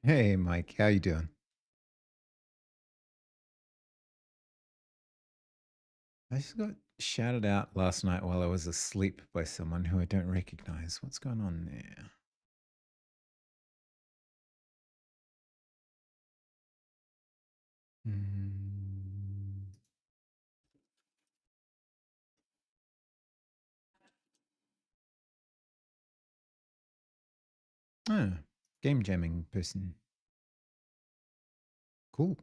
Hey, Mike, how you doing? I just got shouted out last night while I was asleep by someone who I don't recognize. What's going on there? Mm. Oh, game jamming person. Cool.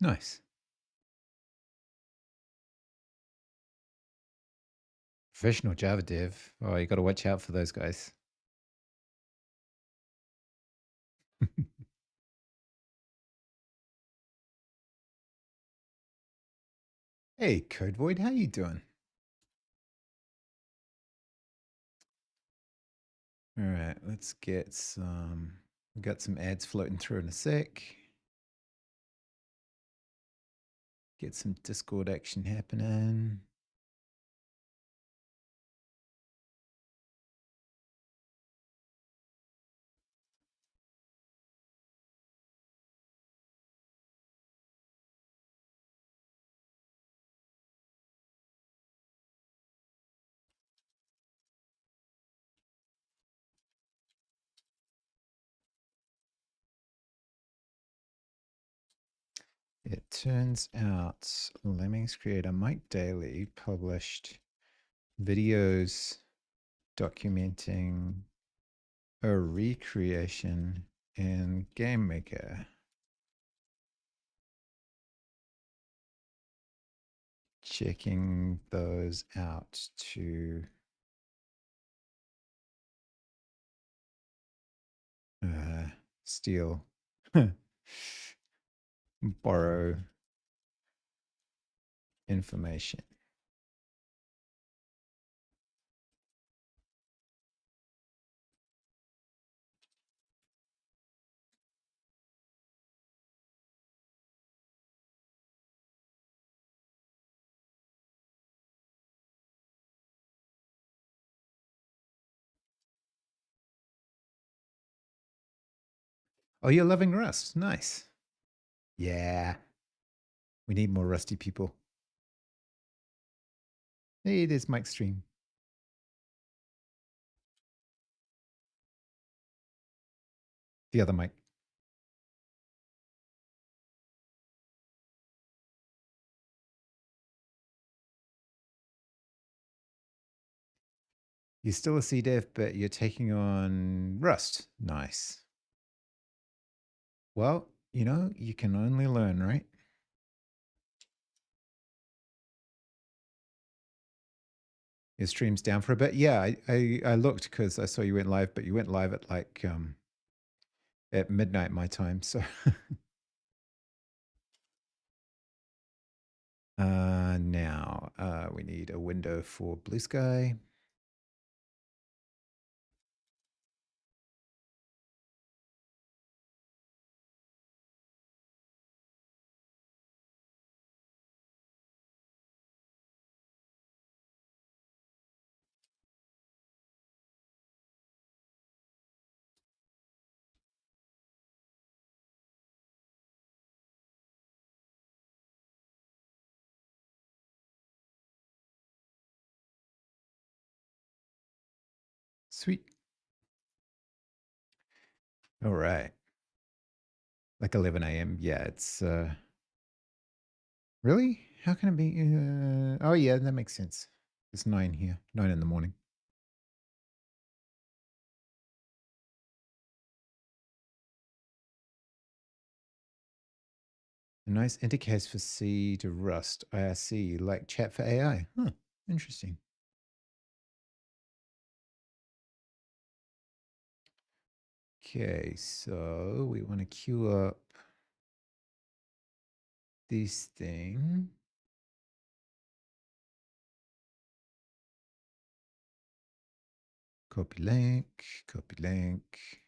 Nice. Professional Java dev. Oh, you got to watch out for those guys. Hey, Code Void, how you doing? All right, let's get some. We got some ads floating through in a sec. Get some Discord action happening. It turns out Lemmings creator Mike Dailly published videos documenting a recreation in Game Maker. Checking those out to steal, borrow information. Oh, you're loving Rust. Nice. Yeah. We need more Rusty people. Hey, there's Mike's stream. The other Mike. You're still a C dev, but you're taking on Rust. Nice. Well, you can only learn, right? Your stream's down for a bit. Yeah, I looked because I saw you went live, but you went live at like at midnight my time. So now we need a window for Blue Sky. Sweet. All right. Like 11 a.m. Yeah, it's really? How can it be? Oh yeah, that makes sense. It's 9 here, 9 in the morning. A nice intercase for C to Rust, IRC, like chat for AI. Huh, interesting. Okay, so we want to queue up this thing. Copy link, copy link.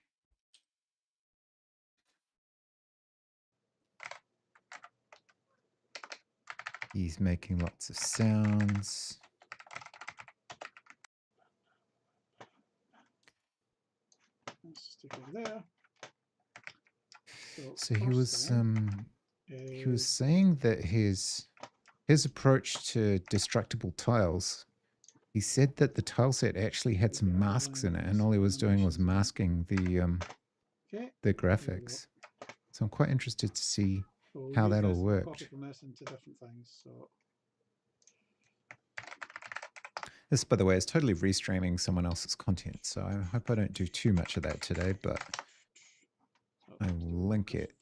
He's making lots of sounds. Let's just take it there. So he was saying that his approach to destructible tiles, he said that the tile set actually had some masks in it, and all he was doing was masking the graphics. So I'm quite interested to see how that all worked. Into different things, so. This, by the way, is totally restreaming someone else's content, so I hope I don't do too much of that today, but I will link it,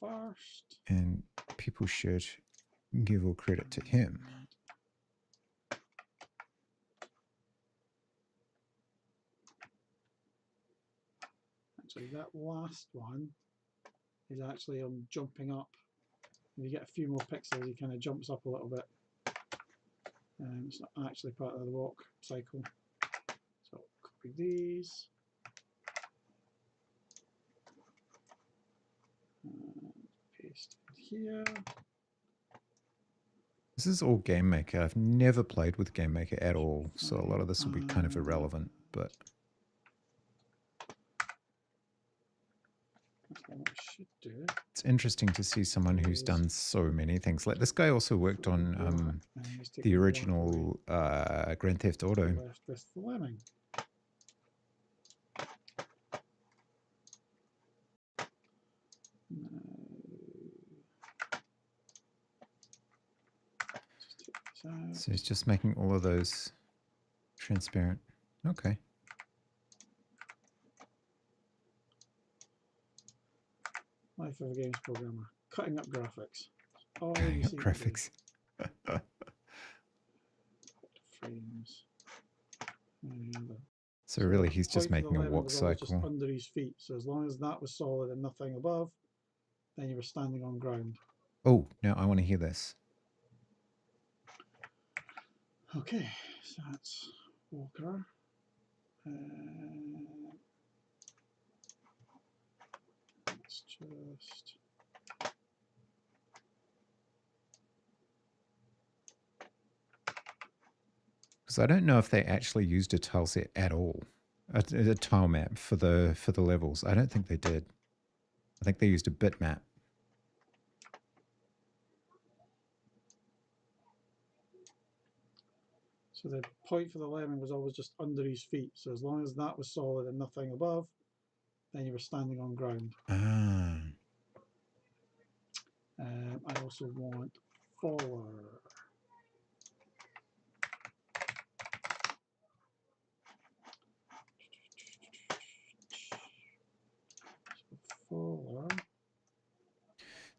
and people should give all credit to him. Actually, that last one is actually jumping up. If you get a few more pixels, he kind of jumps up a little bit. It's not actually part of the walk cycle. So copy these. Paste it here. This is all Game Maker. I've never played with Game Maker at all, so a lot of this will be kind of irrelevant, but that's what I should do. It's interesting to see someone who's done so many things. Like this guy also worked on the original Grand Theft Auto. Left with the lemming. So he's just making all of those transparent. Okay. Life of a games programmer. Cutting up graphics. All Cutting up graphics. Frames. So really, he's just making a walk cycle. Just under his feet. So as long as that was solid and nothing above, then you were standing on ground. Oh, now I want to hear this. Okay, so that's Walker. Let's just. Because I don't know if they actually used a tile set at all, a tile map for the levels. I don't think they did. I think they used a bitmap. So the point for the lemming was always just under his feet. So as long as that was solid and nothing above, then you were standing on ground. Ah. I also want faller.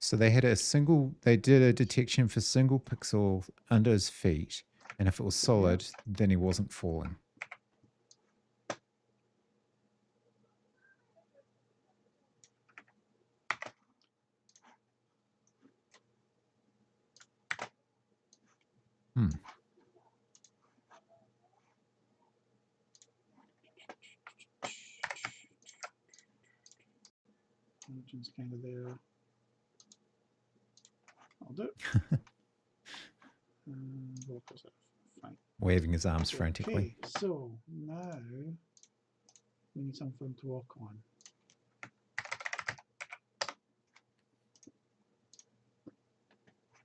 So they had they did a detection for single pixel under his feet, and if it was solid, then he wasn't falling. Origin's kind of there. I'll do it. Fine. Waving his arms frantically. Okay, so now we need something to walk on.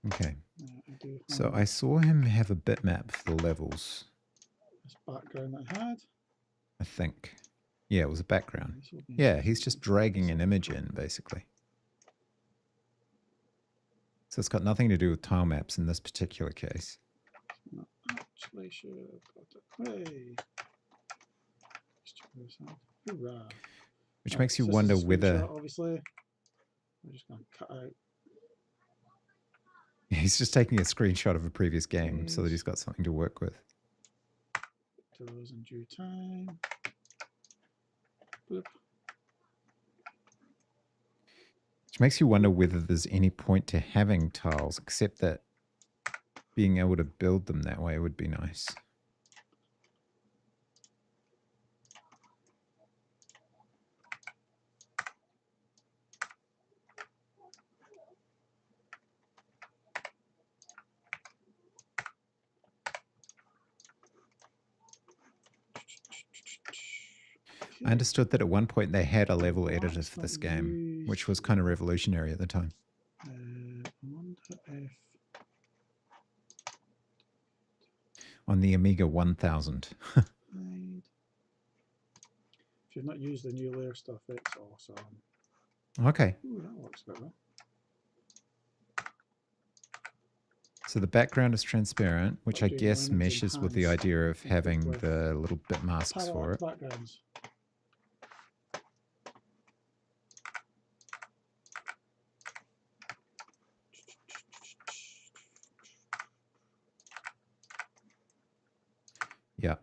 Okay. So I saw him have a bitmap for the levels. This background that I had. I think. Yeah, it was a background. Yeah, he's just dragging an image in, basically. So it's got nothing to do with tile maps in this particular case. Not actually should have got it. Hey. Hoorah. Which makes you wonder whether... Obviously, we're just going to cut out. He's just taking a screenshot of a previous game so that he's got something to work with. To those in due time. Boop. Which makes you wonder whether there's any point to having tiles, except that being able to build them that way would be nice. I understood that at one point they had a level editor That's for not this game, used. which was kind of revolutionary at the time. I wonder if On the Amiga 1000. hide. If you've not used the new layer stuff, it's awesome. Okay. Ooh, that works better. So the background is transparent, which I Doing guess lemmings meshes with the enhanced idea of having with the little bit masks for parallax it. backgrounds. Yeah.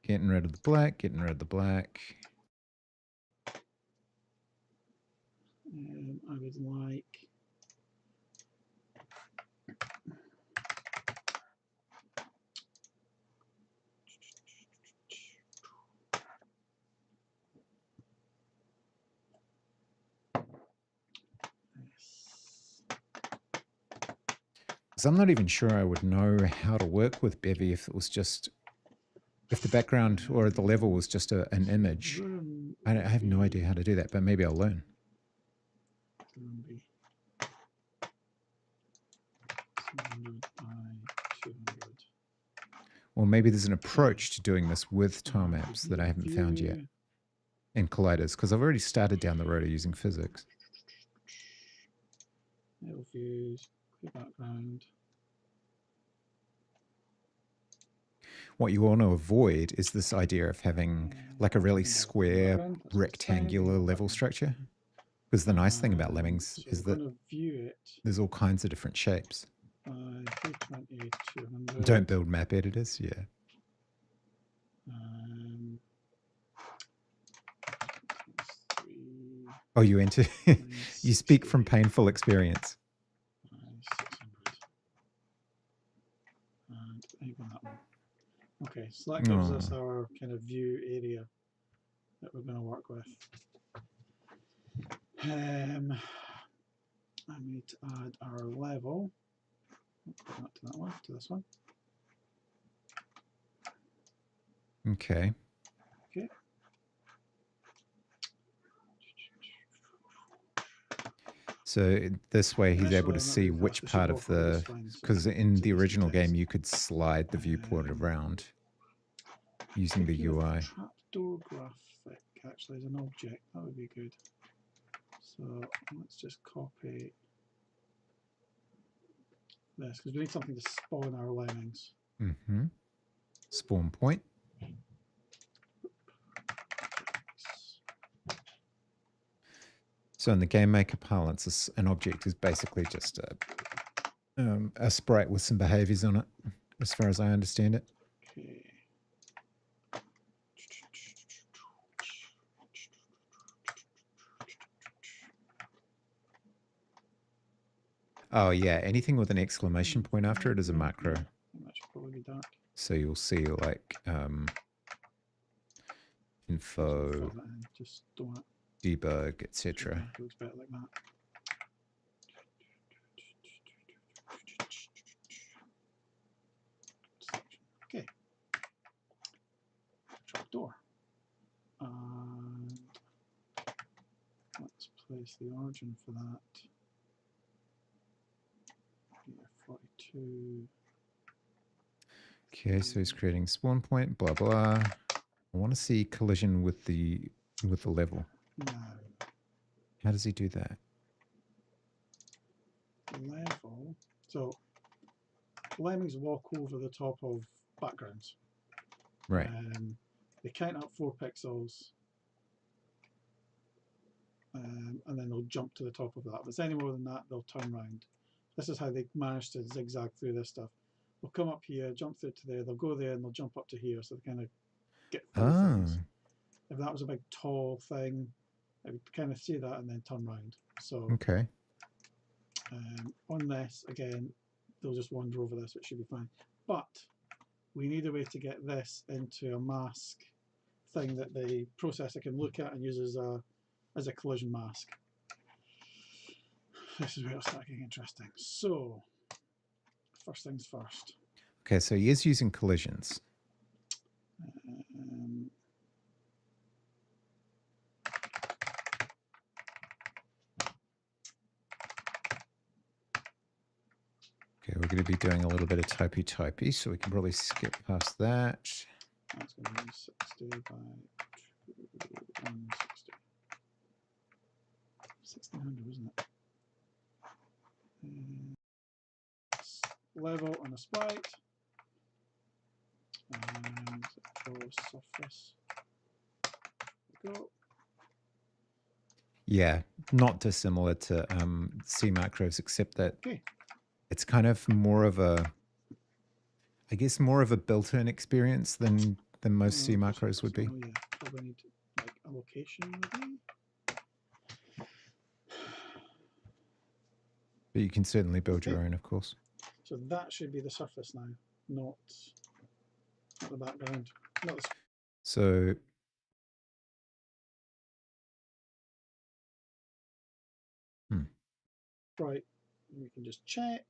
Getting rid of the black, getting rid of the black. I would like Because I'm not even sure I would know how to work with Bevy if it was just, if the background or the level was just an image. I have no idea how to do that, but maybe I'll learn. Or maybe there's an approach to doing this with tile maps that I haven't found yet in colliders, because I've already started down the road of using physics. Little views, clear background. What you want to avoid is this idea of having like a really square rectangular level structure. Because the nice thing about Lemmings is that there's all kinds of different shapes. 320, 200. Don't build map editors, yeah. Oh, you enter. You speak from painful experience. 600. And even that one. Okay, so that gives us our kind of view area that we're going to work with. I need to add our level. Not to that one, to this one. Okay. Okay. So this way he's able to see which part of the, because in the original game you could slide the viewport around using the UI. Trapdoor graphic actually as an object, that would be good. So let's just copy this because we need something to spawn our lemmings. Mm-hmm. Spawn point. So in the game maker parlance, an object is basically just a sprite with some behaviors on it, as far as I understand it. Okay. Oh yeah, anything with an exclamation point after it is a macro. That should probably be dark. So you'll see like info, just don't debug, etc. It looks better like that. Okay. Trapdoor. And let's place the origin for that. 42. Okay, so he's creating spawn point, blah blah. I want to see collision with the level. No. How does he do that? Level. So lemmings walk over the top of backgrounds. Right. They count up 4 pixels. And then they'll jump to the top of that. If it's any more than that, they'll turn round. This is how they manage to zigzag through this stuff. They'll come up here, jump through to there, they'll go there, and they'll jump up to here, so they kind of get through things. If that was a big tall thing, I would kind of see that and then turn round. So okay. On this, again, they'll just wander over this, which should be fine. But we need a way to get this into a mask thing that the processor can look at and use as a collision mask. This is where it'll start getting interesting. So, first things first. Okay, so he is using collisions. we're going to be doing a little bit of typey, so we can probably skip past that. That's going to be 60 by 160. 1600, isn't it? Level on a sprite. And draw surface. There we go. Yeah, not dissimilar to C macros, except that it's kind of more of a, I guess, more of a built-in experience than most C macros would be. Oh yeah, probably need like a location maybe. But you can certainly build your own, of course. So that should be the surface now, not the background. Not the So right. We can just check.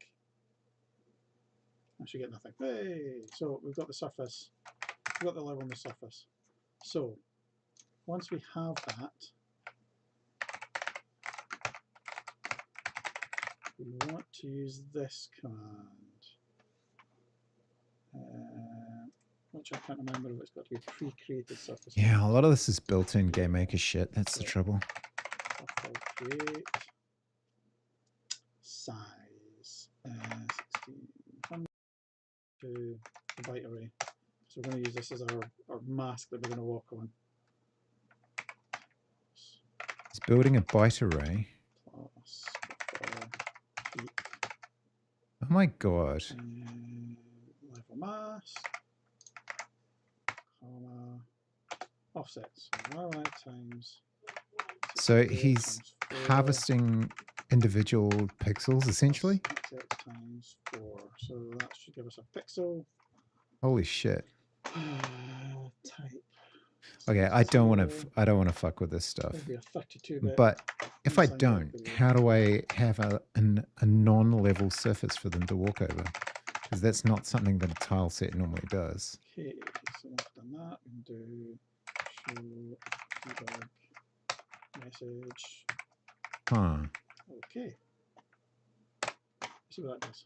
I should get nothing. Hey, so we've got the surface. We've got the level on the surface. So once we have that, we want to use this command, which I can't remember if it's got to be pre-created surface. yeah, a lot of this is built-in game maker shit. That's the trouble. Create size 1600 to the byte array. So we're going to use this as our mask that we're going to walk on. It's building a byte array. Plus Oh my god. level mask, comma, offsets. So times. So he's harvesting individual pixels, essentially? Times 4. So that should give us a pixel. Holy shit. Type. Okay, I don't want to fuck with this stuff. But if I don't, how do I have a non-level surface for them to walk over? Because that's not something that a tile set normally does. Okay, so I've done that. We can do show debug message. Huh. Okay. Let's see what that does.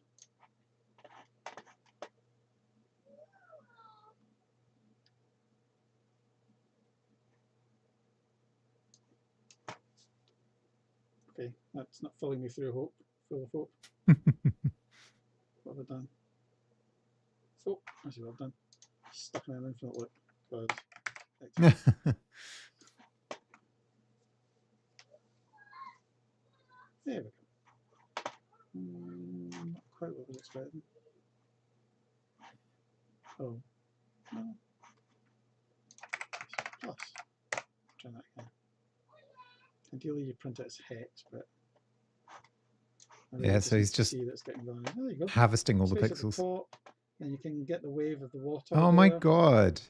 Okay, that's not filling me full of hope. What have I done? Oh, I see what I've done. Stuck in an infinite loop. Good. There we go. Not quite what I was expecting. Oh, no. Plus. Try that again. Ideally, you print it as hex, but yeah, so he's just harvesting all the pixels. Top, and you can get the wave of the water. Oh my god.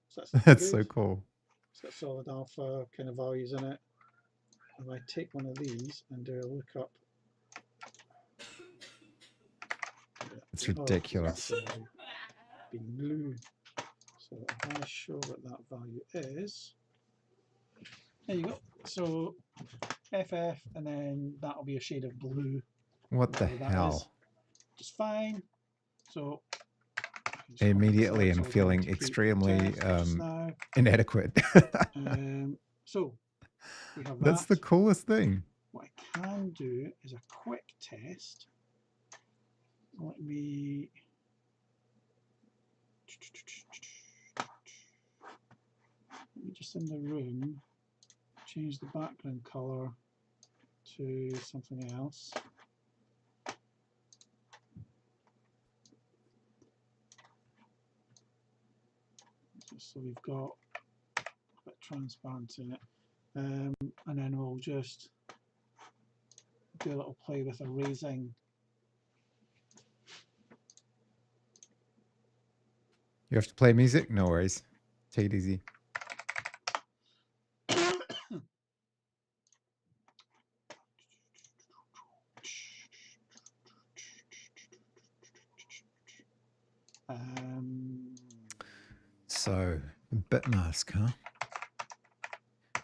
So that's so cool. It's got solid alpha kind of values in it. If I take one of these and do a lookup. It's ridiculous. Being blue. So if I show what that value is, there you go. So FF, and then that'll be a shade of blue. What the hell? Just fine. So immediately I'm feeling extremely inadequate. So we have that. That's the coolest thing. What I can do is a quick test. Let me just in the room change the background color to something else. So we've got a bit transparent in it, and then we'll just do a little play with erasing. You have to play music? No worries. Take it easy. So, bit mask, huh?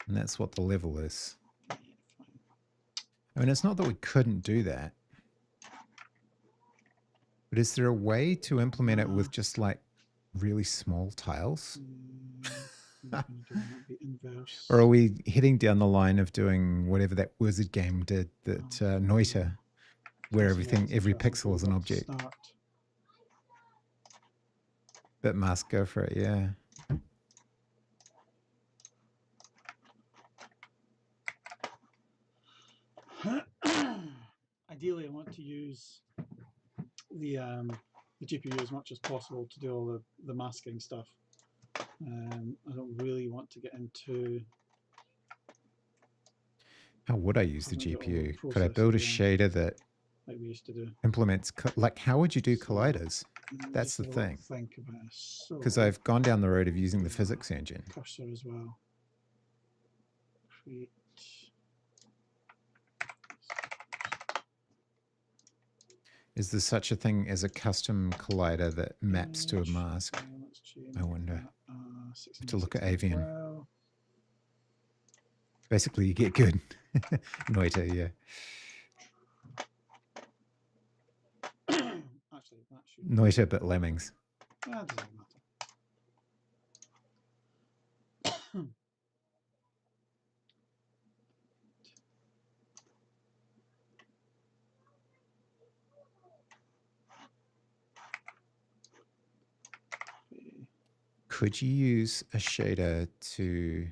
And that's what the level is. I mean, it's not that we couldn't do that. But is there a way to implement it with just like really small tiles? I'm going to do that be inverse. Or are we heading down the line of doing whatever that wizard game did, that Noita, where every pixel is an object? Start. Bitmask, go for it, yeah. Ideally, I want to use the GPU as much as possible to do all the masking stuff. I don't really want to get into. How would I use the GPU? Could I build a shader that like we used to do implements like how would you do colliders? That's the thing. Think about it. Because I've gone down the road of using the physics engine. Cursor as well. Create. Is there such a thing as a custom collider that maps to a mask? I wonder. To look at Avian. Well. Basically, you get good. Noita, yeah. Actually, that should Noita, but lemmings. That doesn't matter. Could you use a shader to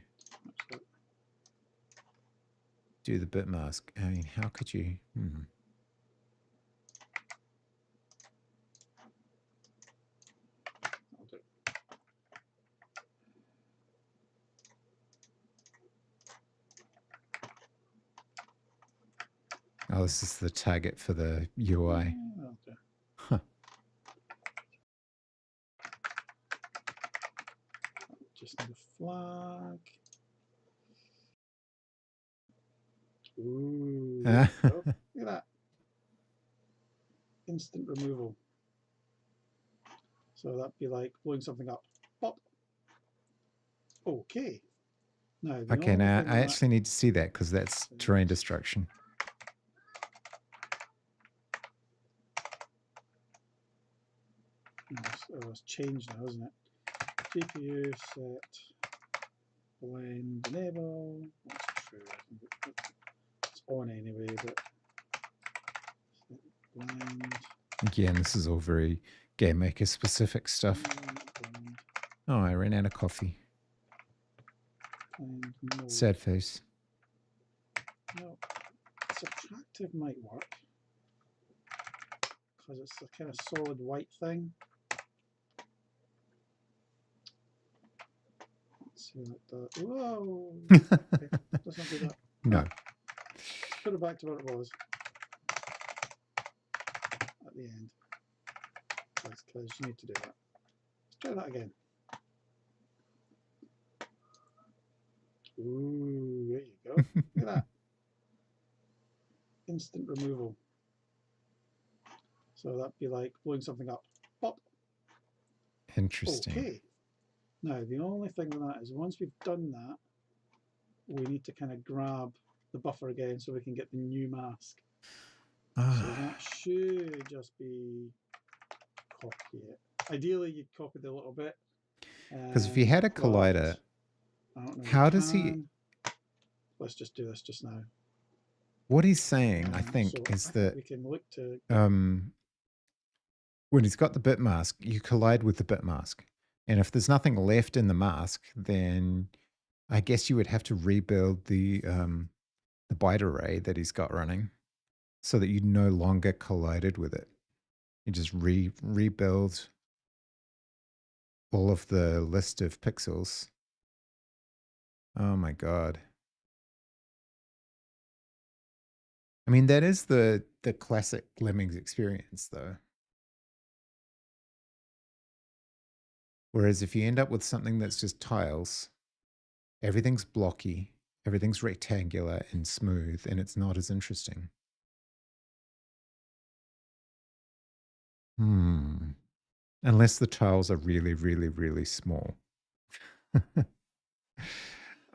do the bit mask? I mean, how could you? Oh, this is the target for the UI. Huh. Just need a flag. Ooh, look at that. Instant removal. So that'd be like blowing something up. Pop. Okay. Now, now I actually need to see that because that's terrain destruction. It's changed now, isn't it? GPU set blend enable. That's true. It's on anyway, but blend. Again, this is all very game maker specific stuff. Blend. Oh, I ran out of coffee. Sad face. No, subtractive might work because it's a kind of solid white thing. Let's see what that. Whoa! Okay, let's not do that. No. Put it back to what it was at the end. Because you need to do that. Let's try that again. Ooh, there you go. Look at that. Instant removal. So that'd be like blowing something up. Pop. Interesting. Okay. Now, the only thing with that is once we've done that, we need to kind of grab the buffer again so we can get the new mask. So that should just be copy it. Ideally, you'd copy it a little bit. Because if you had a collider, how does he... Let's just do this just now. What he's saying, I think, is that we can look to when he's got the bit mask, you collide with the bit mask. And if there's nothing left in the mask, then I guess you would have to rebuild the byte array that he's got running so that you no longer collided with it. You just rebuild all of the list of pixels. Oh my God. I mean, that is the classic Lemmings experience, though. Whereas if you end up with something that's just tiles, everything's blocky, everything's rectangular and smooth, and it's not as interesting. Unless the tiles are really, really, really small.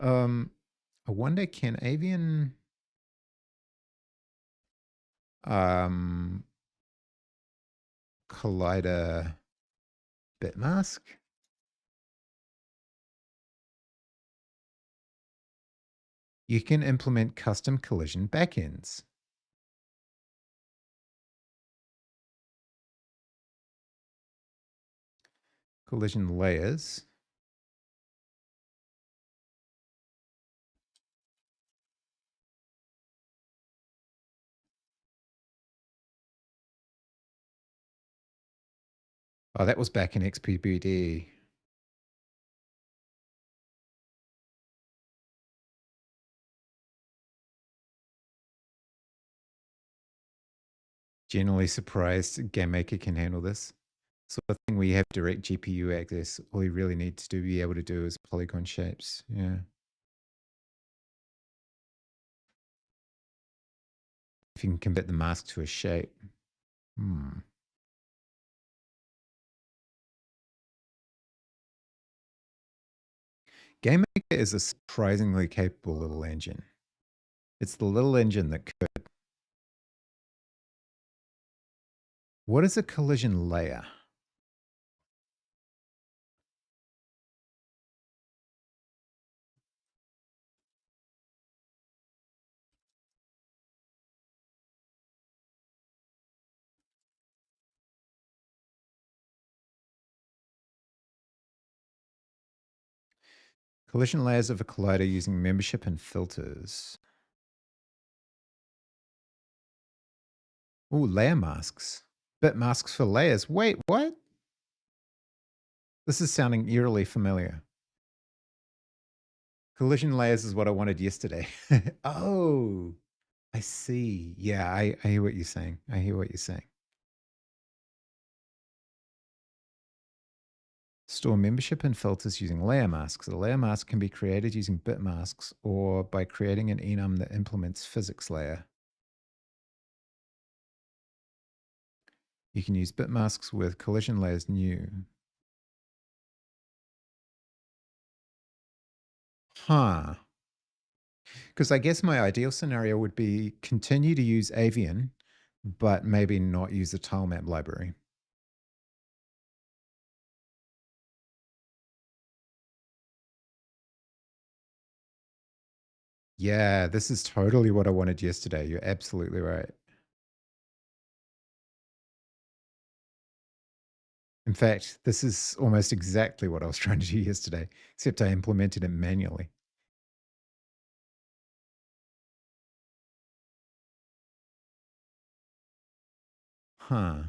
I wonder, can Avian collider bit mask. You can implement custom collision backends. Collision layers. Oh, that was back in XPBD. Generally surprised GameMaker can handle this. Sort of thing where you have direct GPU access. All you really need to be able to do is polygon shapes. Yeah. If you can convert the mask to a shape. GameMaker is a surprisingly capable little engine. It's the little engine that could. What is a collision layer? Collision layers of a collider using membership and filters. Ooh, layer masks. Bit masks for layers. Wait, what? This is sounding eerily familiar. Collision layers is what I wanted yesterday. Oh, I see. Yeah, I hear what you're saying. I hear what you're saying. Store membership and filters using layer masks. A layer mask can be created using bit masks or by creating an enum that implements physics layer. You can use bit masks with collision layers new. Huh. Because I guess my ideal scenario would be continue to use Avian, but maybe not use the tilemap library. Yeah, this is totally what I wanted yesterday. You're absolutely right. In fact, this is almost exactly what I was trying to do yesterday, except I implemented it manually. Huh.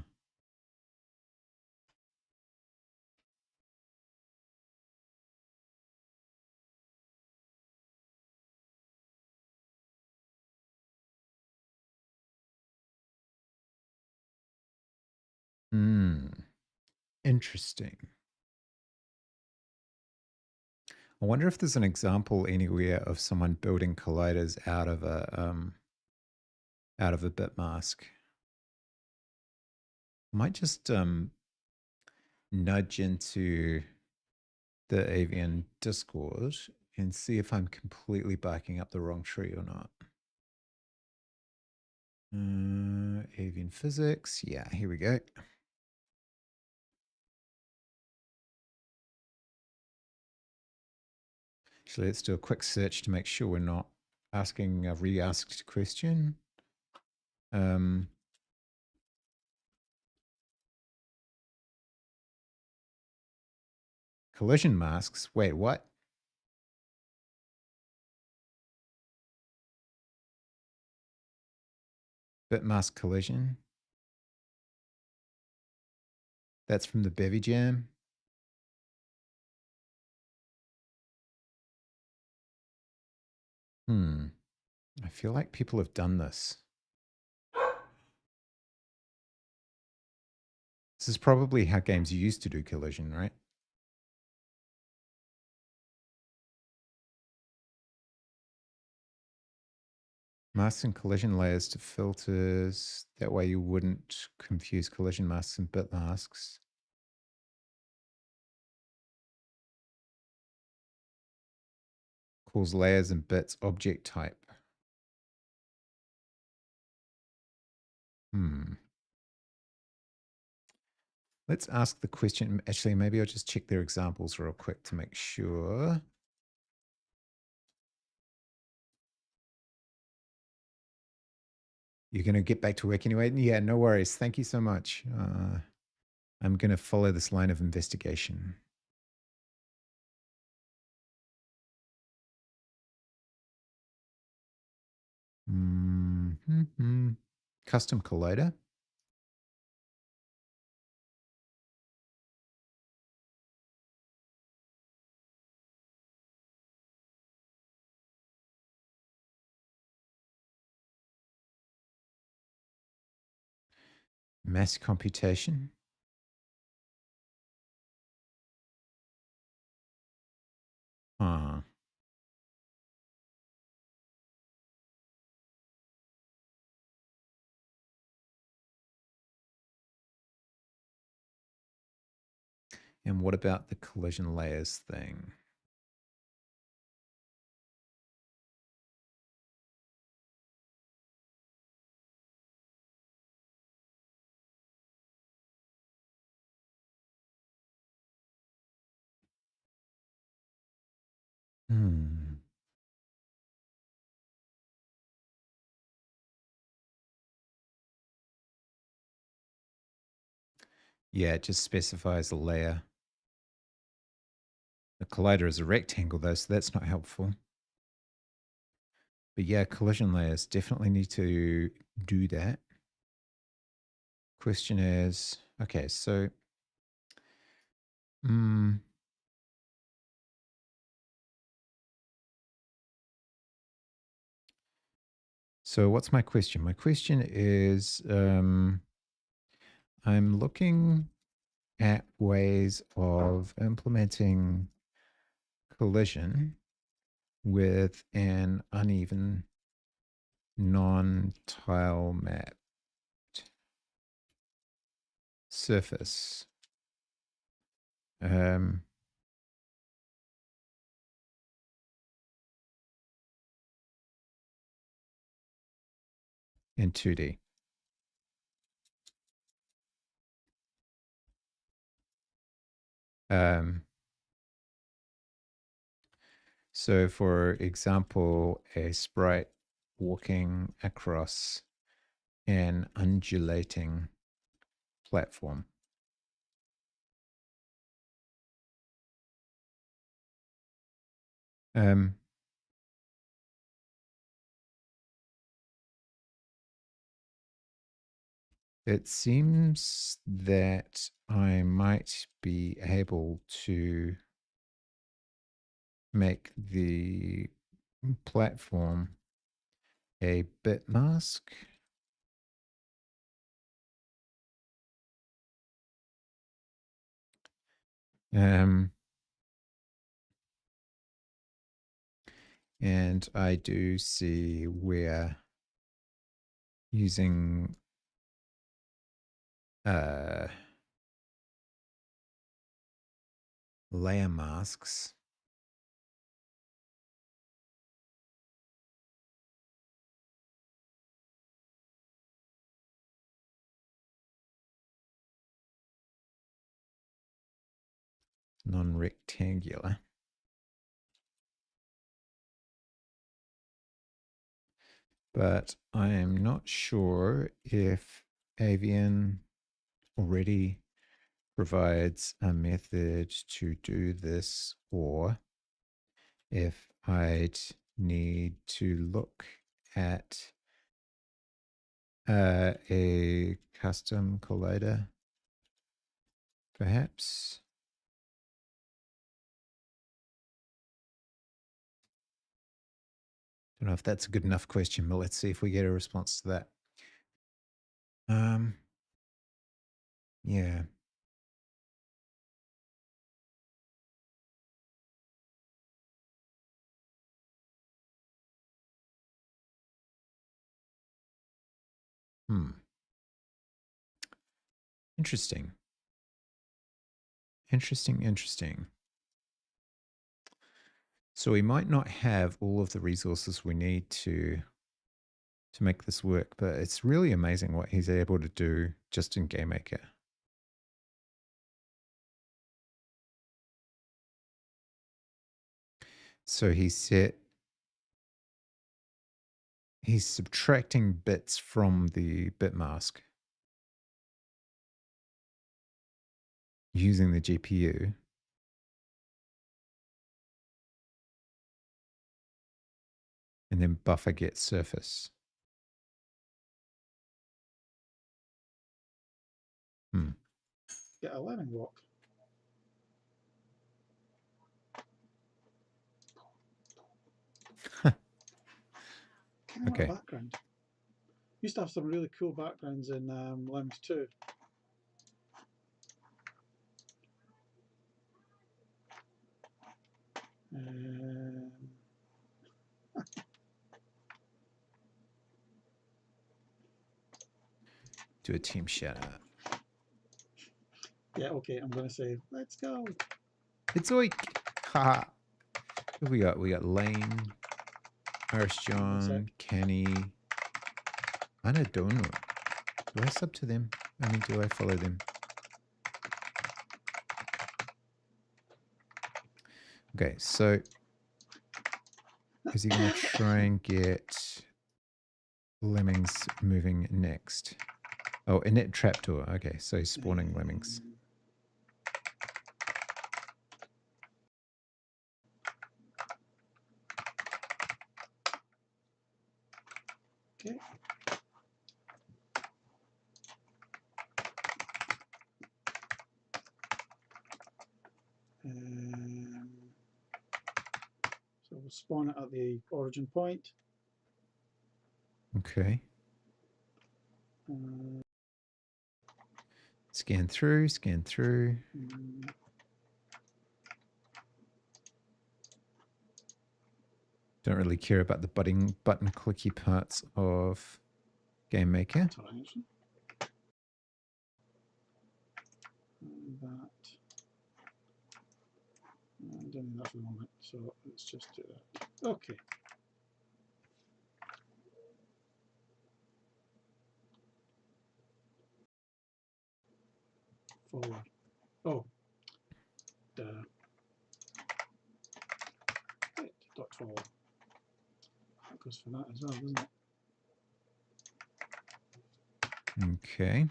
Hmm. Interesting. I wonder if there's an example anywhere of someone building colliders out of a bit mask. I might just nudge into the Avian Discord and see if I'm completely barking up the wrong tree or not. Avian physics. Yeah, here we go. Actually, let's do a quick search to make sure we're not asking a re-asked question. Collision masks. Wait, what? Bit mask collision. That's from the Bevy Jam. I feel like people have done this. This is probably how games used to do collision, right? Masks and collision layers to filters. That way you wouldn't confuse collision masks and bit masks. Calls layers and bits object type. Let's ask the question. Actually, maybe I'll just check their examples real quick to make sure. You're going to get back to work anyway? Yeah, no worries. Thank you so much. I'm going to follow this line of investigation. Mm-hmm. Custom collider. Mass computation. And what about the collision layers thing? Yeah, it just specifies a layer. The collider is a rectangle though, so that's not helpful. But yeah, collision layers definitely need to do that. Question is, okay, so so what's my question? My question is, I'm looking at ways of implementing collision with an uneven non-tile mapped surface. In 2D. So for example, a sprite walking across an undulating platform. It seems that I might be able to make the platform a bit mask. And I do see where using layer masks non-rectangular. But I am not sure if Avian already provides a method to do this, or if I'd need to look at a custom collider, perhaps. Don't know if that's a good enough question, but let's see if we get a response to that. Yeah. Interesting. Interesting. So we might not have all of the resources we need to make this work, but it's really amazing what he's able to do just in GameMaker. So he's subtracting bits from the bit mask using the GPU. And then buffer gets surface. Get a lemming walk. Kind of Okay. want a background. Used to have some really cool backgrounds in Lemmings 2. Do a team shout out. Yeah, okay, I'm going to say, let's go. It's oik. Ha. Who we got? We got Lane, Irish John, Kenny, Anna Donut. Do I sub to them? I mean, do I follow them? Okay, so is he going to try and get lemmings moving next? Oh, init trapdoor. Okay, so he's spawning lemmings. Okay. So we'll spawn it at the origin point. Okay. Scan through, scan through. Don't really care about the button clicky parts of Game Maker. That. I'm doing that for the moment, so let's just do that. Okay. Forward. Oh. Duh. Right, dot forward. That goes for that as well, doesn't it? Okay.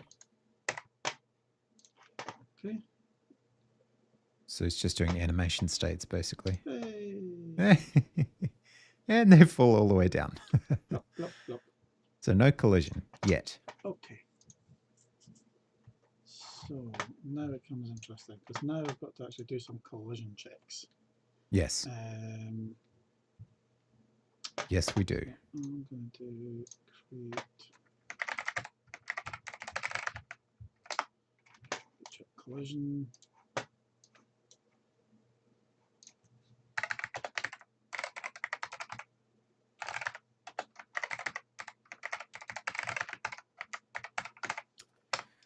Okay. So it's just doing animation states, basically. Hey. And they fall all the way down. Plop, plop, plop. So no collision yet. Okay. So now it becomes interesting, because now I've got to actually do some collision checks. Yes. Yes, we do. I'm going to create check collision.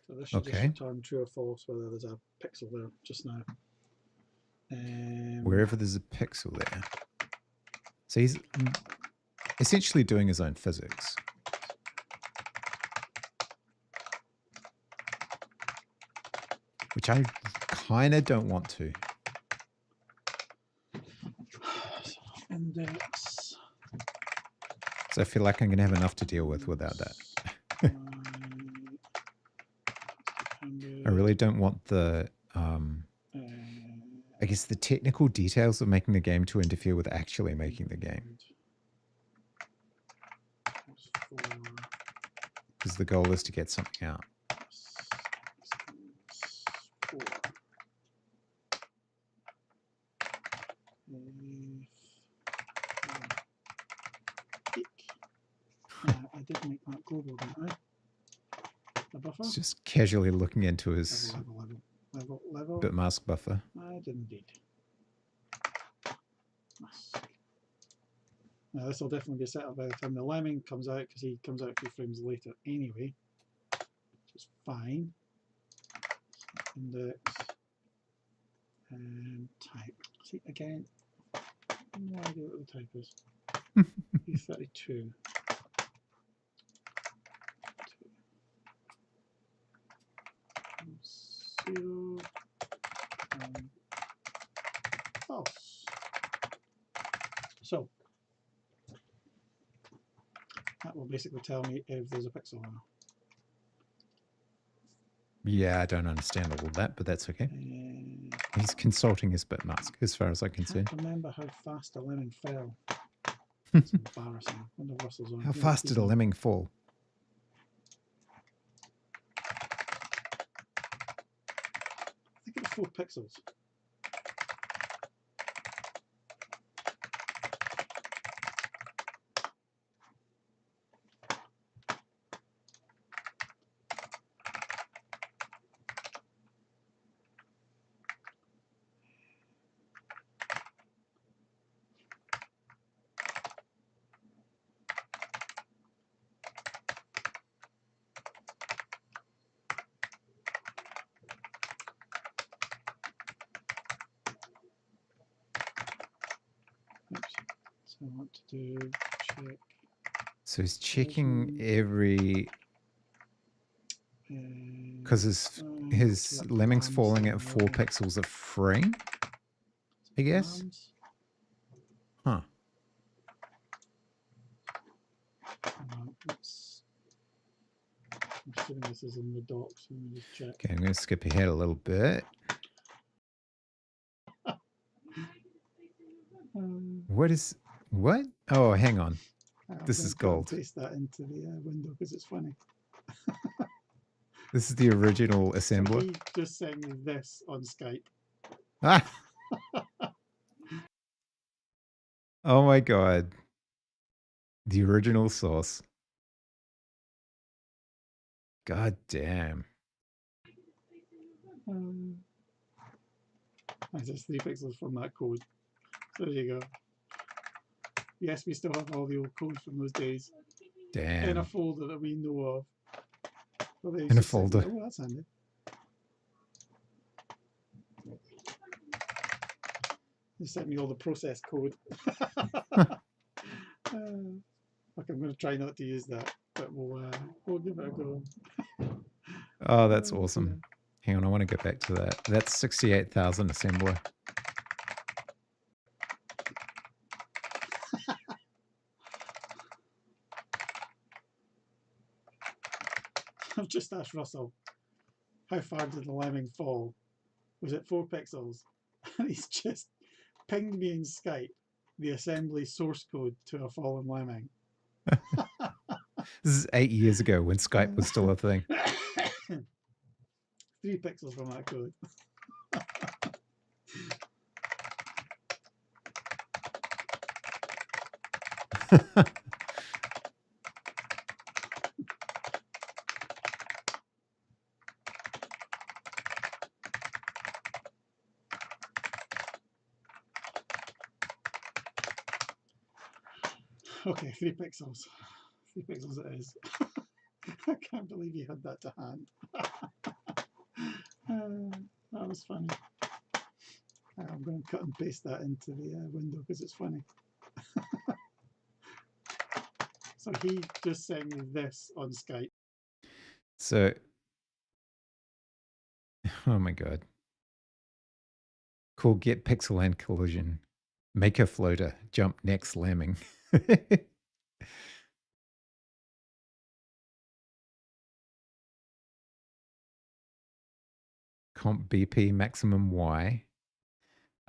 So this should just return true or false whether there's a pixel there just now. Wherever there's a pixel there. So he's essentially doing his own physics. Which I kind of don't want to. Index. So I feel like I'm going to have enough to deal with without that. I really don't want the, I guess, the technical details of making the game to interfere with actually making the game. Because the goal is to get something out. I did make that global, didn't I? The buffer? It's just casually looking into his level. bit mask buffer. I did indeed. Mask. Now this will definitely be set up by the time the lemming comes out, because he comes out a few frames later anyway. Which is fine. Index. And type. See, again, no idea what the type is. E32. Zero. False. So that will basically tell me if there's a pixel or not. Yeah, I don't understand all of that, but that's okay. He's consulting his bit mask, as far as I can see. I can't remember how fast a lemming fell. It's embarrassing. I wonder if Russell's on. How fast did a lemming fall? I think it was 4 pixels. Oops. So I want to do check. So he's checking every... Because his lemming's falling at 4 pixels a frame, I guess? Huh. I'm assuming this is in the docs. Let me just check. Okay, I'm going to skip ahead a little bit. What is... What? Oh, hang on. This is gold. Paste that into the window because it's funny. This is the original assembler. So he just sent me this on Skype. Ah! Oh my god. The original source. God damn. That's just 3 pixels from that code. So there you go. Yes, we still have all the old codes from those days. Damn. In a folder that we know of. Well, in a folder. Oh, that's handy. They sent me all the process code. Look, I'm going to try not to use that, but we'll give it a go. Oh, that's awesome. Hang on, I want to go back to that. That's 68,000 assembler. I've just asked Russell, how far did the lemming fall? Was it 4 pixels? And he's just pinged me in Skype the assembly source code to a fallen lemming. This is 8 years ago when Skype was still a thing. 3 pixels from that code. Okay, 3 pixels. 3 pixels it is. I can't believe you had that to hand. That was funny. I'm going to cut and paste that into the window because it's funny. So he just sent me this on Skype. So, oh my god. Cool, get pixel and collision. Make a floater. Jump next lemming. Comp BP maximum Y.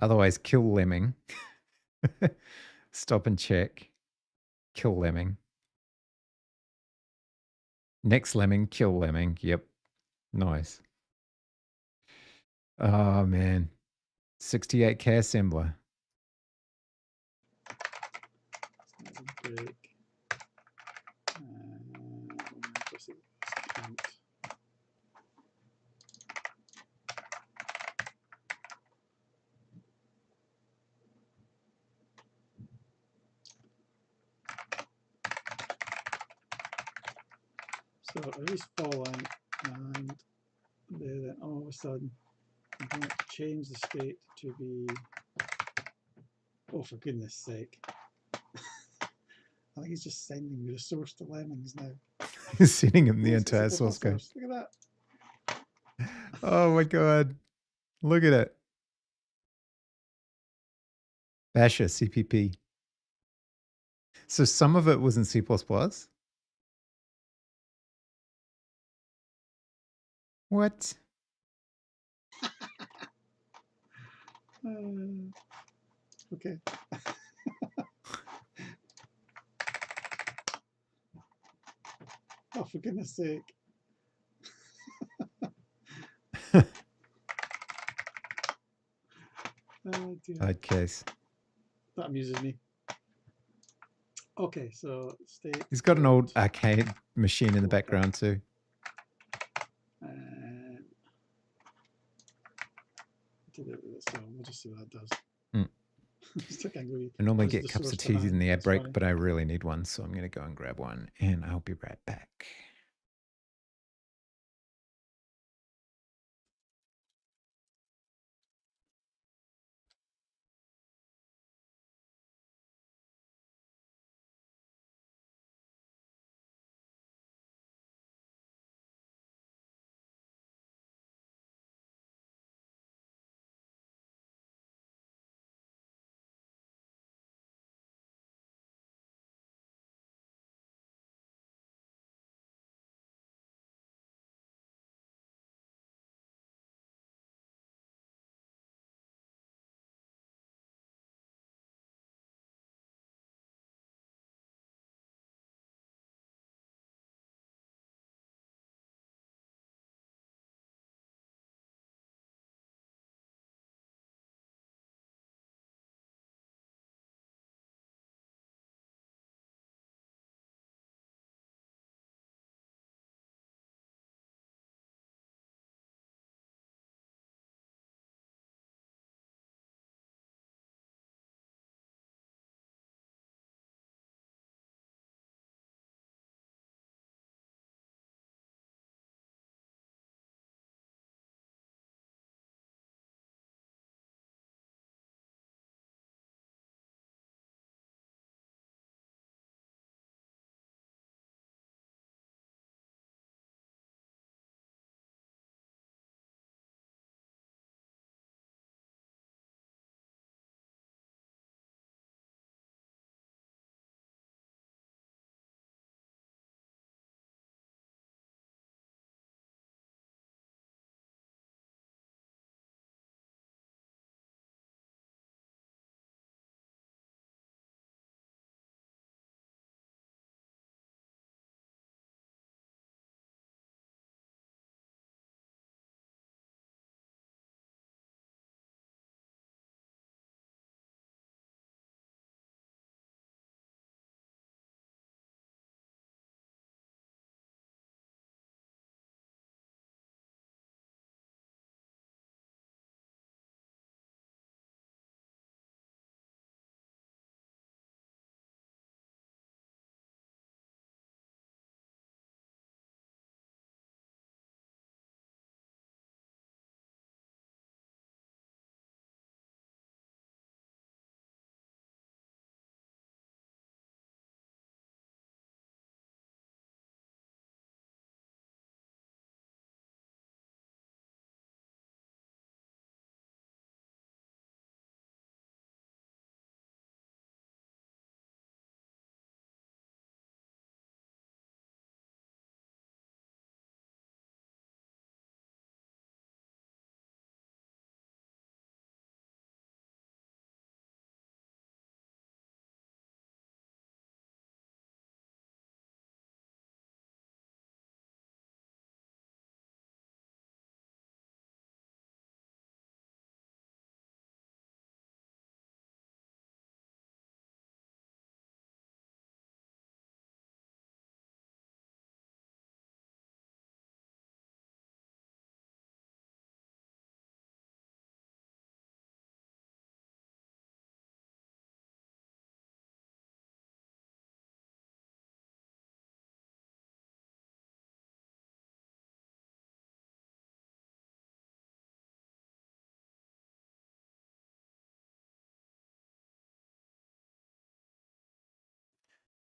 Otherwise, kill lemming. Stop and check. Kill lemming. Next lemming, kill lemming. Yep. Nice. Oh, man. 68K assembler. Break. So it is falling, and then all of a sudden I'm going to change the state to be, oh for goodness sake. I think he's just sending me the source to lemmings now. He's sending him the entire source code. Look at that. Oh my god. Look at it. Basher CPP. So some of it was in C++? What? Okay. Oh, for goodness sake. Oh, dear. Hard case. That amuses me. Okay, so state. He's got an code, old arcade machine in the background too. and so we'll just see what that does. Mm. Still can't believe I normally this is get the cups source of tea in behind. the air That's break, funny. but I really need one, so I'm going to go and grab one, and I'll be right back.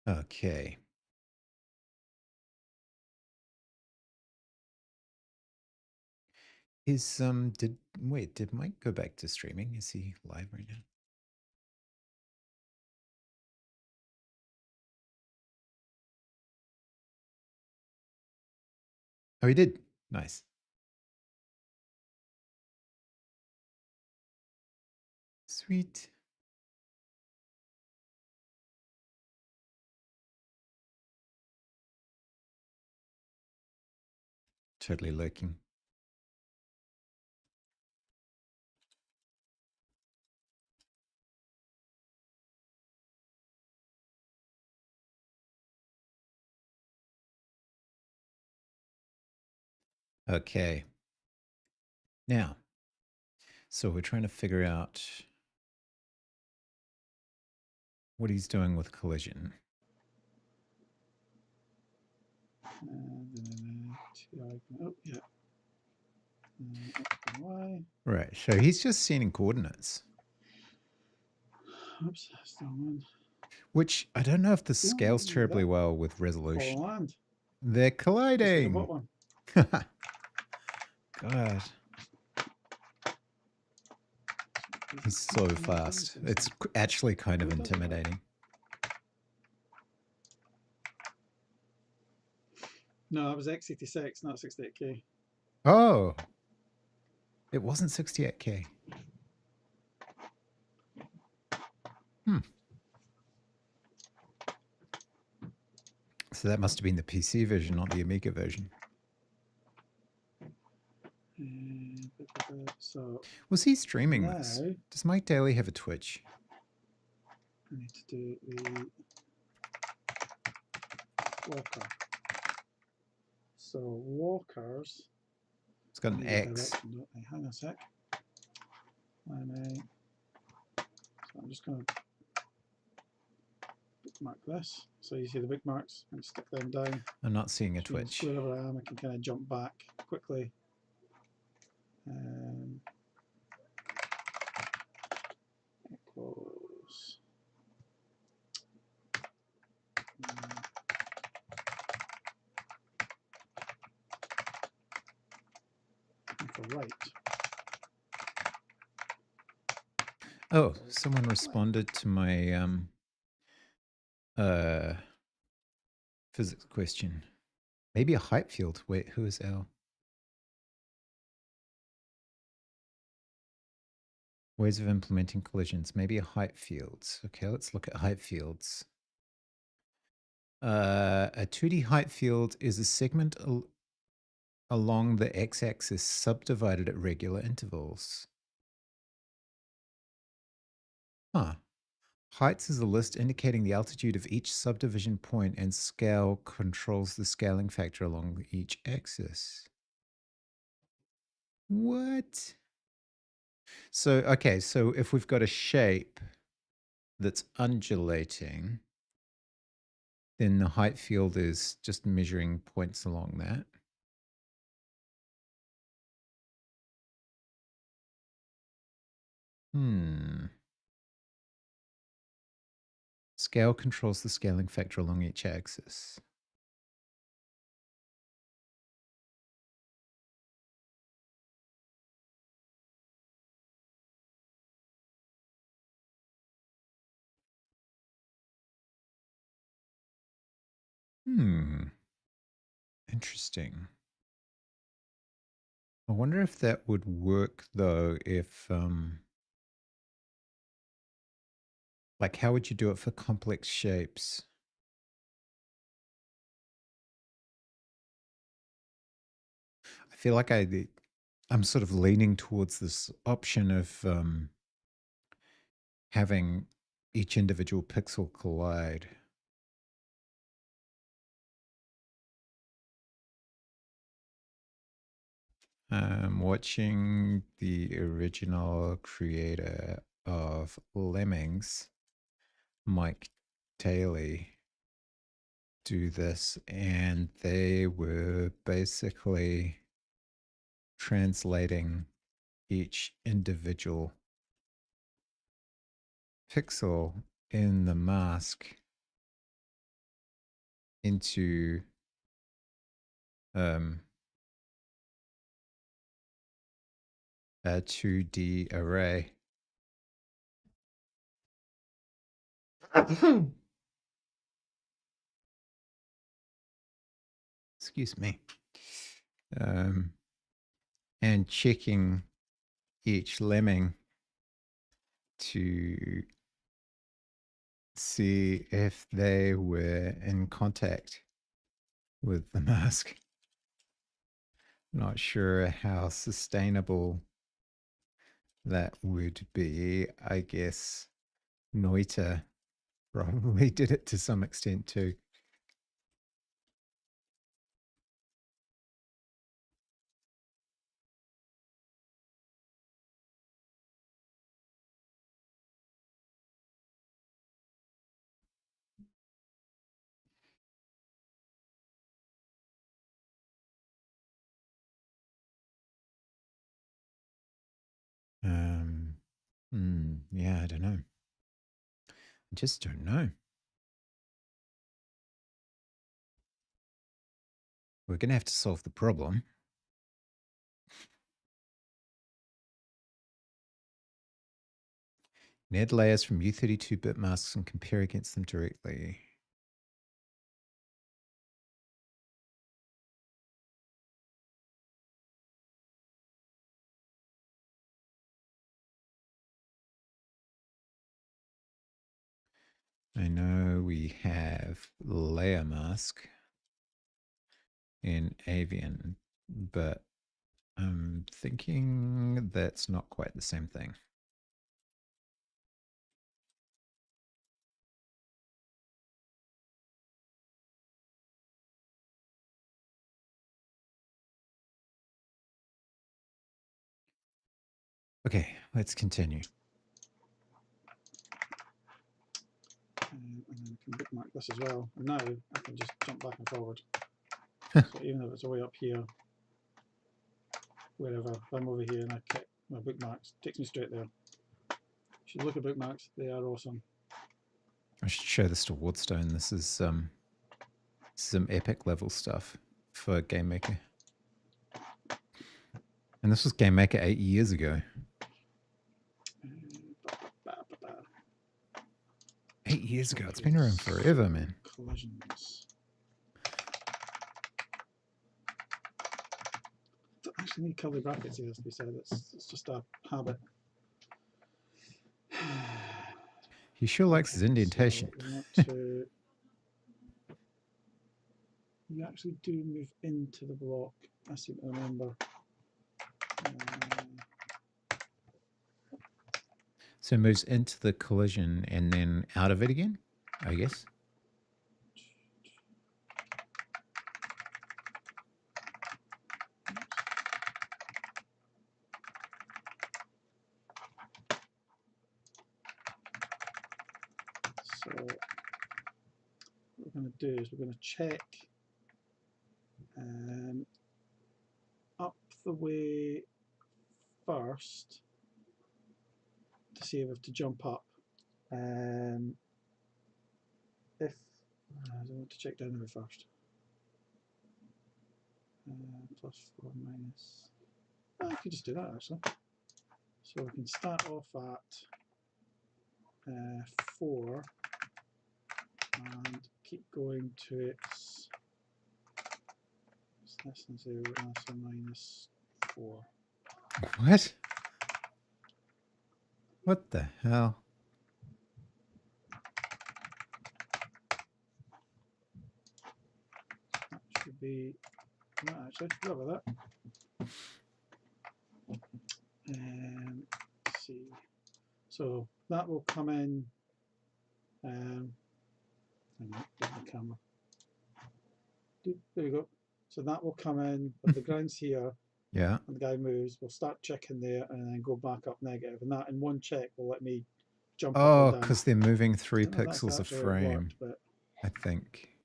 Okay. Did Mike go back to streaming? Is he live right now? Oh, he did. Nice. Sweet. Totally lurking. Okay. Now, so we're trying to figure out what he's doing with collision. Oh, yeah. X and Y. Right. So he's just sending coordinates. Oops, still one. Which I don't know if this scales Ooh, terribly that well with fallen resolution. land. They're Just get a colliding. bot one. God. He's so fast. It's actually kind of intimidating. No, it was X86, not 68K. Oh. It wasn't 68K. So that must have been the PC version, not the Amiga version. So was he streaming now, this? Does Mike Dailly have a Twitch? I need to do the walker. So walkers. It's got an X. Hang on a sec. So I'm just going to bookmark this. So you see the bookmarks and stick them down. I'm not seeing a Twitch. Wherever I am, I can kind of jump back quickly. Equals. For right. Oh, someone responded to my physics question. Maybe a height field. Wait, who is L? Ways of implementing collisions. Maybe a height fields. Okay, let's look at height fields. A 2D height field is a segment along the x-axis subdivided at regular intervals. Huh. Heights is a list indicating the altitude of each subdivision point, and scale controls the scaling factor along each axis. What? So, okay, so if we've got a shape that's undulating, then the height field is just measuring points along that. Scale controls the scaling factor along each axis. Interesting. I wonder if that would work though if like how would you do it for complex shapes? I feel like I'm sort of leaning towards this option of having each individual pixel collide. I'm watching the original creator of Lemmings, Mike Dailly, do this, and they were basically translating each individual pixel in the mask into a 2D array. Excuse me. and checking each lemming to see if they were in contact with the mask. Not sure how sustainable that would be. I guess Noita probably did it to some extent too. Yeah, I don't know. I just don't know. We're going to have to solve the problem. Add layers from U32-bit masks and compare against them directly. I know we have layer mask in avian, but I'm thinking that's not quite the same thing. Okay, let's continue. And then I can bookmark this as well. And now I can just jump back and forward. So even if it's way up here, wherever, if I'm over here and I click my bookmarks, it takes me straight there. You should look at bookmarks, they are awesome. I should show this to Wardstone. This is some epic level stuff for Game Maker. And this was Game Maker 8 years ago. 8 years ago. It's been around forever, man. Collisions. Don't actually need curly brackets here, to be said. It's just a habit. He sure likes his indentation. So we want to. You actually do move into the block. I seem to remember. So it moves into the collision and then out of it again, I guess. So what we're going to do is we're going to check up the way first to see if we have to jump up. If I want to check down the way first. +4 minus. I can just do that actually. So we can start off at 4 and keep going to its less than 0 and also -4. What? What the hell? That should be no, actually, forgot about that. Let's see. So that will come in. Hang on, get the camera. There we go. So that will come in, but the ground's here. Yeah. And the guy moves. We'll start checking there and then go back up negative. And that in one check will let me jump up or down. Because they're moving 3 pixels a frame, worked, I think,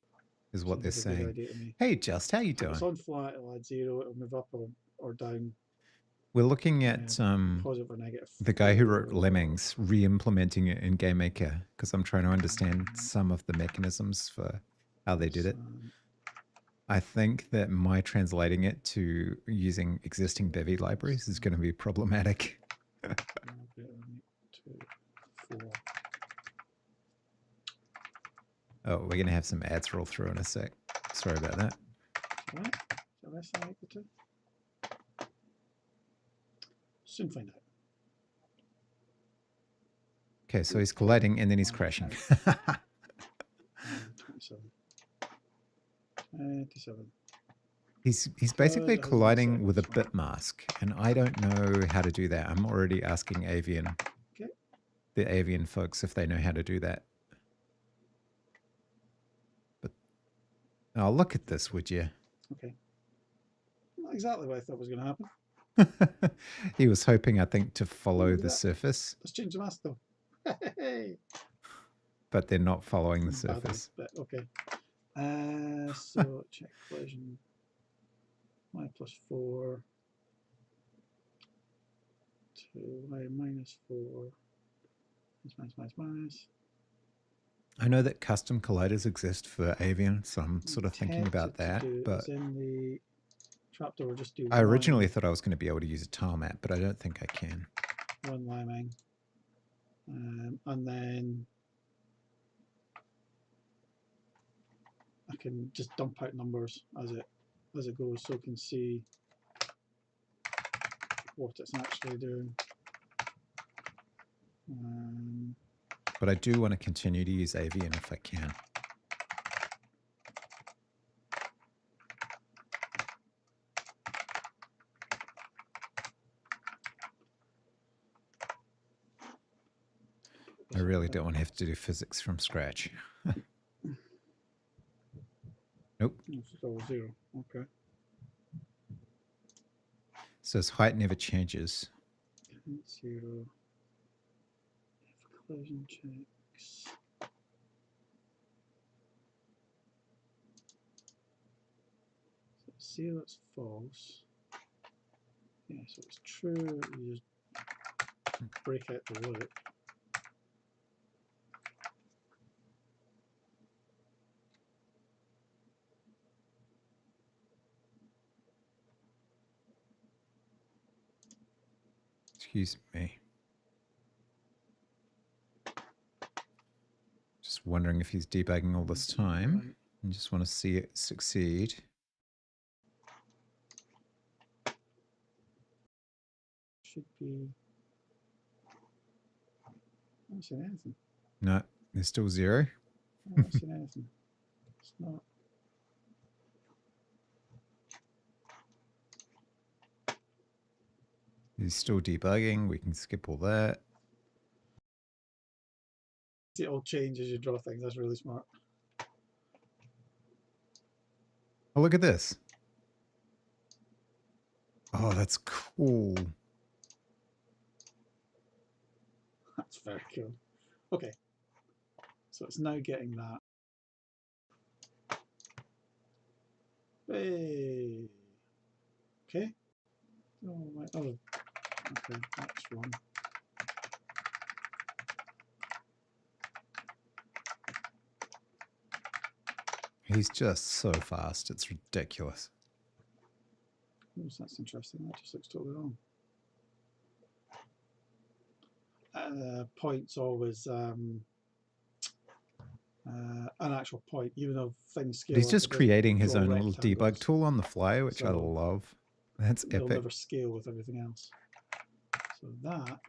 is what they're saying. To hey, Just, how you doing? If it's on flat, it'll add 0. It'll move up or down. We're looking at positive or negative. the guy who wrote Lemmings, re-implementing it in Game Maker, because I'm trying to understand some of the mechanisms for how they did it. I think that my translating it to using existing Bevy libraries is going to be problematic. 2, 4. Oh, we're going to have some ads roll through in a sec. Sorry about that. Right. So let's Soon find out. Okay, so he's colliding and then he's crashing. 27. 27. He's Because basically it hasn't been colliding set with a this one. bit mask, and I don't know how to do that. I'm already asking Avian, Okay. the Avian folks, if they know how to do that. But oh, look at this, would you? Okay. Not exactly what I thought was going to happen. He was hoping, I think, to follow Look at the that. surface, Let's change the mask though. Hey. but they're not following the Badly, surface. but okay. So check collision. Y plus 4. 2. Y minus 4. Minus. I know that custom colliders exist for Avian, so I'm sort of thinking about that. But in the trapdoor, just do I originally thought I was going to be able to use a tile map, but I don't think I can. one lemming, and then I can just dump out numbers as it goes, so you can see what it's actually doing. But I do want to continue to use Avian if I can. I really don't want to have to do physics from scratch. Nope. It's all 0. Okay. So his height never changes. 0. Collision checks. So 0, it's false. Yeah, so it's true. You just break out the loop. Excuse me. Just wondering if he's debugging all this time. I just want to see it succeed. Should be. I don't see anything. No, there's still 0. I don't see anything. It's not. He's still debugging. We can skip all that. See, it all change as you draw things. That's really smart. Oh, look at this. Oh, that's cool. That's very cool. Okay. So it's now getting that. Hey. Okay. Oh, my, oh. Okay, that's one. He's just so fast. It's ridiculous. Oh, so that's interesting. That just looks totally wrong. Point's always an actual point, even though things scale. But he's just creating his own little debug tool on the fly, which I So love. That's they'll epic. never scale with everything else. So that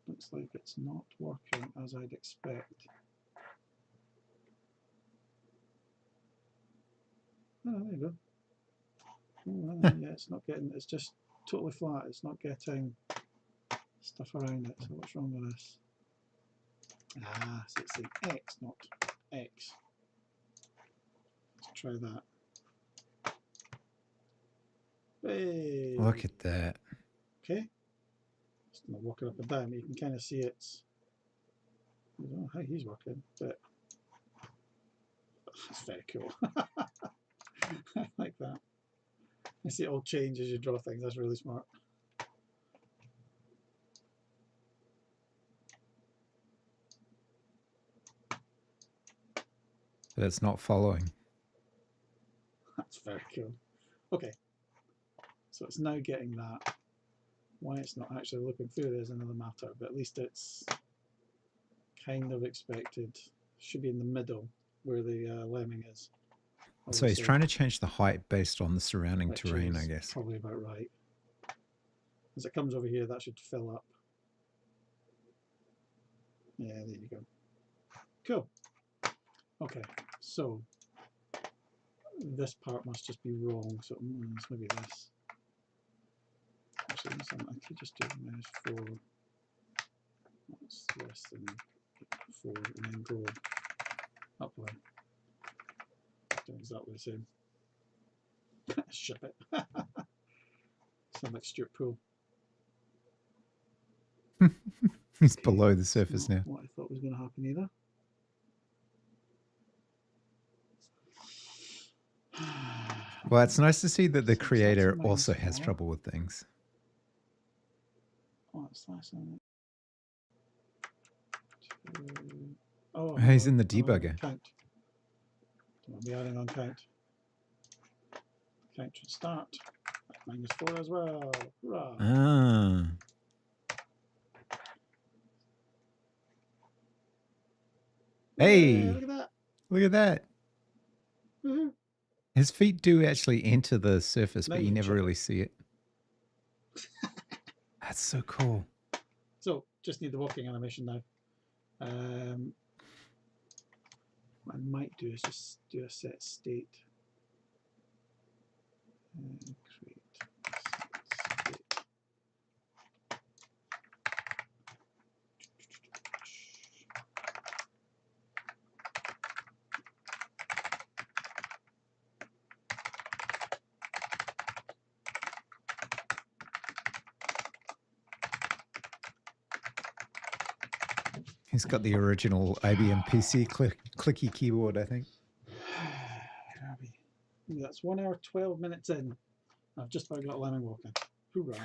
looks like it's not working as I'd expect. Oh, there you go. Oh, yeah, it's not getting, it's just totally flat. It's not getting stuff around it. So what's wrong with this? Ah, so it's saying X, not X. Let's try that. Hey. Look at that. Okay. It's not walking up and down, but you can kind of see it's. I don't know how he's working, but that's very cool. I like that. I see it all change as you draw things. That's really smart. But it's not following. That's very cool. Okay. So it's now getting that. Why it's not actually looking through is another matter, but at least it's kind of expected. Should be in the middle where the lemming is. So he's trying to change the height based on the surrounding terrain, I guess. Probably about right. As it comes over here, that should fill up. Yeah, there you go. Cool. Okay, so this part must just be wrong. So it's maybe this. Actually, I could just do -4. That's less than 4, and then go up one. Do exactly the same. Ship it. Sound like Stuart Pool. He's below the surface now. What I thought was going to happen either. Well, it's nice to see that the creator also has trouble with things. Oh, it's nice, isn't it? Oh, he's in the debugger. Count. Don't be adding on count. Count should start at -4 as well. Hurrah. Ah. Hey, look at that. Look at that. His feet do actually enter the surface, but you never really see it. That's so cool. So, just need the walking animation now. What I might do is just do a set state. Create set state. He's got the original IBM PC clicky keyboard, I think. That's 1 hour 12 minutes in. I've just about got lemming walking. Hoorah.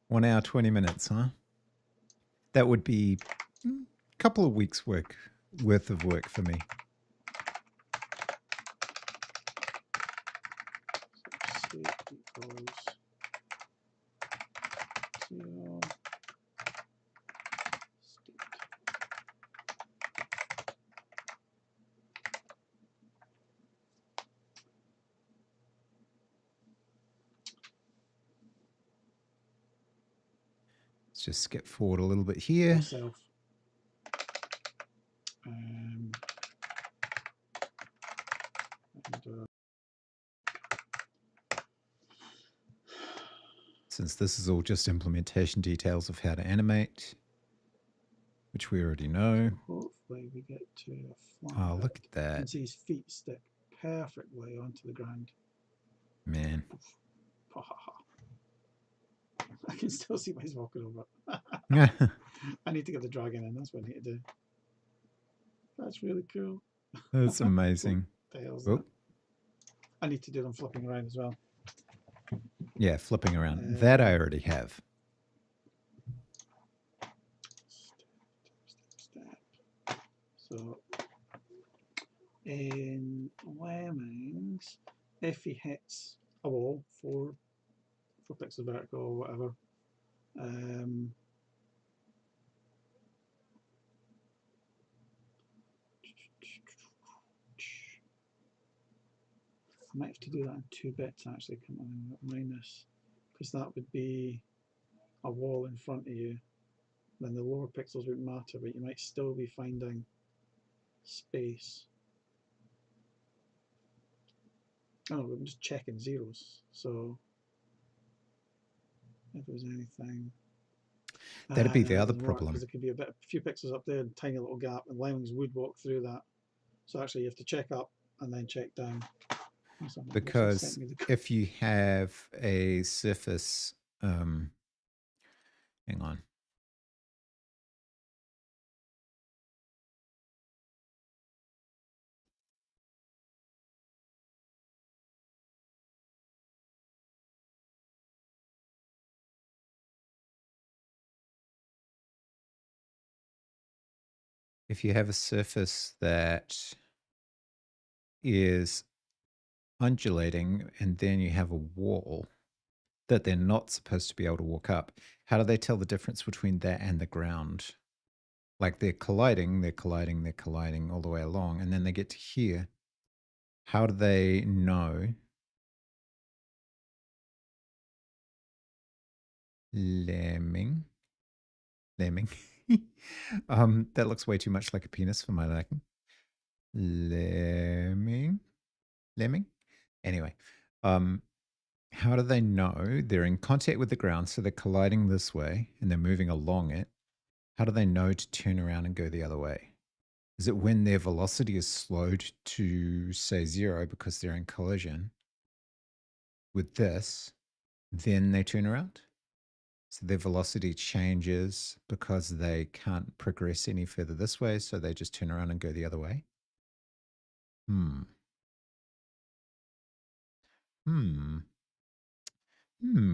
1 hour 20 minutes, huh? That would be a couple of weeks' worth of work for me. Let's just skip forward a little bit here. Since this is all just implementation details of how to animate, which we already know. Hopefully we get to a flat. Oh, look at that. You can see his feet stick perfectly onto the ground. Man. I can still see why he's walking over. I need to get the dragon in. That's what I need to do. That's really cool. That's amazing. Oh. I need to do them flipping around as well. Yeah, flipping around. That I already have. Step. So in lemmings, if he hits a wall, 4 pixels vertical or whatever, I might have to do that in 2 bits actually, minus, because that would be a wall in front of you. Then the lower pixels wouldn't matter, but you might still be finding space. Oh, I'm just checking zeros. So if there's anything, that'd be the other problem. Because it could be a few pixels up there, and tiny little gap, and lemmings would walk through that. So actually, you have to check up and then check down. Because if you have a surface, hang on. If you have a surface that is undulating and then you have a wall that they're not supposed to be able to walk up, how do they tell the difference between that and the ground? Like they're colliding all the way along, and then they get to here. How do they know? Lemming. That looks way too much like a penis for my liking. Lemming. Anyway, how do they know they're in contact with the ground? So they're colliding this way and they're moving along it. How do they know to turn around and go the other way? Is it when their velocity is slowed to, say, 0 because they're in collision with this, then they turn around? So their velocity changes because they can't progress any further this way, so they just turn around and go the other way?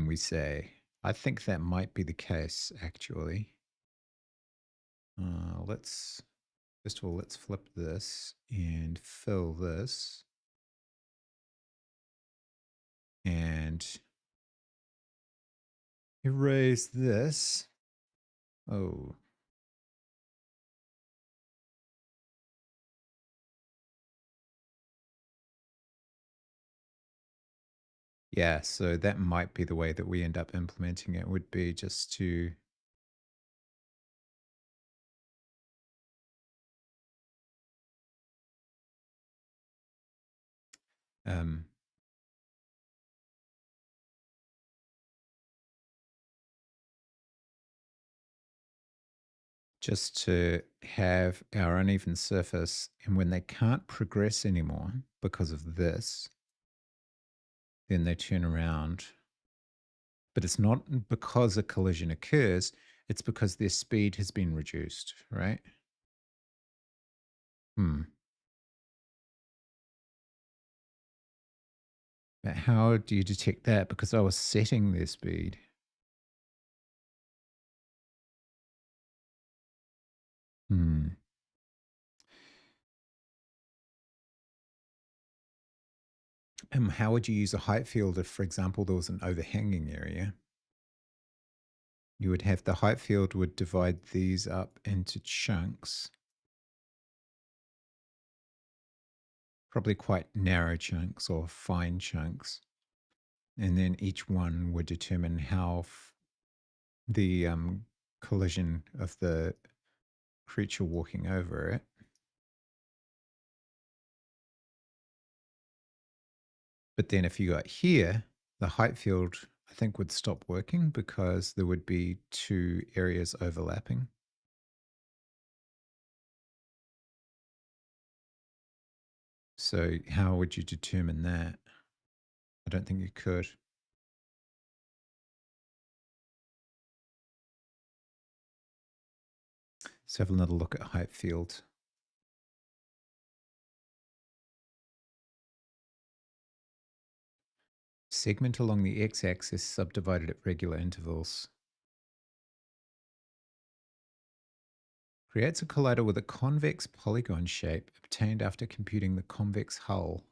We say. I think that might be the case, actually. Let's, first of all, let's flip this and fill this. And erase this. Oh. Yeah, so that might be the way that we end up implementing it, would be just to um, just to have our uneven surface, and when they can't progress anymore because of this, then they turn around. But it's not because a collision occurs, it's because their speed has been reduced, right? But how do you detect that? Because I was setting their speed. How would you use a height field if, for example, there was an overhanging area? You would have the height field would divide these up into chunks, probably quite narrow chunks or fine chunks. And then each one would determine how the collision of the creature walking over it. But then if you got here, the height field, I think, would stop working because there would be two areas overlapping. So how would you determine that? I don't think you could. Let's have another look at height field. Segment along the x-axis subdivided at regular intervals. Creates a collider with a convex polygon shape obtained after computing the convex hull.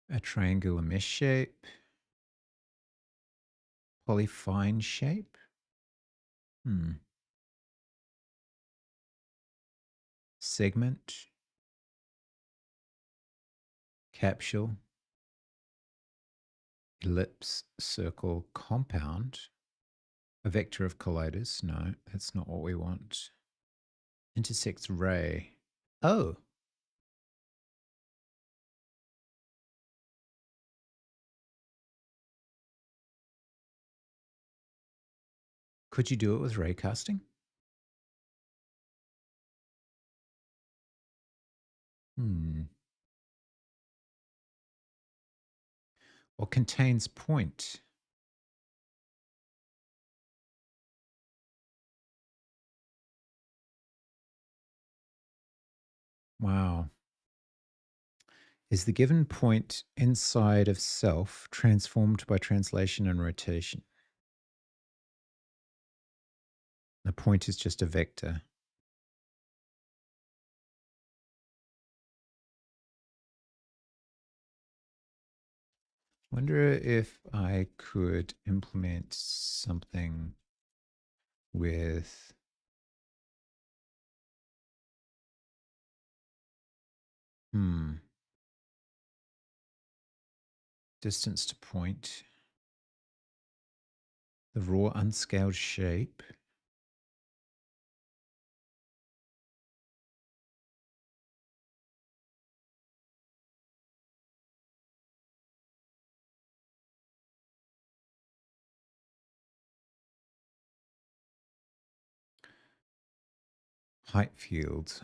A triangular mesh shape. Polyfine shape. Segment. Capsule. Ellipse, circle, compound. A vector of colliders. No, that's not what we want. Intersects ray. Oh. Could you do it with ray casting? Or contains point. Wow. Is the given point inside of self transformed by translation and rotation? The point is just a vector. Wonder if I could implement something with distance to point, the raw unscaled shape. Height fields.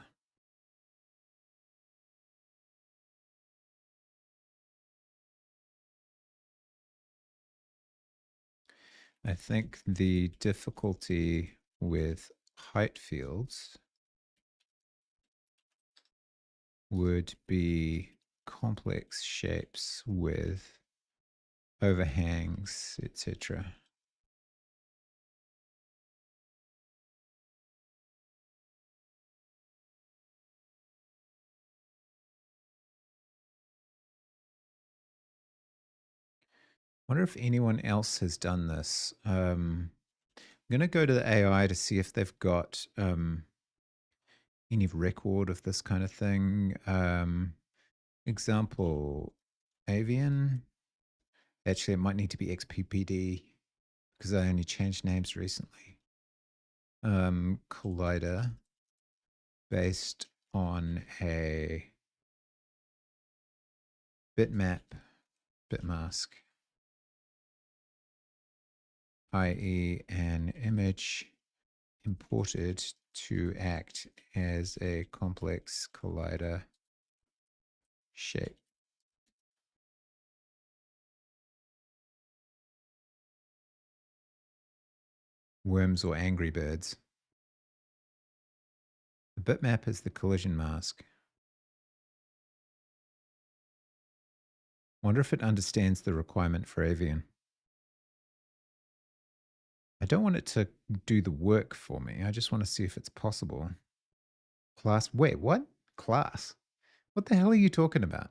I think the difficulty with height fields would be complex shapes with overhangs, etc. Wonder if anyone else has done this. I'm going to go to the AI to see if they've got any record of this kind of thing. Example, avian. Actually, it might need to be XPPD because I only changed names recently. Collider based on a bitmap, bitmask, i.e. an image imported to act as a complex collider shape. Worms or angry birds. The bitmap is the collision mask. Wonder if it understands the requirement for avian. I don't want it to do the work for me. I just want to see if it's possible. Class. Wait, what? Class? What the hell are you talking about?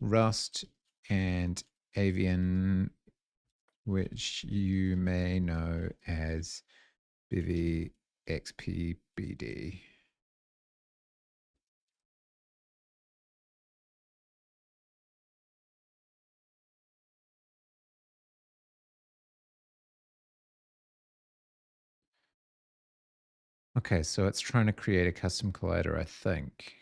Rust and avian, which you may know as Bevy XPBD. Okay, so it's trying to create a custom collider, I think.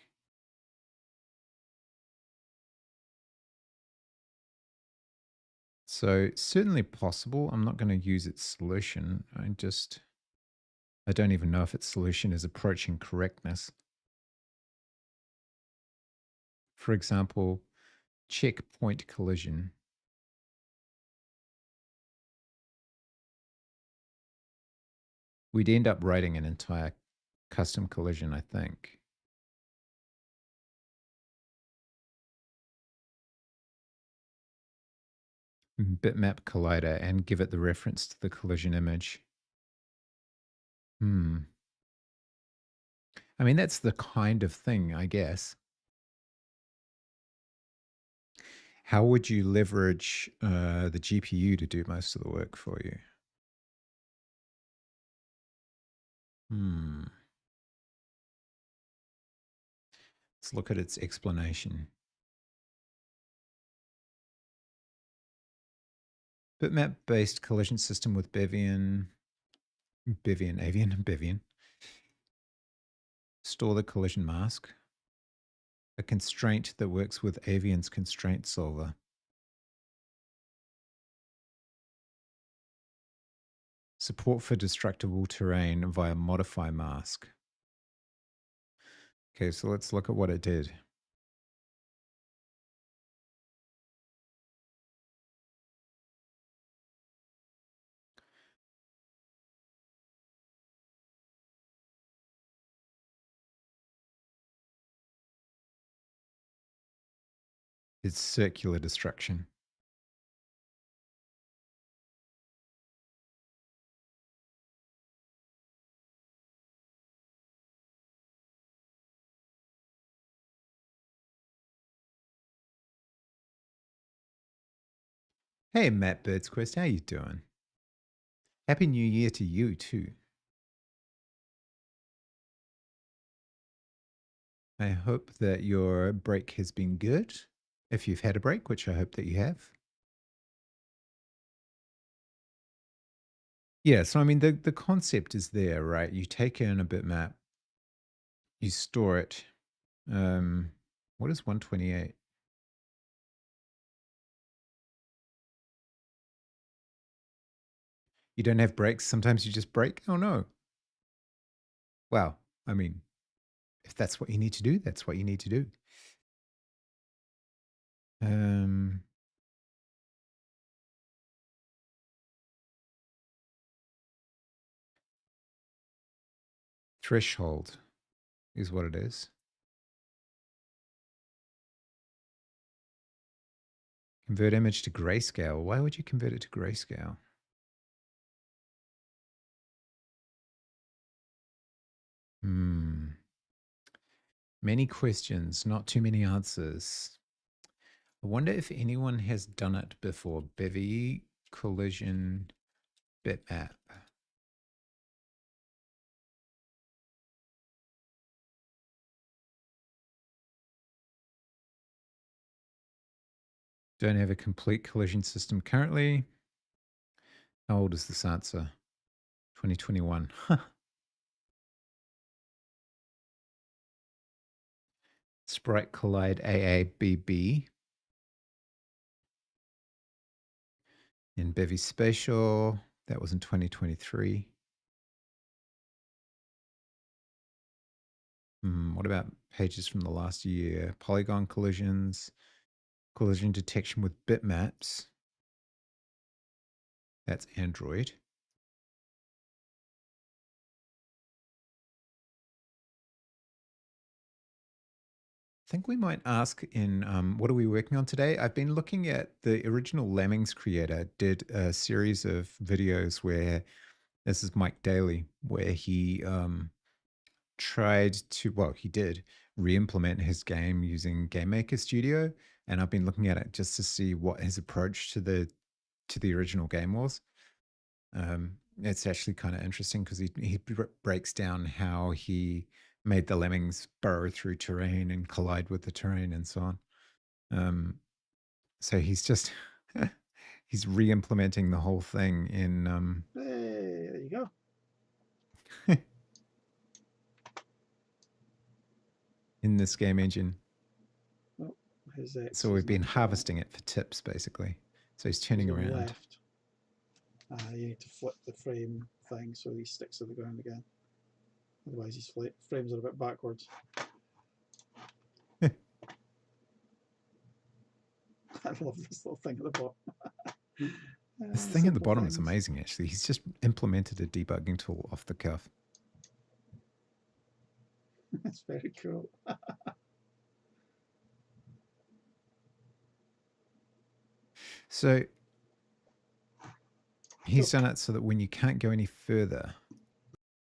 So it's certainly possible. I'm not going to use its solution. I don't even know if its solution is approaching correctness. For example, check point collision. We'd end up writing an entire custom collision, I think. Bitmap collider and give it the reference to the collision image. I mean, that's the kind of thing, I guess. How would you leverage the GPU to do most of the work for you? Let's look at its explanation. Bitmap-based collision system with Bevian. Store the collision mask. A constraint that works with Avian's constraint solver. Support for destructible terrain via modify mask. Okay, so let's look at what it did. It's circular destruction. Hey, Matt Birdsquist, how you doing? Happy New Year to you too. I hope that your break has been good. If you've had a break, which I hope that you have. Yeah, so I mean the concept is there, right? You take in a bitmap, you store it. What is 128? You don't have breaks. Sometimes you just break. Oh no. Well, I mean, if that's what you need to do, that's what you need to do. Threshold is what it is. Convert image to grayscale. Why would you convert it to grayscale? Many questions, not too many answers. I wonder if anyone has done it before. Bevy collision bitmap. Don't have a complete collision system currently. How old is this answer? 2021. Sprite Collide AABB. In Bevy Spatial. That was in 2023. What about pages from the last year? Polygon collisions, collision detection with bitmaps. That's Android. I think we might ask in what are we working on today? I've been looking at the original Lemmings creator did a series of videos where this is Mike Dailly, where he tried to, well, he did re-implement his game using Game Maker Studio, and I've been looking at it just to see what his approach to the original game was. It's actually kind of interesting because he breaks down how he made the lemmings burrow through terrain and collide with the terrain and so on. So he's just he's re-implementing the whole thing in Hey, there you go. in this game engine. Oh, his X So we've is been not showing up. harvesting it for tips basically. So he's He's turning going around. left. You need to flip the frame thing so he sticks to the ground again. Otherwise, his frames are a bit backwards. I love this little thing at the bottom. This thing at the Simple bottom things. is amazing actually. He's just implemented a debugging tool off the cuff. It's very cool. So he's done it so that when you can't go any further.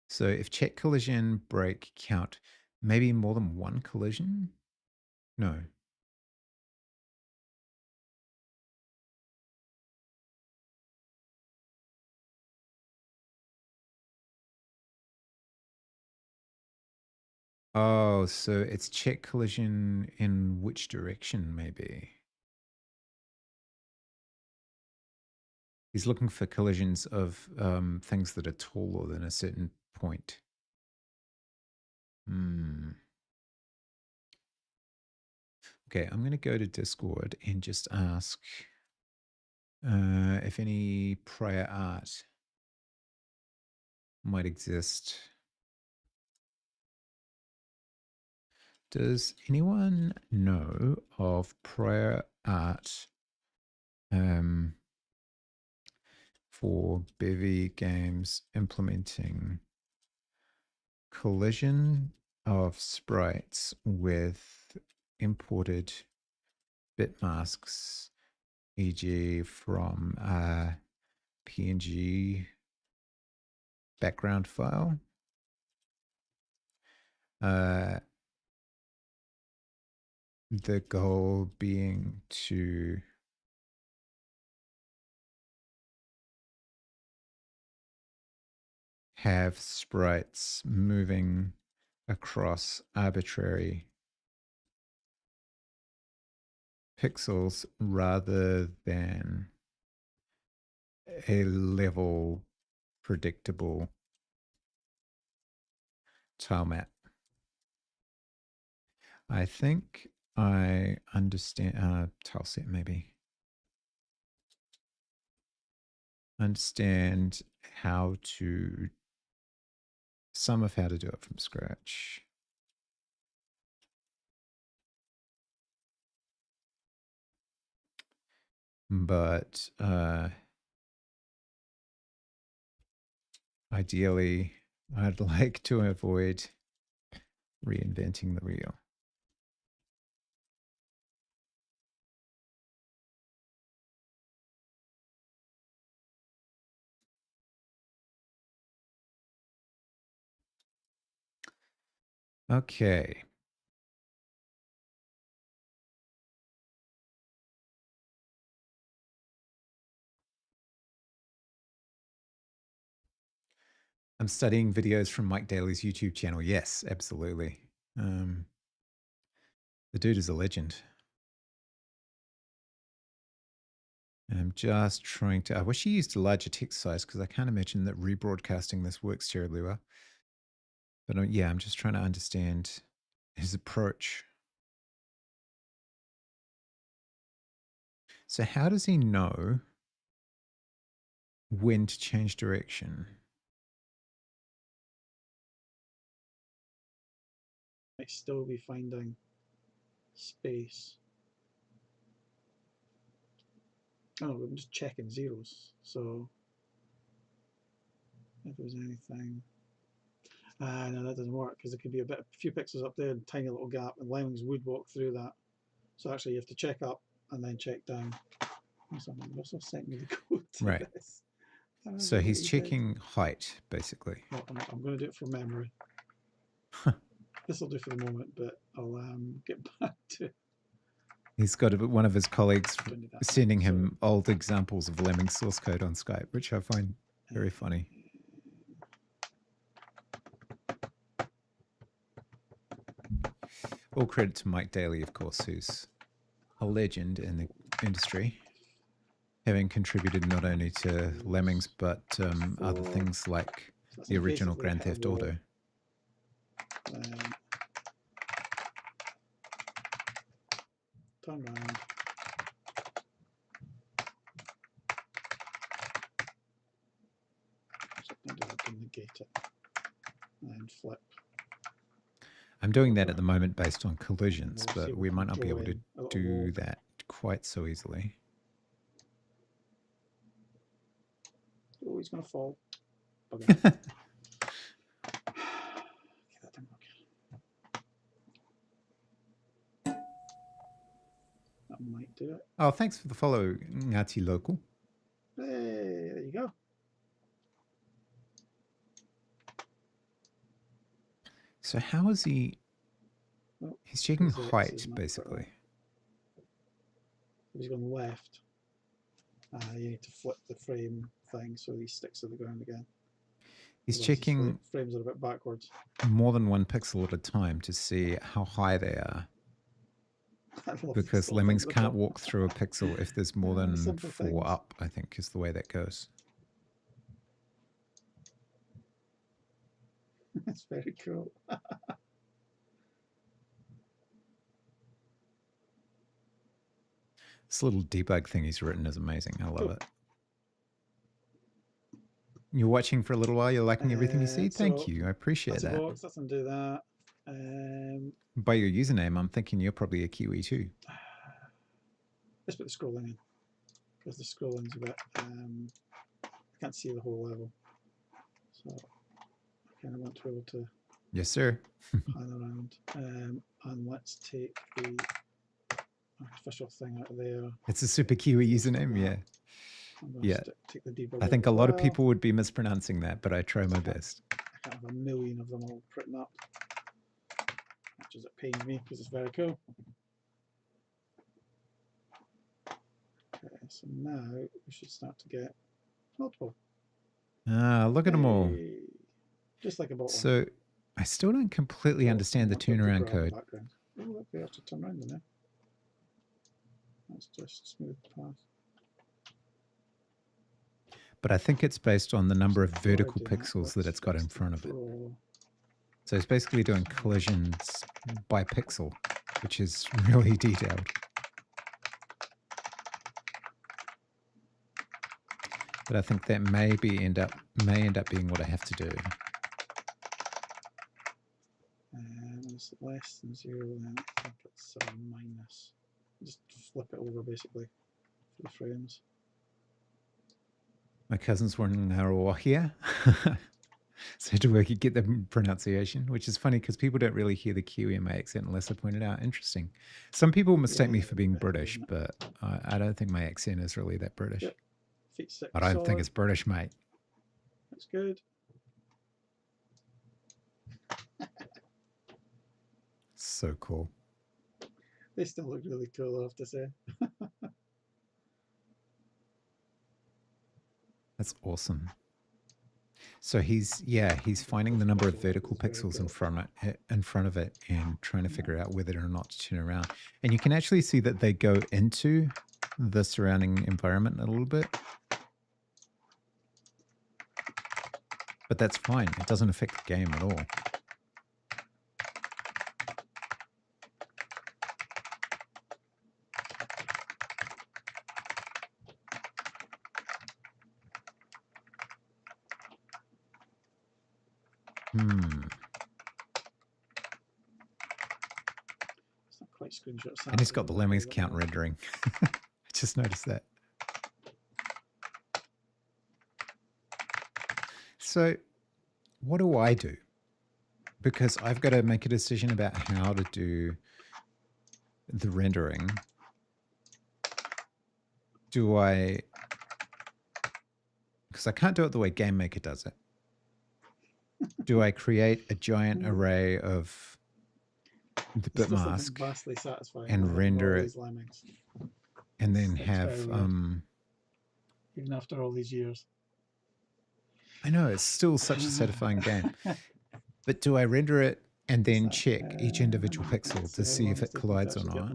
So if check collision break count, maybe more than one collision? No. Oh, so it's check collision in which direction maybe? He's looking for collisions of things that are taller than a certain point. Okay, I'm going to go to Discord and just ask if any prior art might exist. Does anyone know of prior art for Bevy games implementing collision of sprites with imported bit masks, e.g. from a PNG background file? The goal being to have sprites moving across arbitrary pixels rather than a level predictable tile map. I think I understand, tile set maybe. Understand how to, some of how to do it from scratch. But ideally, I'd like to avoid reinventing the wheel. Okay. I'm studying videos from Mike Dailly's YouTube channel. Yes, absolutely. The dude is a legend. And I'm just trying to, I wish he used a larger text size because I can't imagine that rebroadcasting this works terribly well. But yeah, I'm just trying to understand his approach. So how does he know when to change direction? Might still be finding space. Oh, I'm just checking zeros. So if there's anything, no, that doesn't work because there could be a few pixels up there, and tiny little gap, and lemmings would walk through that. So actually, you have to check up and then check down. Someone also sent me the code to Right. this. So he's checking height, basically. Well, I'm going to do it from memory. This will do for the moment, but I'll get back to it. He's got one of his colleagues sending him old examples of lemming source code on Skype, which I find very funny. All credit to Mike Dailly, of course, who's a legend in the industry, having contributed not only to Lemmings, but other things like the original Grand Theft Auto. Turn around. To negate it and flip. I'm doing that at the moment based on collisions, but we might not be able to do that quite so easily. Oh, he's going to fall. Okay. Okay, that didn't work. That might do it. Oh, thanks for the follow, Ngati Local. Hey, there you go. So how is he? Oh, he's checking height, basically. If he's going left, you need to flip the frame thing so he sticks to the ground again. He's checking frames are a bit backwards. More than one pixel at a time to see how high they are. Because lemmings can't walk through a pixel if there's more than 4 up, I think, is the way that goes. That's very cool. This little debug thing he's written is amazing. I love it. You're watching for a little while. You're liking everything you see. Thank you. I appreciate that. Let's undo that. By your username, I'm thinking you're probably a Kiwi too. Let's put the scrolling in because the scrolling's a bit. I can't see the whole level, so I kind of want to be able to. Yes, sir. Pan around, and let's take the artificial thing out of there. It's a super Kiwi username, yeah. Yeah. Take the debugger I think a lot of people would be mispronouncing that, but I try my best. I can't have a million of them all written up, which is it pains me because it's very cool. Okay, so now we should start to get multiple. Ah, look at them all. just like a bottle. So I still don't completely understand the turnaround code. Oh, look, we have to turn around in there. That's just smooth path. But I think it's based on the number of vertical pixels that it's got in front of it. So it's basically doing collisions by pixel, which is really detailed. But I think that may end up being what I have to do. It's less than 0, then I think it's minus. Just flip it over basically for the frames. My cousins were in Arawahia, so I had to get the pronunciation, which is funny because people don't really hear the Kiwi in my accent unless I point it out. Interesting. Some people mistake me for being British, but I don't think my accent is really that British. Yep. Feet 6 I don't think it's British, mate. That's good. So cool. They still look really cool, I have to say. That's awesome. So he's finding the number of vertical pixels in front of it and trying to figure out whether or not to turn around. And you can actually see that they go into the surrounding environment a little bit. But that's fine. It doesn't affect the game at all. It's not quite screenshot. And it's got the lemmings count rendering. I just noticed that. So what do I do? Because I've got to make a decision about how to do the rendering. Do I... Because I can't do it the way Game Maker does it. Do I create a giant array of the bit mask and render it and then have even after all these years? I know it's still such a satisfying game, but do I render it and then check each individual pixel to see if it collides or not?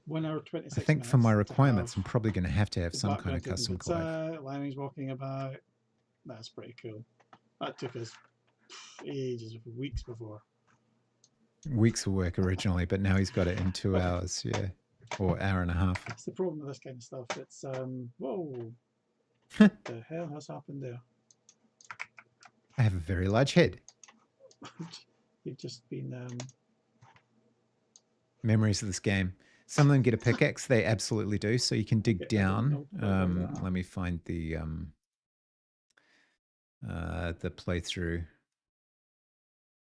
1 hour 26 I think for my requirements I'm probably going to have some kind of custom collide. Lemmings walking about. That's pretty cool. That took us ages, weeks before. Weeks of work originally, but now he's got it in 2 hours, yeah, or hour and a half. That's the problem with this kind of stuff. It's whoa, what the hell has happened there? I have a very large head. You've just been memories of this game. Some of them get a pickaxe. They absolutely do. So you can dig down. Let me find the playthrough.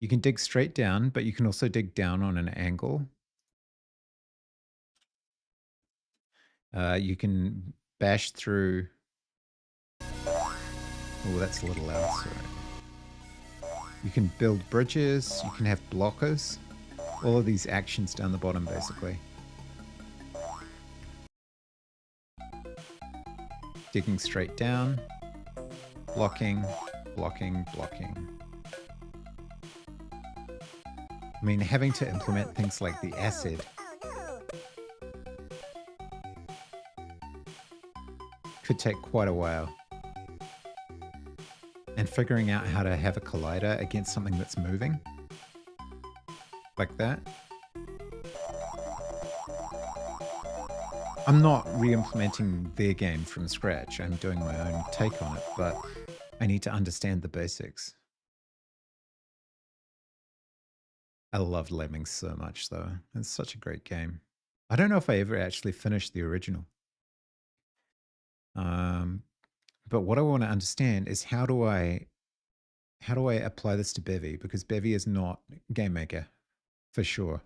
You can dig straight down, but you can also dig down on an angle. You can bash through. Oh, that's a little loud. Sorry. You can build bridges. You can have blockers. All of these actions down the bottom, basically. Digging straight down. Blocking, blocking, blocking. I mean, having to implement things like the acid could take quite a while. And figuring out how to have a collider against something that's moving, like that. I'm not re-implementing their game from scratch. I'm doing my own take on it, but I need to understand the basics. I love Lemmings so much, though. It's such a great game. I don't know if I ever actually finished the original. But what I want to understand is how do I apply this to Bevy? Because Bevy is not Game Maker, for sure.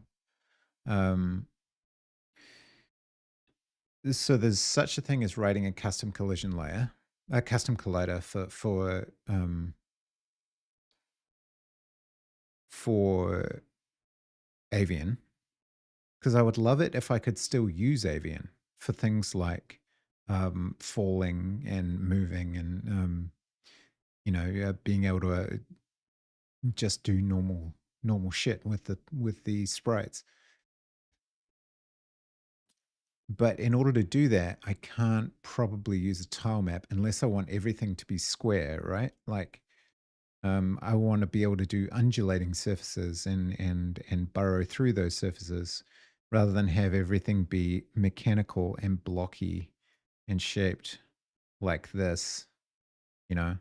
So there's such a thing as writing a custom collision layer, a custom collider for Avian, because I would love it if I could still use Avian for things like falling and moving and being able to just do normal shit with the sprites. But in order to do that, I can't probably use a tile map unless I want everything to be square, right? Like, I want to be able to do undulating surfaces and burrow through those surfaces, rather than have everything be mechanical and blocky and shaped like this. You know,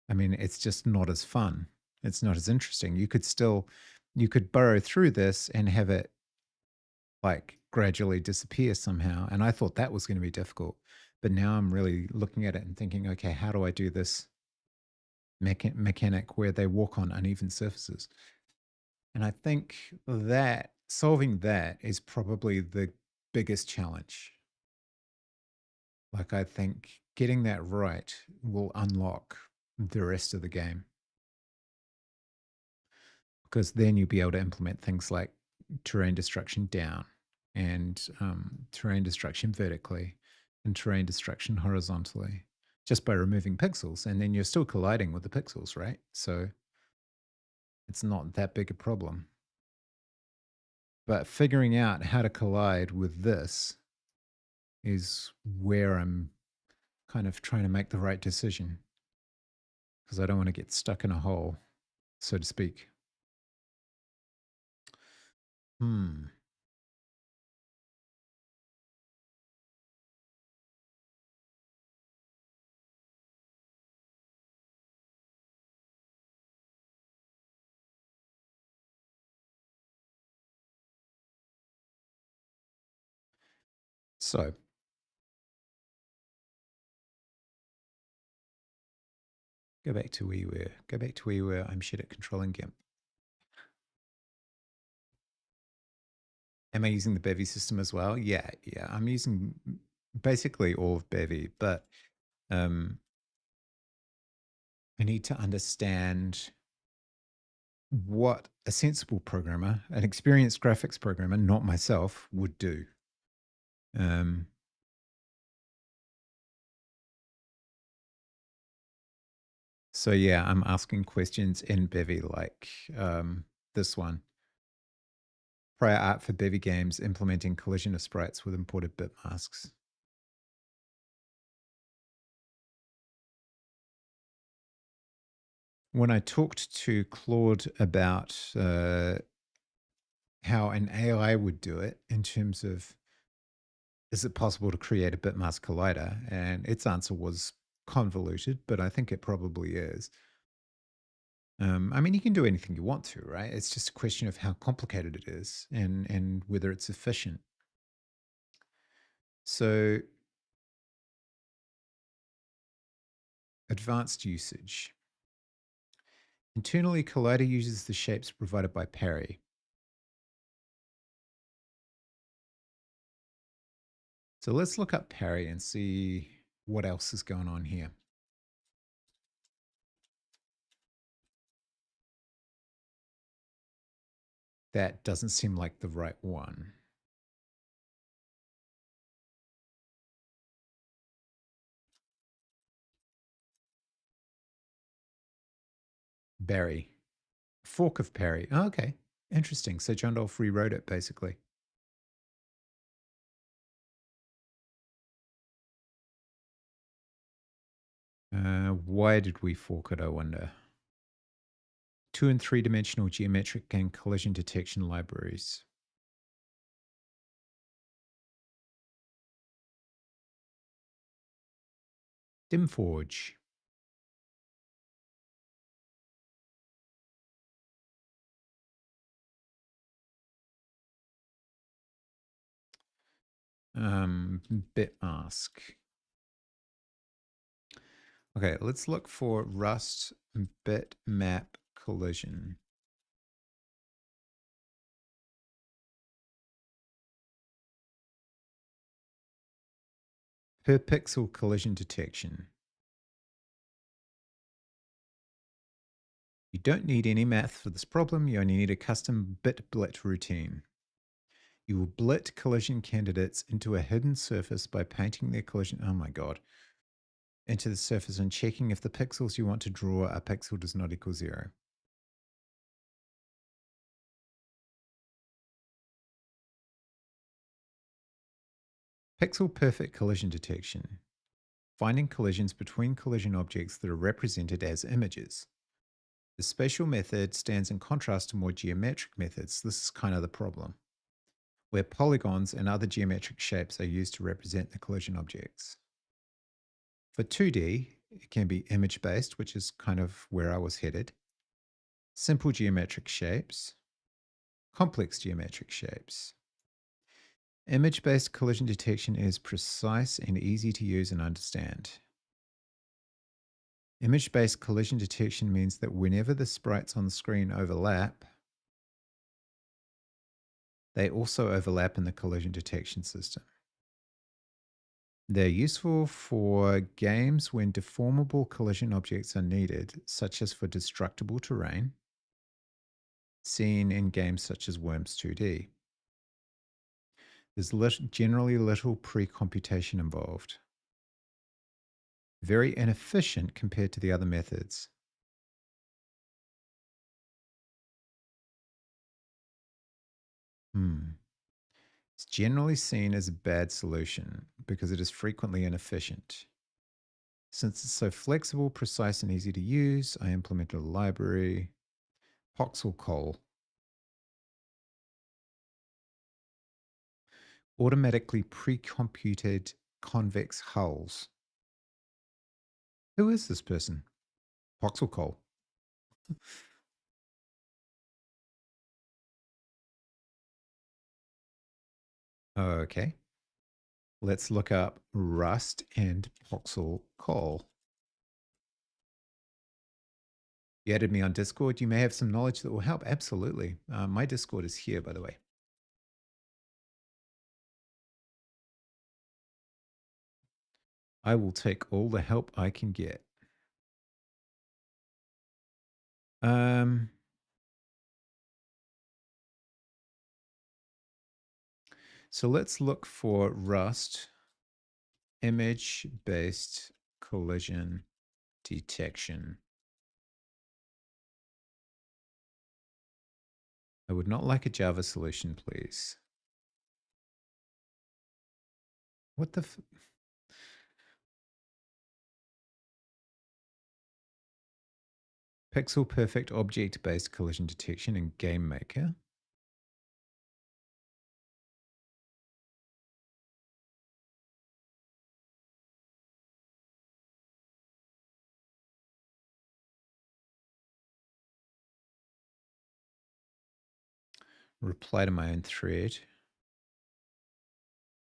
I mean, it's just not as fun. It's not as interesting. You could burrow through this and have it like gradually disappear somehow. And I thought that was going to be difficult. But now I'm really looking at it and thinking, okay, how do I do this mechanic where they walk on uneven surfaces? And I think that solving that is probably the biggest challenge. Like, I think getting that right will unlock the rest of the game, because then you'll be able to implement things like terrain destruction down and terrain destruction vertically and terrain destruction horizontally, just by removing pixels. And then you're still colliding with the pixels, right? So it's not that big a problem. But figuring out how to collide with this is where I'm kind of trying to make the right decision, because I don't want to get stuck in a hole, so to speak. Hmm. So go back to where you were. Go back to where you were. I'm shit at controlling GIMP. Am I using the Bevy system as well? Yeah. I'm using basically all of Bevy, but I need to understand what a sensible programmer, an experienced graphics programmer, not myself, would do. So yeah, I'm asking questions in Bevy, like this one. Prior art for Bevy games implementing collision of sprites with imported bit masks. When I talked to Claude about how an AI would do it in terms of, is it possible to create a bitmask collider? And its answer was convoluted, but I think it probably is. I mean, you can do anything you want to, right? It's just a question of how complicated it is and whether it's efficient. So, advanced usage. Internally, Collider uses the shapes provided by Parry. So let's look up Parry and see what else is going on here. That doesn't seem like the right one. Barry. Fork of Parry. Oh, okay. Interesting. So John Dolph rewrote it, basically. Why did we fork it, I wonder? 2- and 3-dimensional geometric and collision detection libraries. DimForge. Bitmask. Okay, let's look for Rust bitmap collision. Per pixel collision detection. You don't need any math for this problem. You only need a custom bit blit routine. You will blit collision candidates into a hidden surface by painting their collision. Oh my God. into the surface and checking if the pixels you want to draw a pixel does not equal 0. Pixel perfect collision detection. Finding collisions between collision objects that are represented as images. The spatial method stands in contrast to more geometric methods. This is kind of the problem, where polygons and other geometric shapes are used to represent the collision objects. For 2D, it can be image-based, which is kind of where I was headed. Simple geometric shapes, complex geometric shapes. Image-based collision detection is precise and easy to use and understand. Image-based collision detection means that whenever the sprites on the screen overlap, they also overlap in the collision detection system. They're useful for games when deformable collision objects are needed, such as for destructible terrain, seen in games such as Worms 2D. There's generally little pre-computation involved. Very inefficient compared to the other methods. It's generally seen as a bad solution because it is frequently inefficient. Since it's so flexible, precise, and easy to use, I implemented a library, Poxel automatically pre-computed convex hulls. Who is this person? Poxel. Okay. Let's look up Rust and Poxel. You added me on Discord. You may have some knowledge that will help. Absolutely. My Discord is here, by the way. I will take all the help I can get. So let's look for Rust image-based collision detection. I would not like a Java solution, please. What the Pixel perfect object-based collision detection in Game Maker. Reply to my own thread.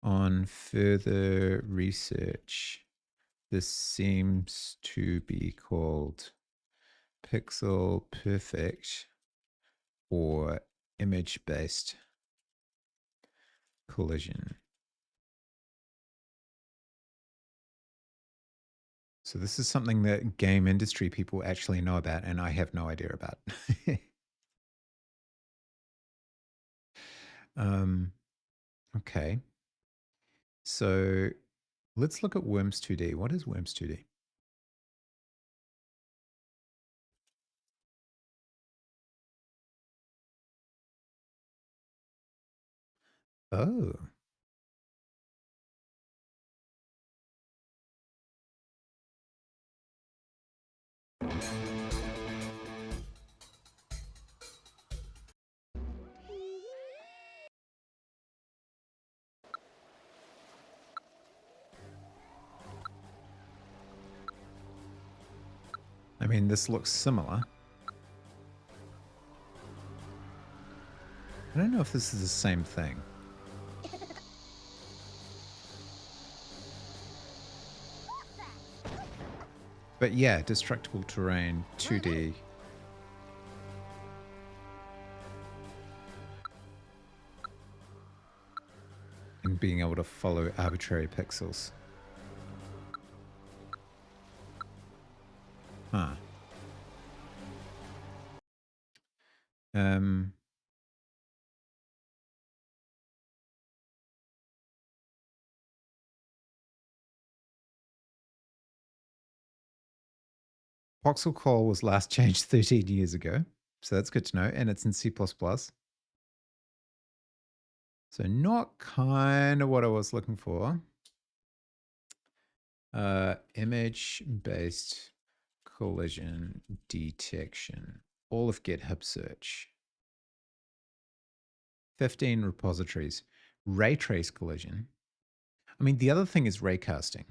On further research, this seems to be called Pixel Perfect or image-based collision. So this is something that game industry people actually know about, and I have no idea about. Okay. So let's look at Worms 2D. What is Worms 2D? Oh. I mean, this looks similar. I don't know if this is the same thing. But yeah, destructible terrain, 2D. And being able to follow arbitrary pixels. Huh. Voxel call was last changed 13 years ago. So that's good to know. And it's in C++. So not kind of what I was looking for. Image-based collision detection. All of GitHub search. 15 repositories. Ray trace collision. I mean, the other thing is raycasting,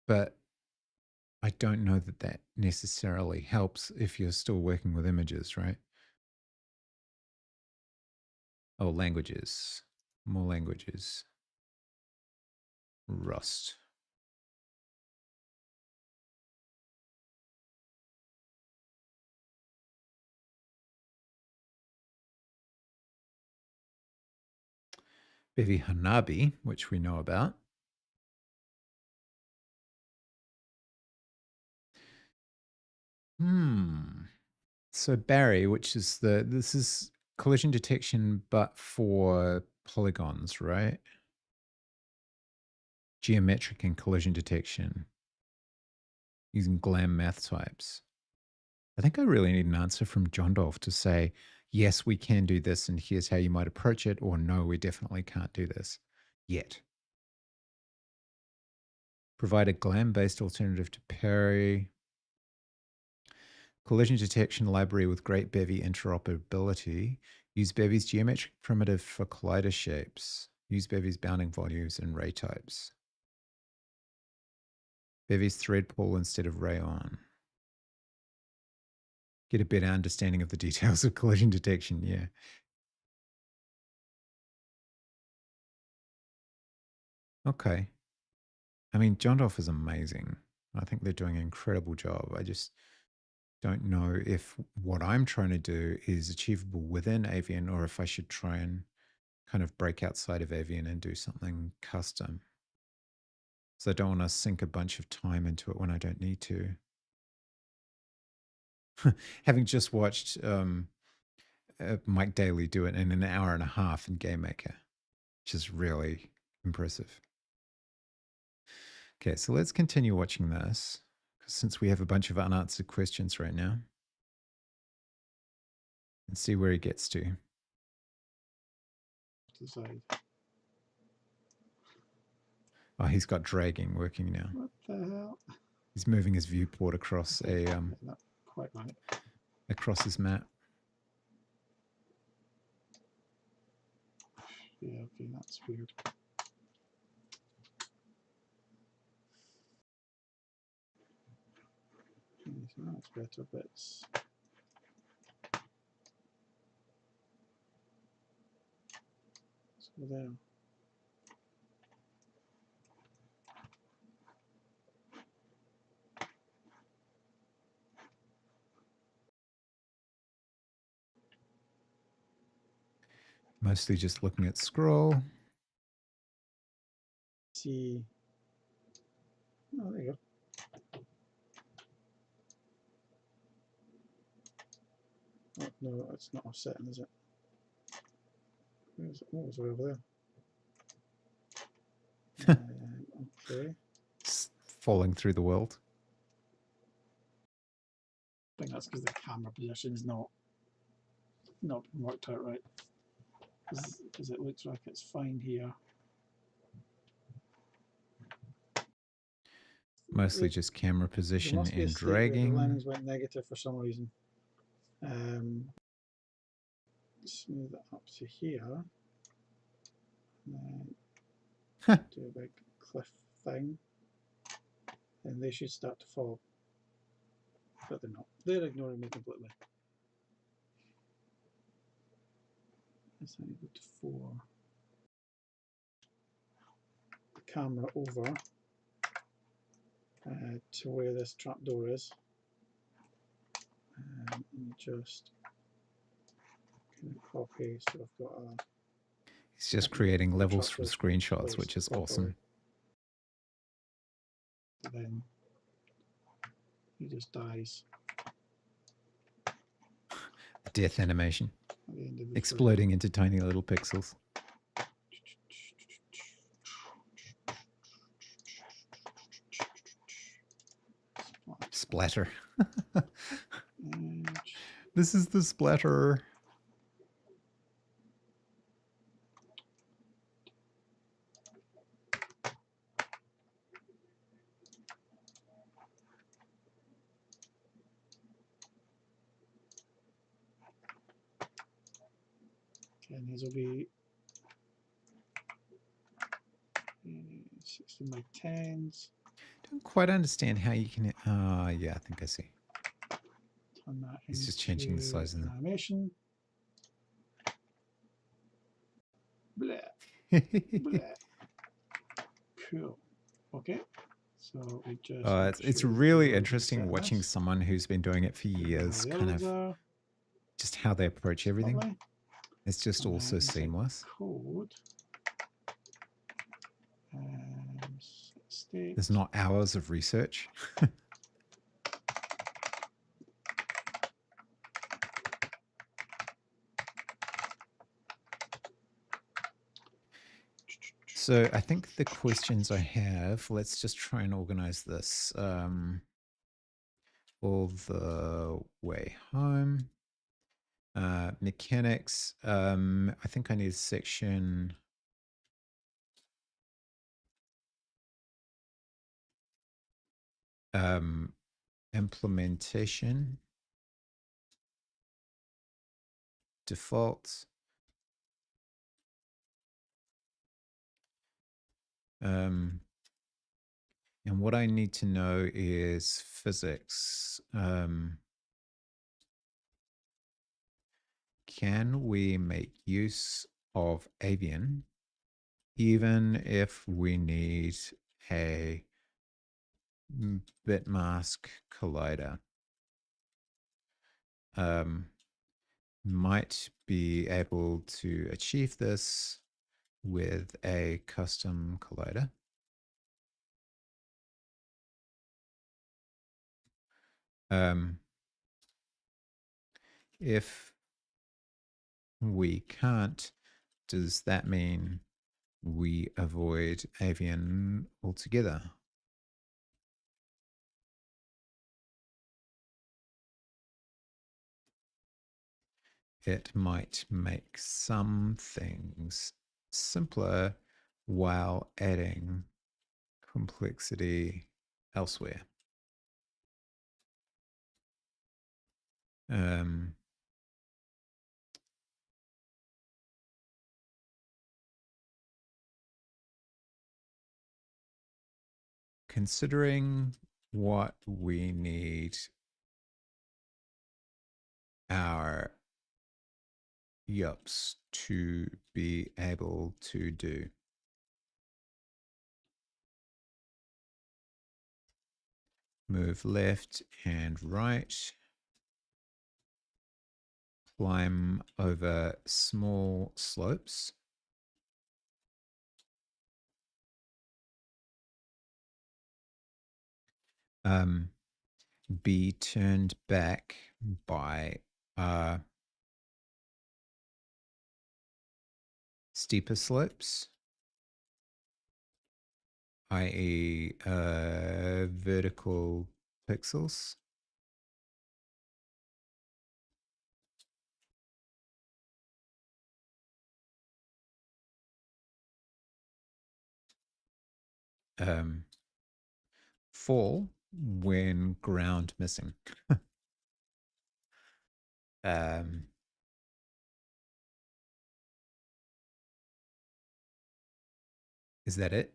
but I don't know that that necessarily helps if you're still working with images, right? Oh, languages. More languages. Rust. Bevy Hanabi, which we know about. So Barry, which is this is collision detection, but for polygons, right? Geometric and collision detection using GLAM math types. I think I really need an answer from John Dolph to say, yes, we can do this, and here's how you might approach it, or no, we definitely can't do this yet. Provide a GLAM-based alternative to Perry. Collision detection library with great Bevy interoperability. Use Bevy's geometric primitive for collider shapes. Use Bevy's bounding volumes and ray types. Bevy's thread pool instead of rayon. Get a better understanding of the details of collision detection, yeah. Okay. I mean, John Dolph is amazing. I think they're doing an incredible job. I just don't know if what I'm trying to do is achievable within Avian or if I should try and kind of break outside of Avian and do something custom. So I don't want to sink a bunch of time into it when I don't need to. Having just watched Mike Dailly do it in an hour and a half in GameMaker, which is really impressive. Okay, so let's continue watching this, since we have a bunch of unanswered questions right now, and see where he gets to. Decide. Oh, he's got dragging working now. What the hell? He's moving his viewport across Not quite right. across his map. Yeah, okay, that's weird. Okay, so that's better bits. So there. Mostly just looking at scroll. See. Oh, there you go. Oh, no, it's not offsetting, is it? Where's it? Oh, it's way over there. Okay. It's falling through the world. I think that's because the camera position is not worked out right. Because it looks like it's fine here. Mostly just camera position must be a and state where the dragging. lens went negative for some reason. Smooth it up to here. Do a big cliff thing. And they should start to fall. But they're not. They're ignoring me completely. Let's go to 4. The camera over to where this trapdoor is. And just copy, so I've got a... He's just creating levels from screenshots, which is awesome. Then he just dies. Death animation. Exploding into tiny little pixels. Splatter. This is the splatter. Okay, and these will be 16 by 10s. Don't quite understand how you can. Yeah, I think I see. Turn that He's just changing the size of an them. animation. Blah, blah. Cool. Okay. So we just. It's really interesting watching someone who's been doing it for years, kind of just how they approach everything. Lovely. It's just all so seamless. Code. There's not hours of research. So I think the questions I have, let's just try and organize this all the way home. Mechanics. I think I need a section. Implementation. Defaults. And what I need to know is physics. Can we make use of avian even if we need a bit mask collider? Might be able to achieve this with a custom collider. If we can't, does that mean we avoid avian altogether? It might make some things simpler while adding complexity elsewhere. Considering what we need our yups to be able to do. Move left and right. Climb over small slopes. Be turned back by steeper slopes, i.e. vertical pixels. Fall when ground missing. Is that it?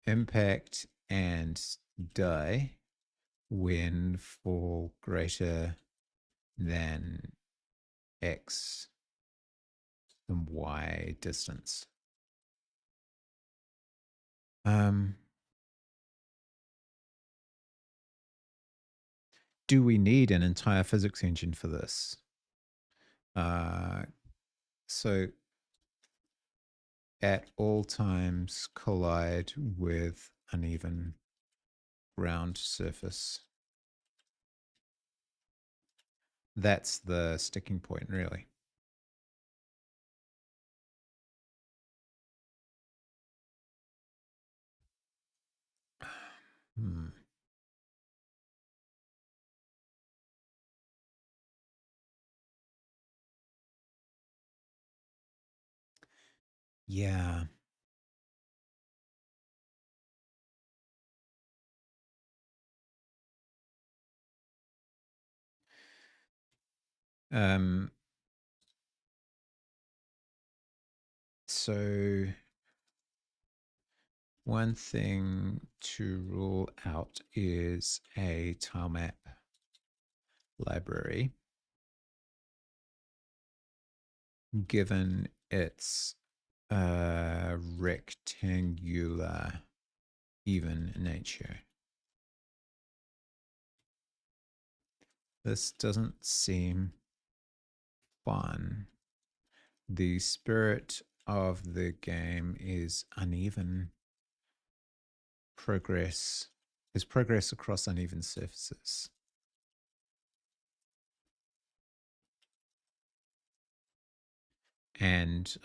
Impact and die when fall greater than x and y distance. Do we need an entire physics engine for this? So at all times collide with uneven ground surface. That's the sticking point, really. Yeah. So one thing to rule out is a tile map library, given its rectangular, even nature. This doesn't seem fun. The spirit of the game is uneven progress. Is progress across uneven surfaces. And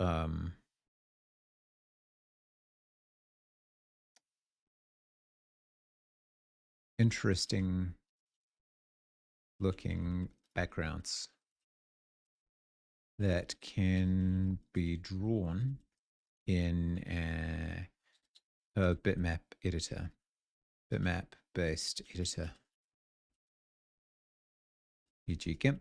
interesting looking backgrounds that can be drawn in a bitmap editor, bitmap based editor, e.g. GIMP.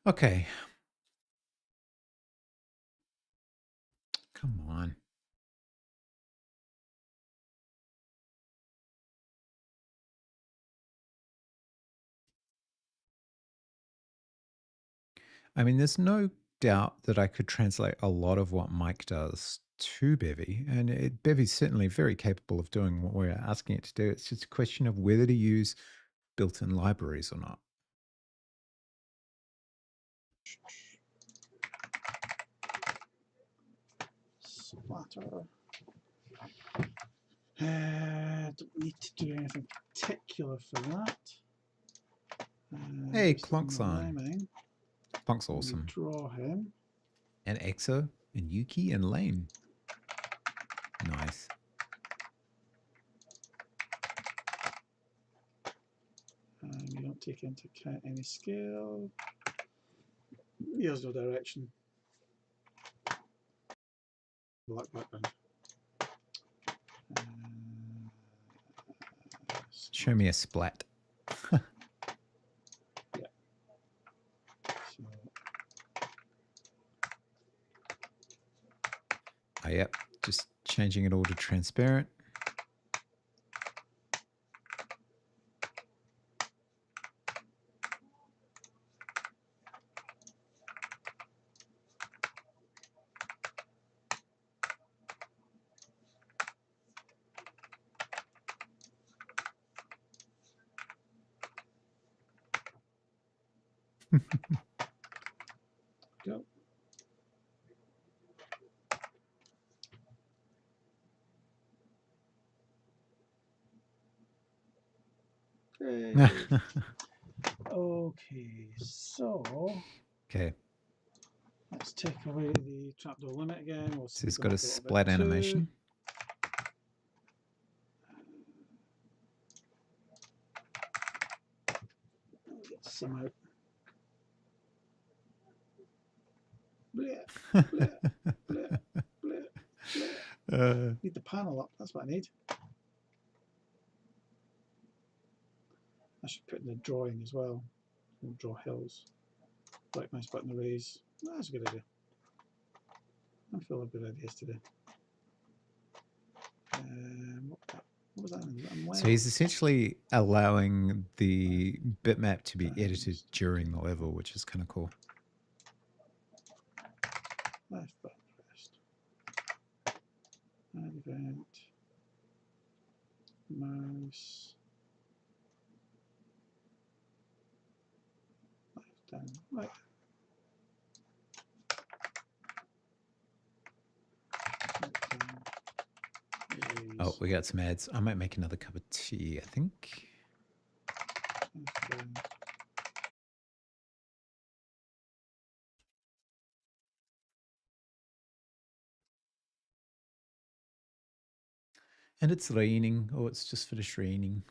Okay. Come on. I mean, there's no doubt that I could translate a lot of what Mike does to Bevy, and Bevy's certainly very capable of doing what we're asking it to do. It's just a question of whether to use built-in libraries or not. Splatter. Don't need to do anything particular for that. Hey, Clonk's on. Lemming. Clonk's awesome. Draw him. And Exo, and Yuki, and Lane. Nice. We don't take into account any scale. Here's no direction. Black background. Show me a splat. Yeah. So, oh, yep. Just changing it all to transparent. go. Great. Okay, so Okay. let's take away the trapdoor limit again. We'll So it's got a splat animation. Get some out. Bleh, bleh, bleh, bleh, bleh. Need the panel up. That's what I need. I should put in the drawing as well. We'll draw hills. Right mouse button erase. That's a good idea. I'm full of good ideas today. What was that? So he's essentially allowing the bitmap to be edited during the level, which is kind of cool. Left button pressed. Add event. Mouse. Left down. Right. Oh, we got some ads. I might make another cup of tea, I think. And it's raining. Oh, it's just finished raining.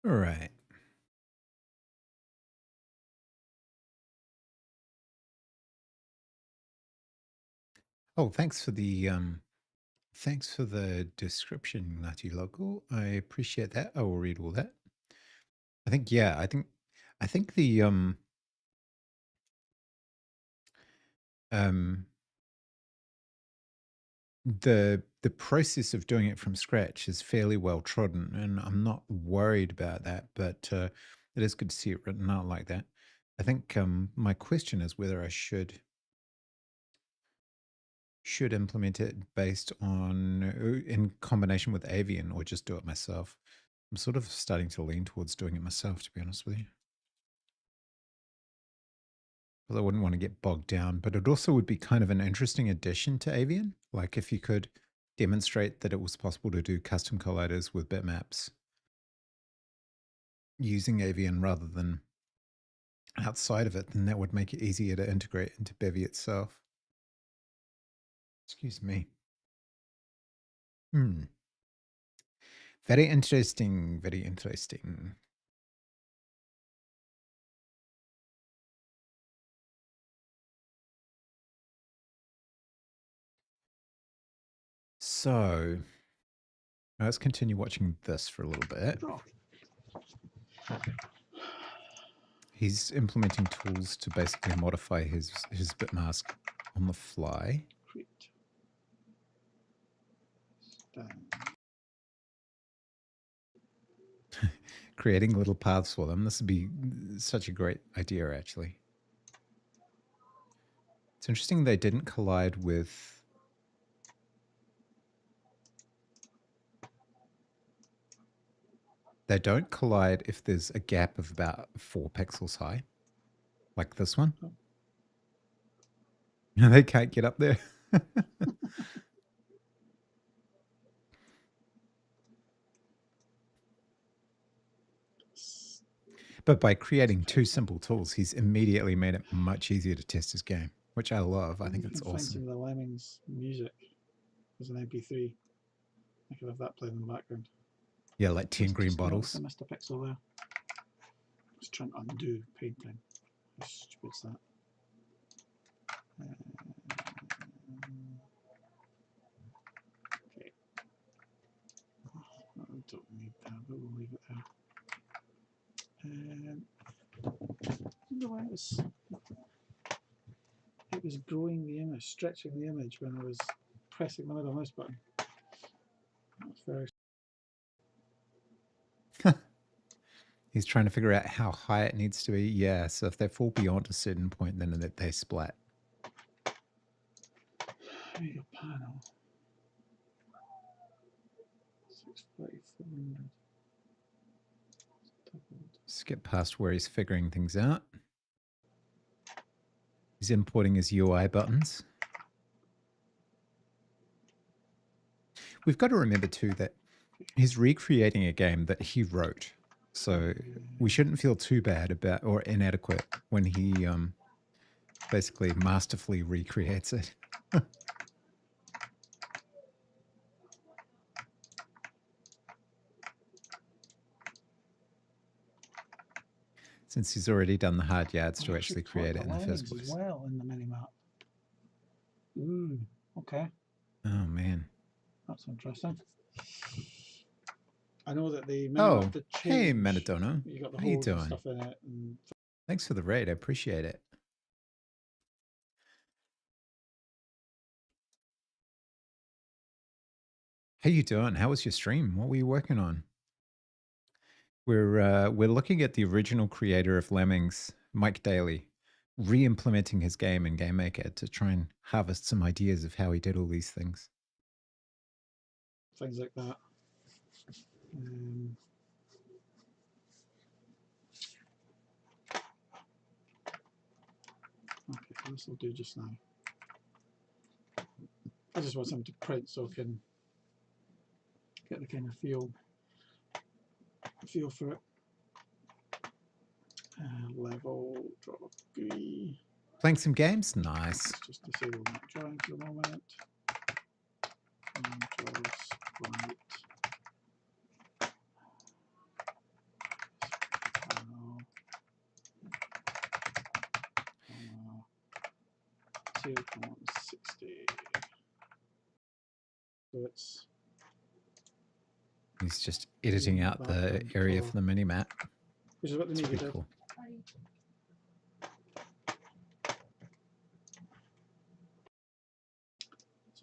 All right. Oh, thanks for the description, Nati Local. I appreciate that. I will read all that. I think I think the process of doing it from scratch is fairly well trodden, and I'm not worried about that. But it is good to see it written out like that. I think my question is whether I should implement it based on in combination with Avian or just do it myself. I'm sort of starting to lean towards doing it myself, to be honest with you. Because I wouldn't want to get bogged down, but it also would be kind of an interesting addition to Avian. Like if you could demonstrate that it was possible to do custom colliders with bitmaps using Avian rather than outside of it, then that would make it easier to integrate into Bevy itself. Excuse me. Very interesting, very interesting. So let's continue watching this for a little bit. He's implementing tools to basically modify his bit mask on the fly. Creating little paths for them. This would be such a great idea, actually. It's interesting they didn't collide with... They don't collide if there's a gap of about 4 pixels high, like this one. They can't get up there. But by creating 2 simple tools, he's immediately made it much easier to test his game, which I love. I think it's awesome. Find some of the Lemmings music as an MP3. I could have that playing in the background. Yeah, like 10 green bottles. I missed a pixel there. Just trying to undo painting. How stupid's that? Okay. I don't need that, but we'll leave it there. It was growing the image, stretching the image when I was pressing the middle mouse button. That's very... He's trying to figure out how high it needs to be. Yeah, so if they fall beyond a certain point, then they splat. Your panel. 640, Skip past where he's figuring things out. He's importing his UI buttons. We've got to remember too that he's recreating a game that he wrote. So we shouldn't feel too bad about or inadequate when he basically masterfully recreates it. Since he's already done the hard yards to actually create it in the first place. Well, in the minimap. Ooh, okay. Oh man, that's interesting. I know that the minimap did change. Hey Metadono, you got the how you doing? Stuff in it. And... Thanks for the raid, I appreciate it. How you doing? How was your stream? What were you working on? We're looking at the original creator of Lemmings, Mike Dailly, re-implementing his game in GameMaker to try and harvest some ideas of how he did all these things. Things like that. Okay, this will do just now. I just want something to print so I can get the kind of feel for it. Level drop B. Playing some games? Nice. Let's just disable that drawing for the moment. And just right. 2.60. So it's He's just editing out the background area color, for the mini map. which is what they It's need to pretty do. cool.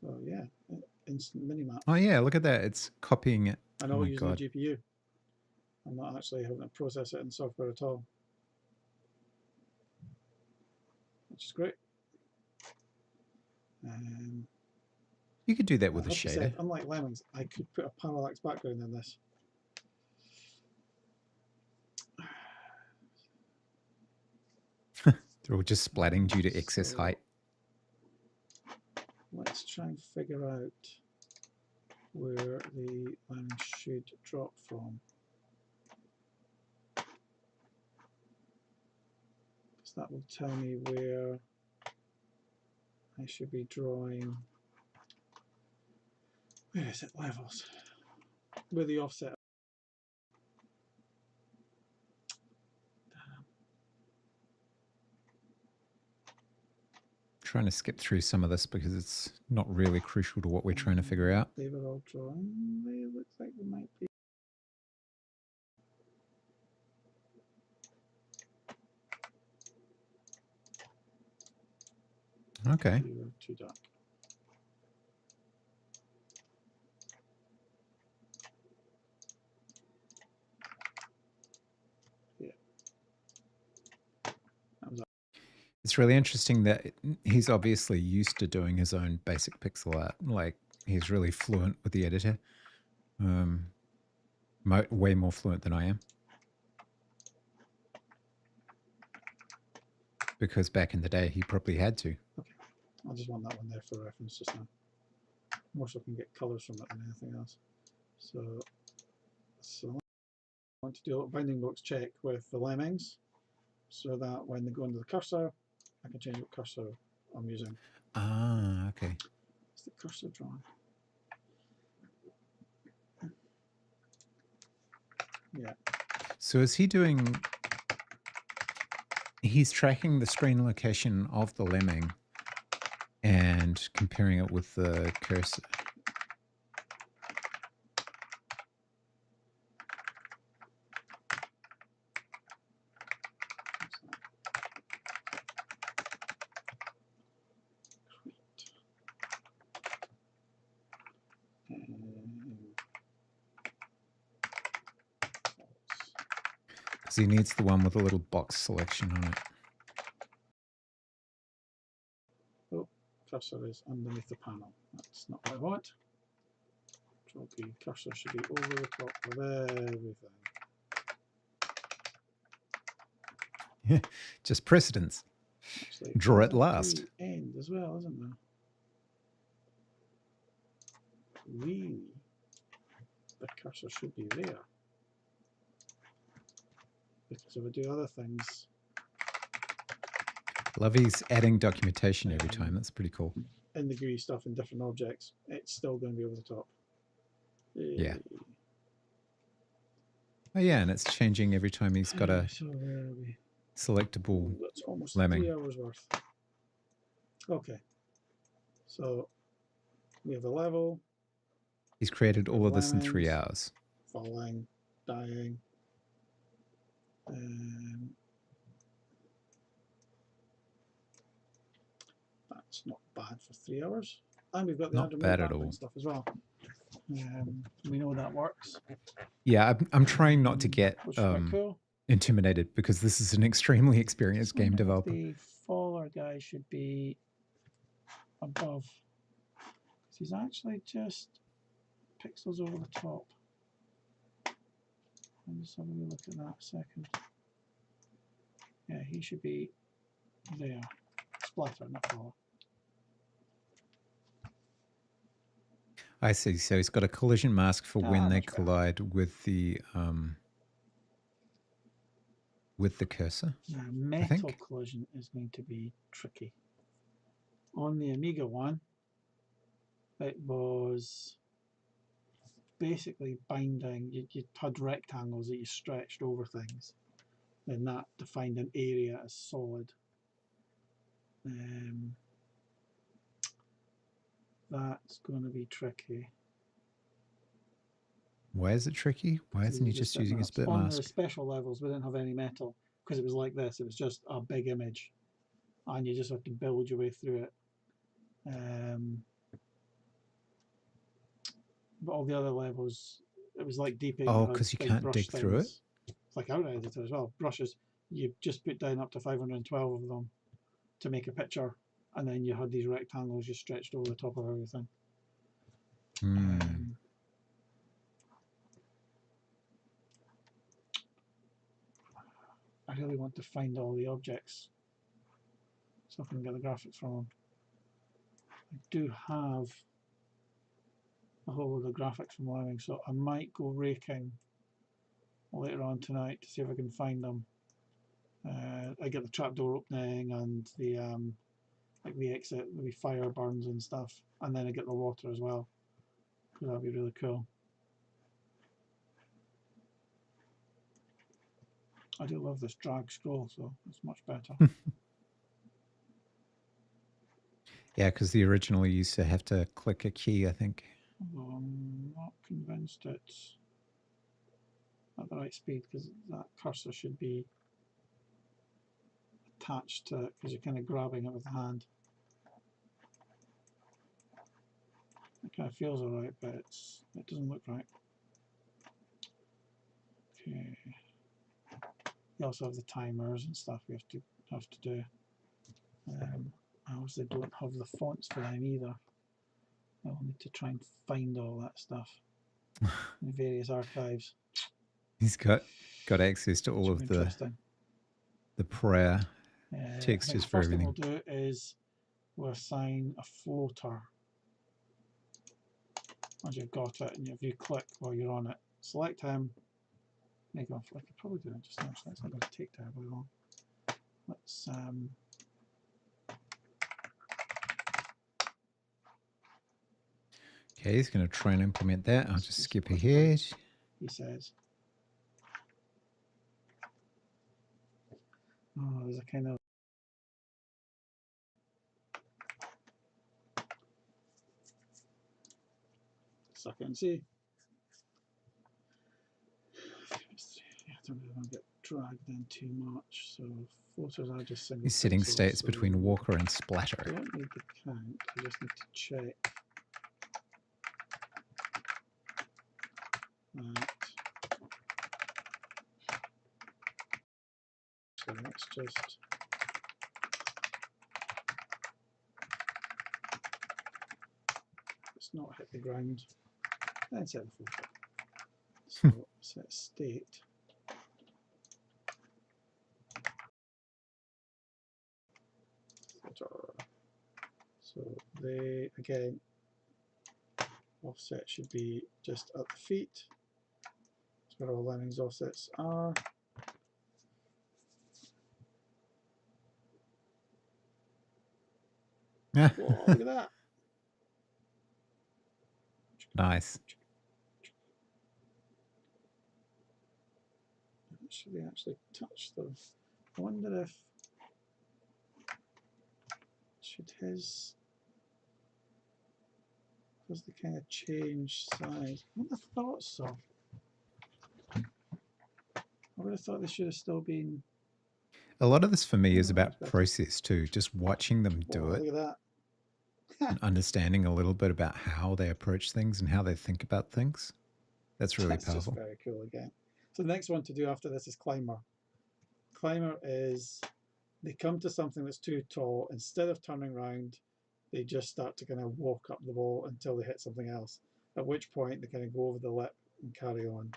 So yeah, instant minimap. Oh yeah, look at that. It's copying it. And Oh all my using god. the GPU. I'm not actually having to process it in software at all, which is great. You could do that with a like I shader. said, unlike Lemmings, I could put a parallax background in this. They're all just splatting due to excess So, height. let's try and figure out where the line should drop from. Because that will tell me where I should be drawing. Where is it? Levels. Where the offset. Trying to skip through some of this because it's not really crucial to what we're trying to figure out. They were all drawing. They look like they might be. Okay. Too dark. Yeah. That was It's really interesting that he's obviously used to doing his own basic pixel art. Like, he's really fluent with the editor. Way more fluent than I am. Because back in the day, he probably had to. okay. I just want that one there for reference just now. More so I can get colours from it than anything else. So I want to do a little bounding box check with the lemmings so that when they go into the cursor, I can change what cursor I'm using. Ah, okay. Is the cursor drawn? Yeah. So is he doing... He's tracking the screen location of the lemming and comparing it with the cursor. Because he needs the one with a little box selection on it. Oh, cursor is underneath the panel. That's not what I want. The cursor should be over the top of everything. Just precedence. Actually, Draw it last. End as well, isn't there? Really, the cursor should be there. Because if I do other things, Love he's adding documentation every time. That's pretty cool. in the GUI stuff in different objects, it's still going to be over the top. Yeah. Oh yeah, and it's changing every time he's got a selectable that's almost lemming. 3 hours worth. Okay. So we have the level. He's created all of this in 3 hours. Falling, dying. That's not bad for 3 hours. And we've got the Not bad at all. Stuff as well. We know that works. Yeah, I'm trying not to get cool. intimidated because this is an extremely experienced game developer. The faller guy should be above. He's actually just pixels over the top. I'm just having a look at that a second. Yeah, he should be there. Splatter, not faller. I see. So he's got a collision mask for when they collide with the cursor. Now, metal collision is going to be tricky. On the Amiga one, it was basically binding. You had rectangles that you stretched over things, and that defined an area as solid. That's going to be tricky. Why is it tricky? Why isn't he just using a split on mask? the special levels? We didn't have any metal because it was like this. It was just a big image, and you just have to build your way through it. But all the other levels, it was like deeping. Oh, because you can't dig through it? It's like our editor as well. Brushes, you just put down up to 512 of them to make a picture, and then you had these rectangles just stretched over the top of everything. I really want to find all the objects so I can get the graphics from them. I do have a whole load of graphics from Lemming, so I might go raking later on tonight to see if I can find them. I get the trapdoor opening and the like the exit, maybe fire burns and stuff, and then I get the water as well. That'd be really cool. I do love this drag scroll, so it's much better. Yeah, because the original you used to have to click a key, I think. Although I'm not convinced it's at the right speed, because that cursor should be attached to it, because you're kind of grabbing it with the hand. It kind of feels alright, but it doesn't look right. Okay. You also have the timers and stuff we have to do. I obviously don't have the fonts for them either. I'll need to try and find all that stuff in various archives. He's got access to all of the prayer textures for everything. First thing we'll do is we'll assign a floater. Once you've got it, and if you click while you're on it, select him, make off. I could probably do it just now, so it's not going to take terribly long. Let's okay, he's going to try and implement that. I'll just skip ahead. He says, oh, there's a kind of suck it and see. I don't really want to get dragged in too much, so floaters are just single. He's setting pixels, states so between walker and splatter. I don't need the count, I just need to check that. So let's just let's not hit the ground and set the floater. So set state. So they again offset should be just at the feet. That's where all lemmings offsets are. Whoa, look at that. Nice. Should they actually touch them? I wonder if should his does the kind of change size? I would have thought so. I would have thought they should have still been. A lot of this for me is about process too, just watching them do it. Look at that. And understanding a little bit about how they approach things and how they think about things. That's really powerful. Just very cool again. So the next one to do after this is climber. Climber is they come to something that's too tall. Instead of turning around, they just start to kind of walk up the wall until they hit something else. At which point they kind of go over the lip and carry on.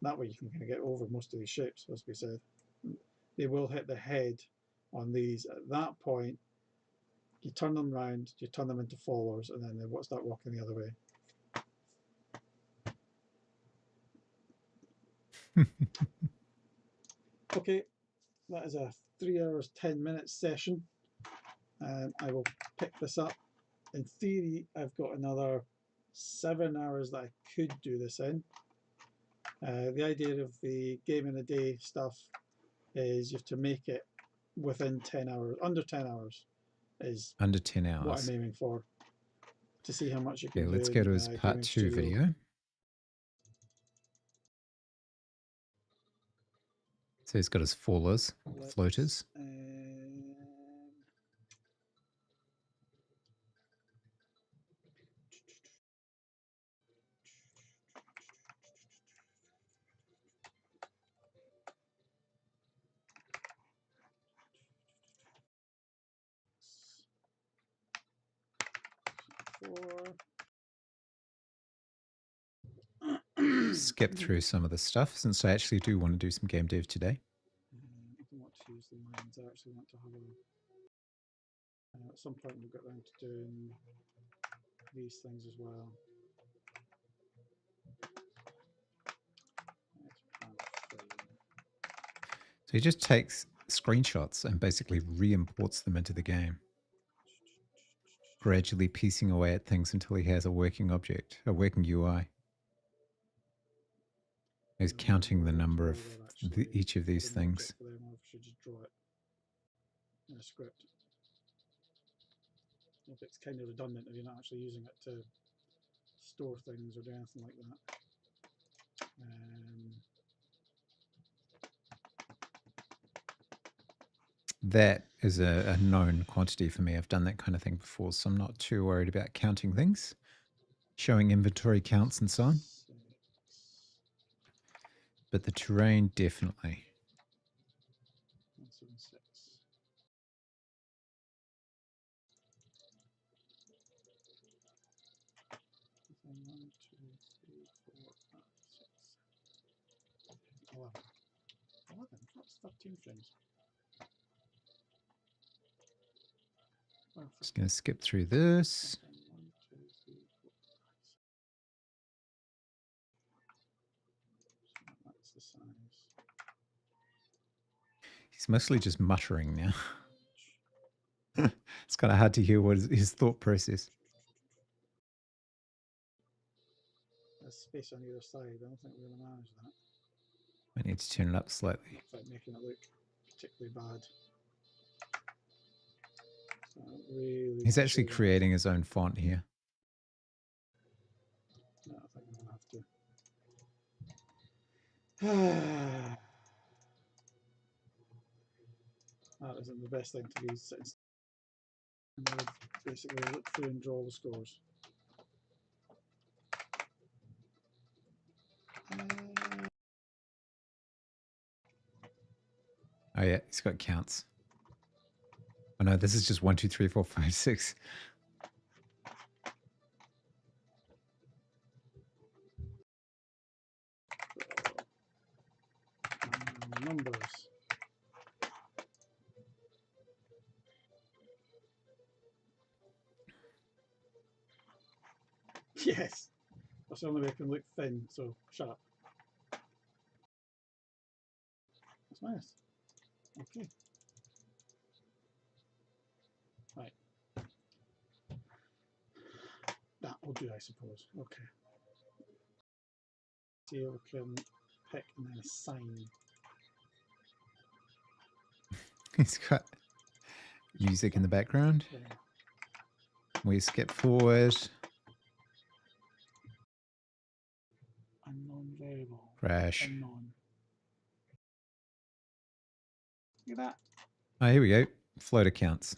That way you can kind of get over most of these shapes, as we said. They will hit the head on these. At that point, you turn them round, you turn them into followers, and then they start walking the other way. Okay, that is a 3 hours 10 minutes session. I will pick this up. In theory, I've got another 7 hours that I could do this in. The idea of the game in a day stuff is you have to make it within 10 hours, under 10 hours is under 10 hours. What I'm aiming for. to see how much you can Okay, do let's in go to his Gaming part 2 Studio. video. So he's got his floaters. Skip through some of the stuff since I actually do want to do some game dev today. I don't want to use the lines. I actually want to have a. At some point, we'll get around to doing these things as well. So he just takes screenshots and basically re-imports them into the game, gradually piecing away at things until he has a working object, a working UI. He's counting the number of each of these things. I should just draw it in a script. If it's kind of redundant if you're not actually using it to store things or do anything like that. That is a known quantity for me. I've done that kind of thing before, so I'm not too worried about counting things, showing inventory counts and so on. But the terrain, definitely. 176. One, two, three, 4, 5, 6, 11. 11? That's 13 frames. Just going to skip through this. 1, 2, 3, 4, 5. That's the size. He's mostly just muttering now. It's kind of hard to hear what his thought process. There's space on either side. I don't think we're going to manage that. I need to turn it up slightly. Without making it look particularly bad. So really He's actually creating his own font here. No, I think we're going to have to. That isn't the best thing to be sitting and I would basically look through and draw the scores. Oh yeah, he's got counts. Oh no, this is just 1, 2, 3, 4, 5, 6. Numbers. Yes, that's the only way I can look thin, so shut up. That's nice. Okay. Right. That will do, I suppose. Okay. See if we can pick and then assign. He's got music in the background. Yeah. We skip forward. Unknown variable. Crash. Unknown. Look at that. Oh, here we go. Floater counts.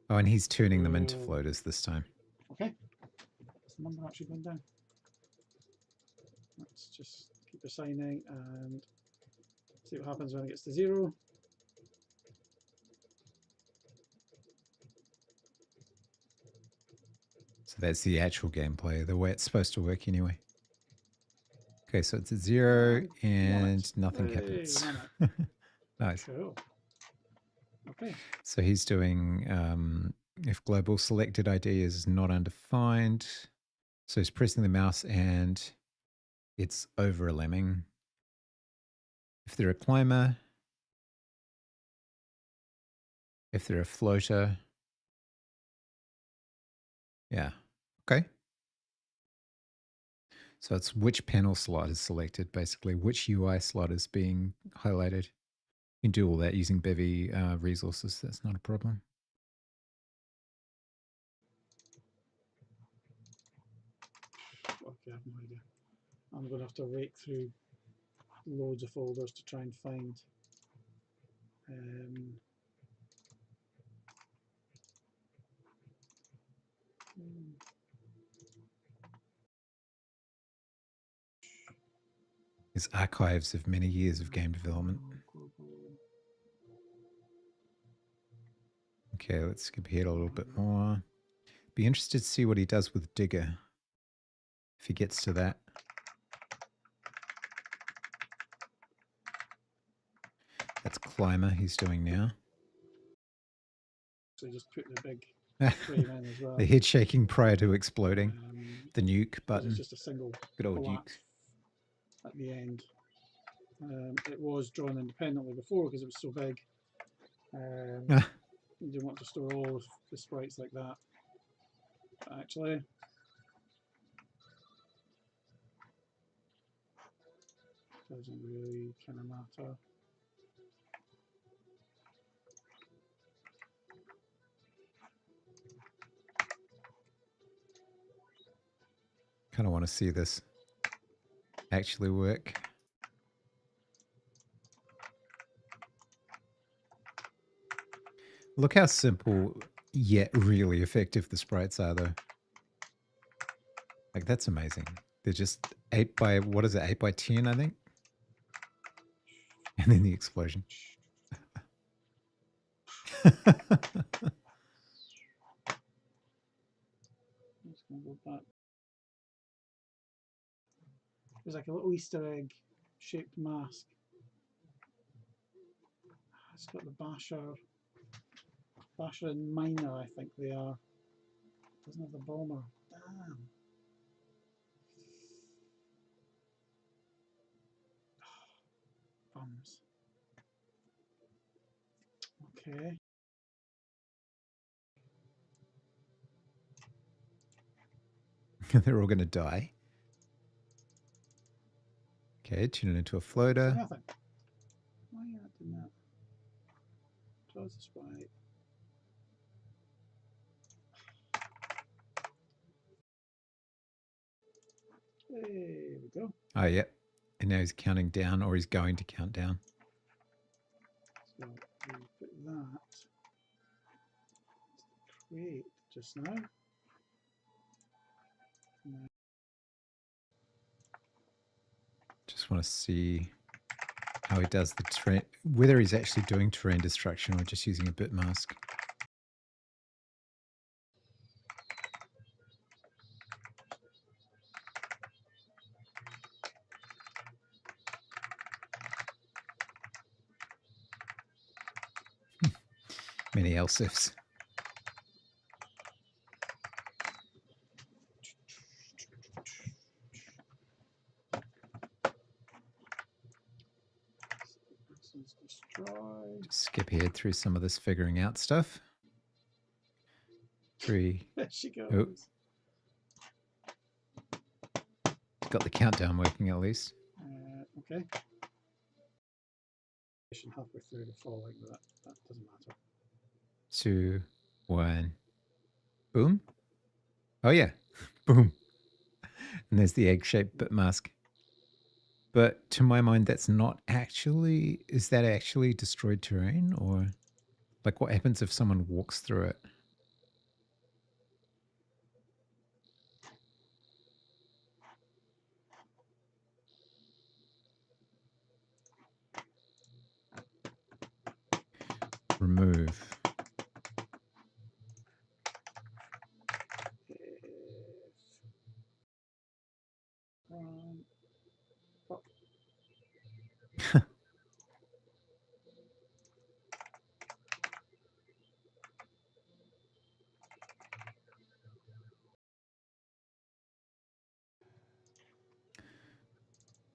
Oh, and he's turning them into floaters this time. Okay. Is the number actually going down? Let's just keep assigning and see what happens when it gets to 0. So that's the actual gameplay, the way it's supposed to work anyway. Okay, so it's at 0 and nothing happens. Nice. Cool. Okay. So he's doing if global selected ID is not undefined. So he's pressing the mouse and it's over a lemming. If they're a climber, if they're a floater, yeah, okay. So it's which panel slot is selected, basically, which UI slot is being highlighted. You can do all that using Bevy resources, that's not a problem. I'm going to have to rake through loads of folders to try and find His archives of many years of game development. Okay, let's skip ahead a little bit more. Be interested to see what he does with Digger. If he gets to that. That's Climber he's doing now. So just put the big frame in as well. The head shaking prior to exploding. The nuke button. It's just a single good old nuke at the end. It was drawn independently before because it was so big. You don't want to store all of the sprites like that. But actually, doesn't really kind of matter. Kind of want to see this actually work. Look how simple yet really effective the sprites are, though. Like, that's amazing. They're just 8 by, what is it, 8 by 10, I think? And then the explosion. There's like a little Easter egg shaped mask. It's got the Basher and Miner, I think they are. Doesn't have the bomber. Damn. Bums. Okay. They're all going to die. Okay, tune it into a floater. Nothing. Why are you not doing that? Close the sprite. There we go. Oh, yeah. And now he's counting down, or he's going to count down. So we put that create just now. Just want to see how he does the terrain, whether he's actually doing terrain destruction or just using a bit mask. Many else ifs. Just skip ahead through some of this figuring out stuff. 3. There she goes. Oh. Got the countdown working at least. Okay. Halfway through the falling, but that doesn't matter. 2, 1. Boom. Oh yeah. Boom. And there's the egg-shaped bit mask. But to my mind, that's not actually... Is that actually destroyed terrain? Or like what happens if someone walks through it? Remove.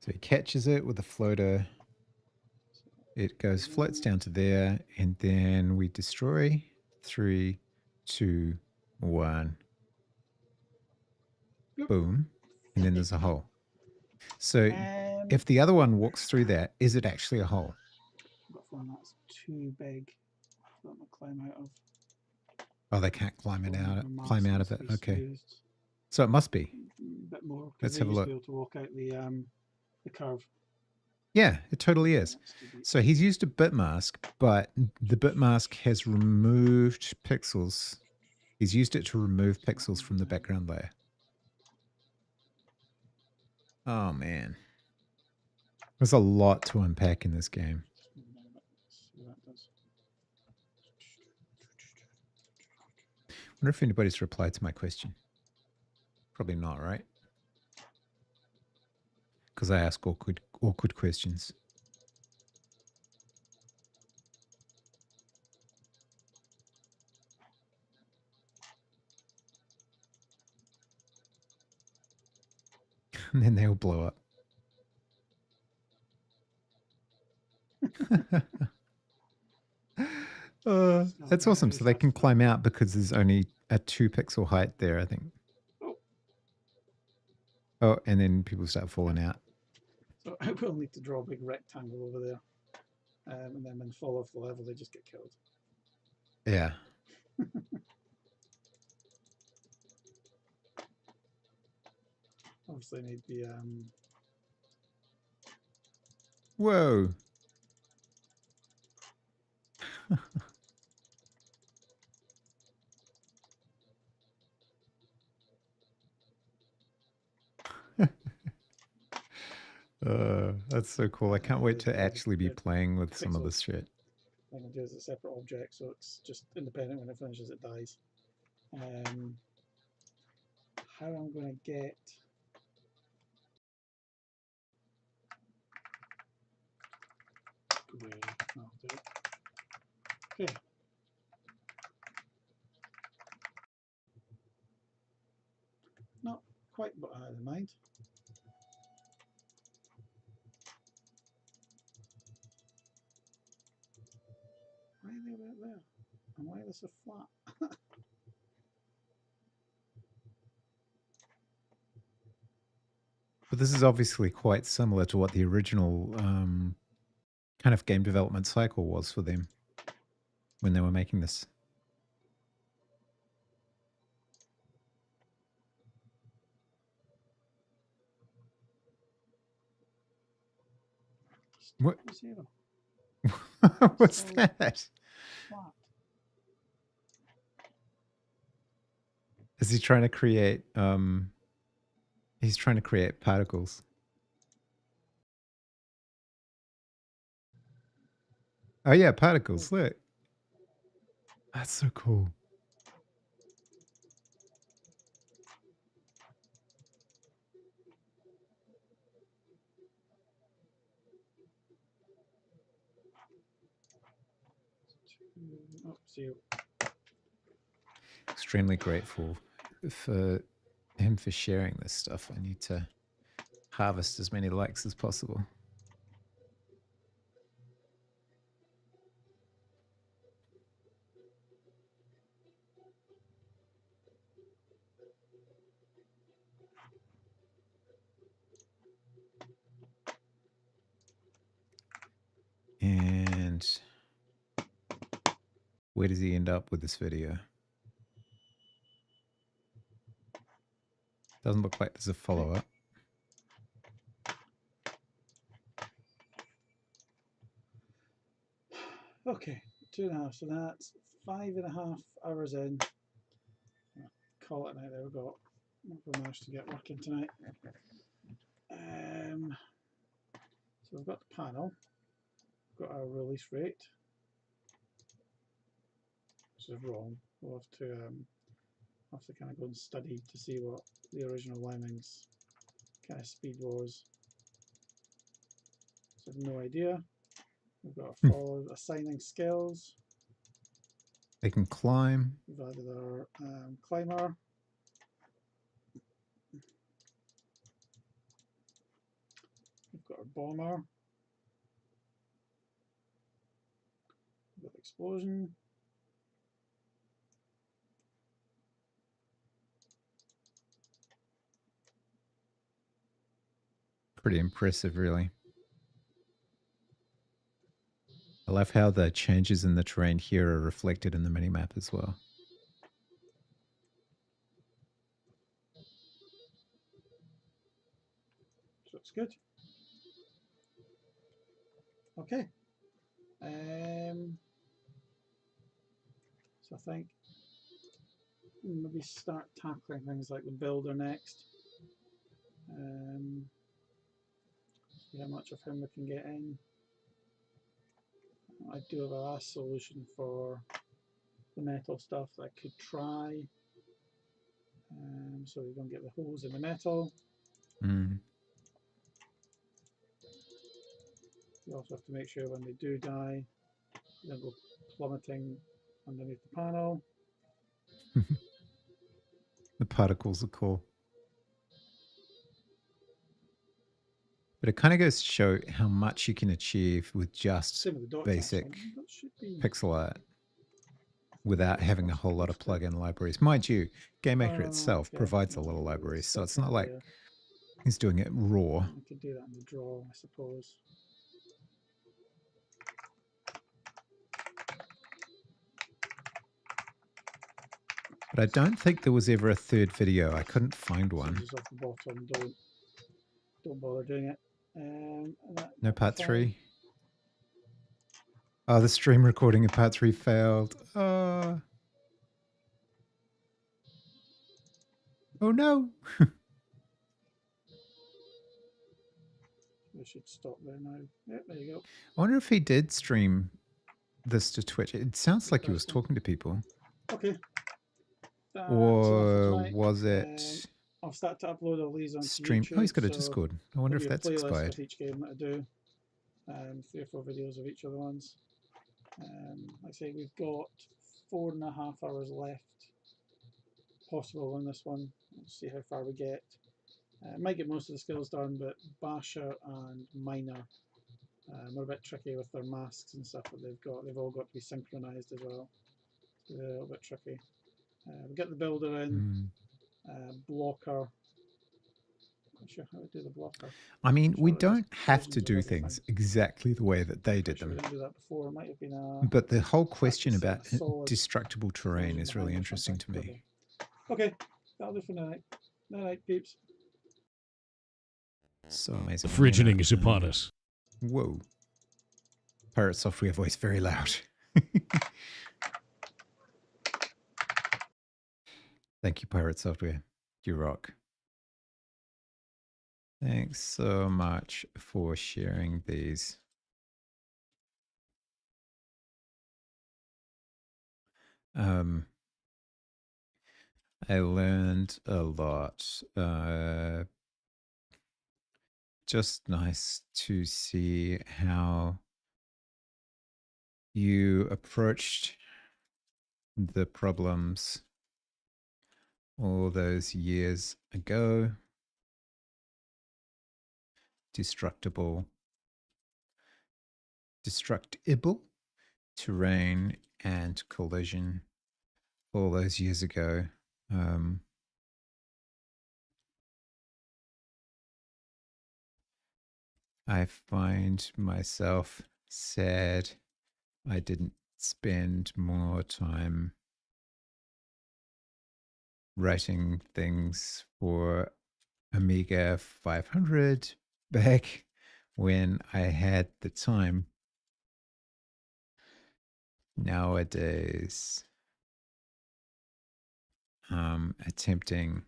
So he catches it with a floater. It goes, floats down to there, and then we destroy. 3, 2, 1. Yep. Boom. And then there's a hole. So if the other one walks through that, is it actually a hole? I've got one that's too big for them to climb out of. Oh, they can't climb it out. Climb out of it. Okay. So it must be. A bit more, Let's because they have a used to look. be able to walk out the curve. Yeah, it totally is. That's to be- So he's used a bit mask, but the bit mask has removed pixels. He's used it to remove pixels from the background layer. Oh, man. There's a lot to unpack in this game. See what that does. Wonder if anybody's replied to my question. Probably not, right? Because I ask awkward questions. And then they all blow up. That's awesome. So they can climb out because there's only a 2 pixel height there, I think. Oh, and then people start falling out. So I will need to draw a big rectangle over there. And then when they fall off the level, they just get killed. Yeah. Obviously need the Whoa. That's so cool. I can't wait to actually be playing with some of this shit. I can do it as a separate object, so it's just independent. When it finishes, it dies. How I'm going to get I'll do it. Okay. Not quite, but I had in mind. Why are they about there? And why are they so flat? But this is obviously quite similar to what the original kind of game development cycle was for them when they were making this. What? What's so that? Flat. Is he trying to create he's trying to create particles? Oh yeah, particles. Look. That's so cool. Oh, see you. Extremely grateful for him for sharing this stuff. I need to harvest as many likes as possible. And where does he end up with this video? Doesn't look like there's a follow-up. Okay, 2.5. So that's 5.5 hours in. I'll call it now. There we go. We managed to get working tonight. So we've got the panel. We've got our release rate. This is wrong. We'll have to kind of go and study to see what the original Lemmings kind of speed was. So I have no idea. We've got a follow assigning skills. They can climb. We've added our climber. We've got our bomber. We've got explosion. Pretty impressive, really. I love how the changes in the terrain here are reflected in the minimap as well. good. Okay. So I think maybe start tackling things like the builder next. See how much of him we can get in. I do have a last solution for the metal stuff that I could try. So we don't get the holes in the metal. Mm. You also have to make sure when they do die, they don't go plummeting underneath the panel. The particles are cool. But it kind of goes to show how much you can achieve with just Same with the dots, basic actually. That should be pixel art without having a whole lot of plugin libraries. Mind you, GameMaker itself okay. provides a lot of libraries, so it's not like he's doing it raw. I could do that in the draw, I suppose. But I don't think there was ever a third video. I couldn't find one. Scissors off the bottom, don't bother doing it. No part 3. Oh, the stream recording of part 3 failed. Oh no. We should stop there now. Yep, there you go. I wonder if he did stream this to Twitch. It sounds like he was talking to people. Okay. Or was it I'll start to upload all these onto stream? YouTube, Oh, he's got a Discord. I wonder if that's expired. With each game that I do. 3 or 4 videos of each of the ones. Like I say, we've got 4.5 hours left possible on this one. We'll see how far we get. Might get most of the skills done, but Basher and Miner are a bit tricky with their masks and stuff that they've got. They've all got to be synchronized as well. So they're a little bit tricky. We get the builder in, blocker. Not sure how to do the blocker. I mean, we don't have to do things exactly the way that they did them. We didn't do that before. It might have been but the whole question about destructible terrain is really interesting to me. Okay, that'll do for night. Night, peeps. So amazing. Frigining is upon us. Whoa. Pirate Software voice very loud. Thank you, Pirate Software. You rock. Thanks so much for sharing these. I learned a lot. Just nice to see how you approached the problems all those years ago. Destructible terrain and collision all those years ago. I find myself sad I didn't spend more time writing things for Amiga 500 back when I had the time. Nowadays, attempting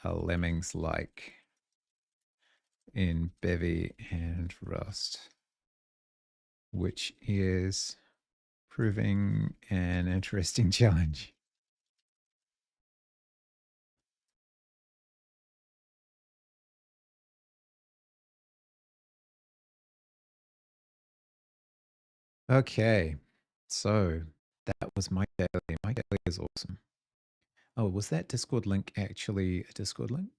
a lemmings-like in Bevy and Rust, which is proving an interesting challenge. Okay, so that was Mike Dailly. Mike Dailly is awesome. Oh, was that Discord link actually a Discord link?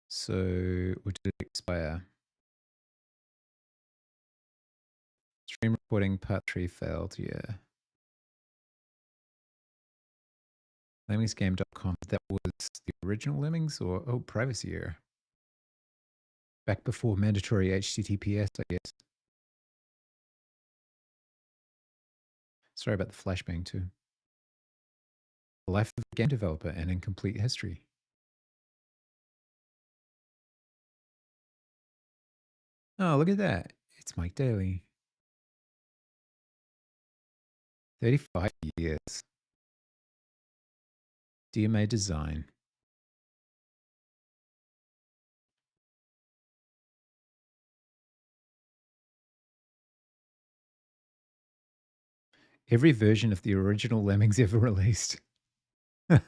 So, or did it expire? Stream recording part 3 failed, yeah. Lemmingsgame.com, that was the original Lemmings or, oh, privacy error. Back before mandatory HTTPS, I guess. Sorry about the flashbang too. The life of a game developer and incomplete history. Oh, look at that. It's Mike Dailly. 35 years. DMA design. Every version of the original Lemmings ever released. The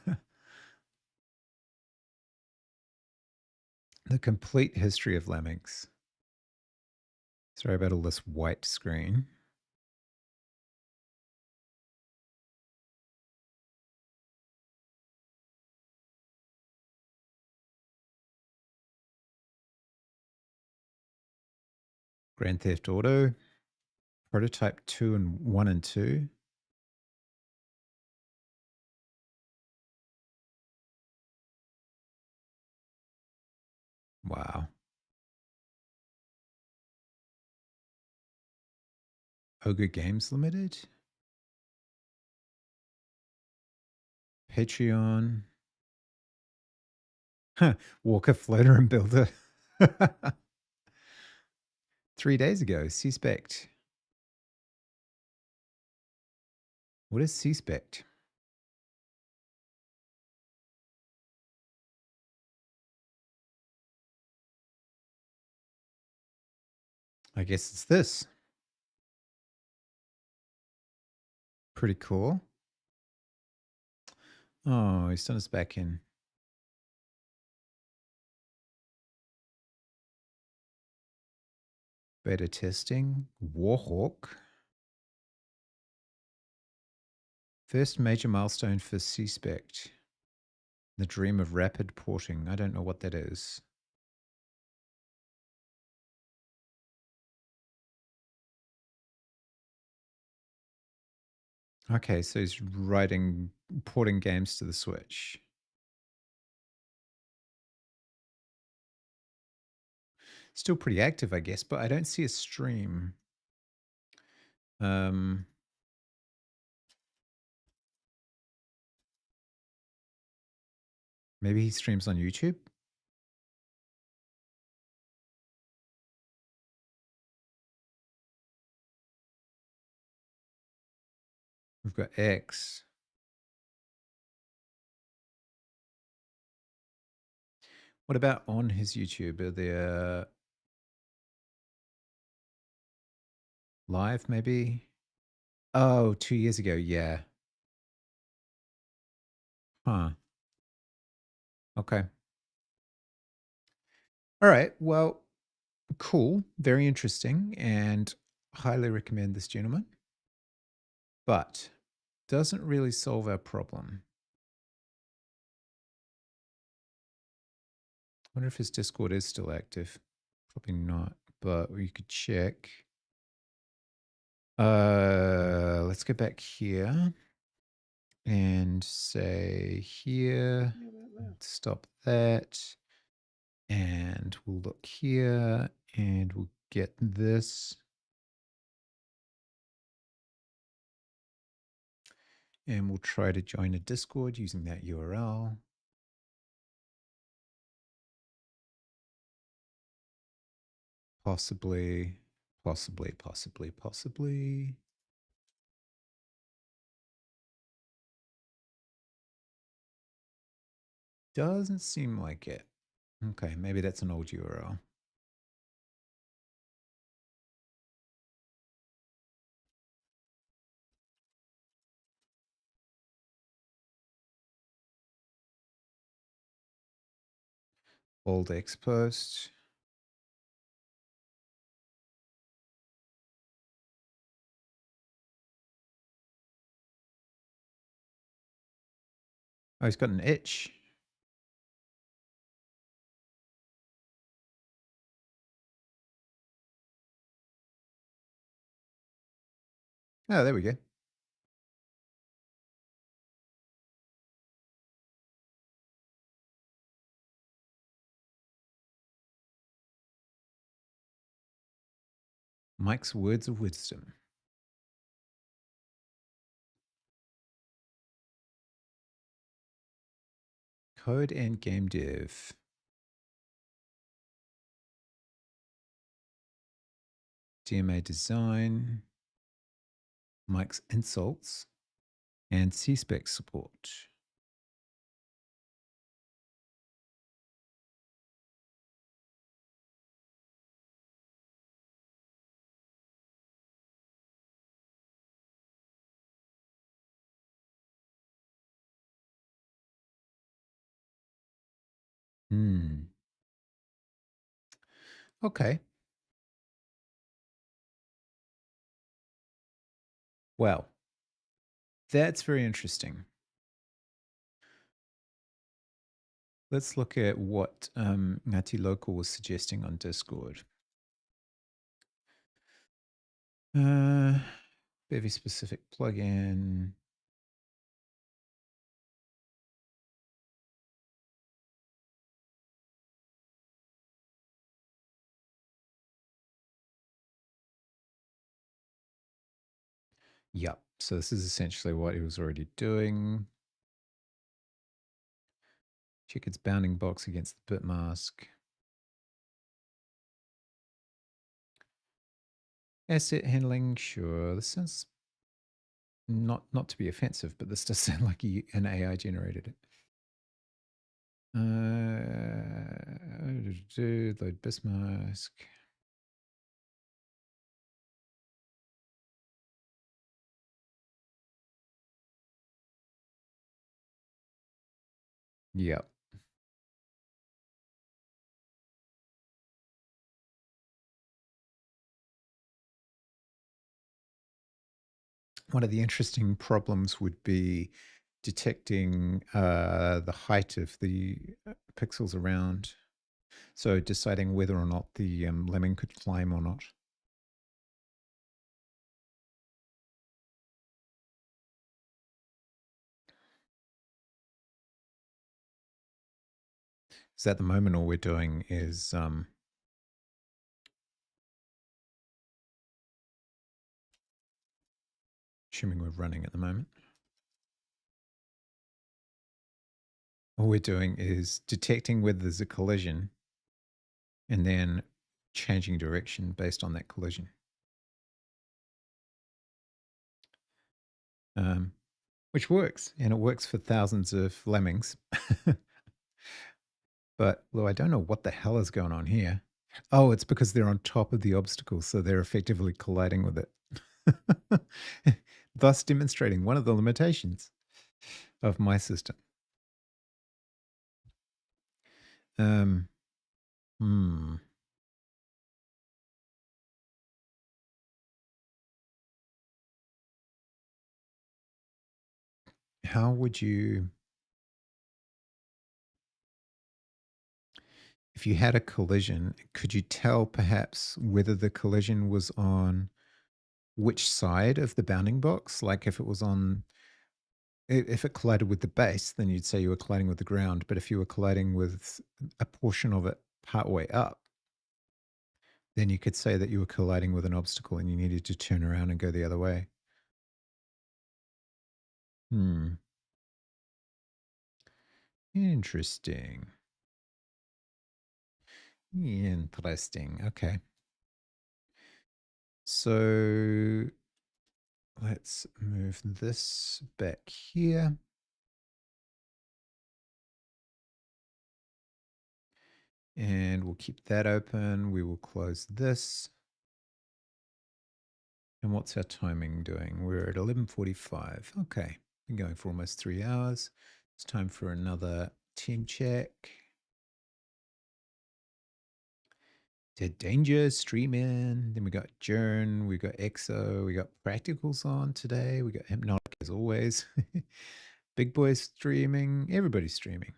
complete history of Lemmings. Sorry about all this white screen. Grand Theft Auto, Prototype 2 and 1 and 2. Wow. Ogre Games Limited. Patreon. Huh. Walker Floater and Builder. 3 days ago, C-Spect. What is C-Spect? I guess it's this. Pretty cool. Oh, he's done us back in. Beta testing. Warhawk. First major milestone for C-Spect. The dream of rapid porting. I don't know what that is. Okay, so he's porting games to the Switch. Still pretty active, I guess, but I don't see a stream. Maybe he streams on YouTube? We've got X. What about on his YouTube? Are there live maybe? Oh, 2 years ago, yeah. Huh. Okay. All right. Well, cool. Very interesting and highly recommend this gentleman. But doesn't really solve our problem. I wonder if his Discord is still active. Probably not, but we could check. Let's go back here and say here, stop that. And we'll look here and we'll get this. And we'll try to join a Discord using that URL. Possibly. Doesn't seem like it. Okay, maybe that's an old URL. Old X post. Oh, he's got an itch. Oh, there we go. Mike's words of wisdom. Code and game dev. DMA design, Mike's insults, and C-spec support. Okay. Well, that's very interesting. Let's look at what Ngati Local was suggesting on Discord. Bevy specific plugin. Yep. So this is essentially what he was already doing. Check its bounding box against the bit mask. Asset handling, sure. This sounds not to be offensive, but this does sound like an AI generated it. Load Bismask. Yep. One of the interesting problems would be detecting the height of the pixels around. So deciding whether or not the lemming could climb or not. So at the moment, all we're doing is assuming we're running at the moment. All we're doing is detecting whether there's a collision and then changing direction based on that collision. Which works, and it works for thousands of lemmings. But, well, I don't know what the hell is going on here. Oh, it's because they're on top of the obstacle, so they're effectively colliding with it. Thus demonstrating one of the limitations of my system. How would you, if you had a collision, could you tell perhaps whether the collision was on which side of the bounding box? Like if it was on, if it collided with the base, then you'd say you were colliding with the ground. But if you were colliding with a portion of it partway up, then you could say that you were colliding with an obstacle and you needed to turn around and go the other way. Interesting. Interesting. Okay. So let's move this back here. And we'll keep that open. We will close this. And what's our timing doing? We're at 11:45. Okay, been going for almost 3 hours. It's time for another team check. Dead Danger streaming. Then we got Jern, we got EXO, we got Practicals on today. We got Hypnotic as always. Big Boy streaming. Everybody's streaming.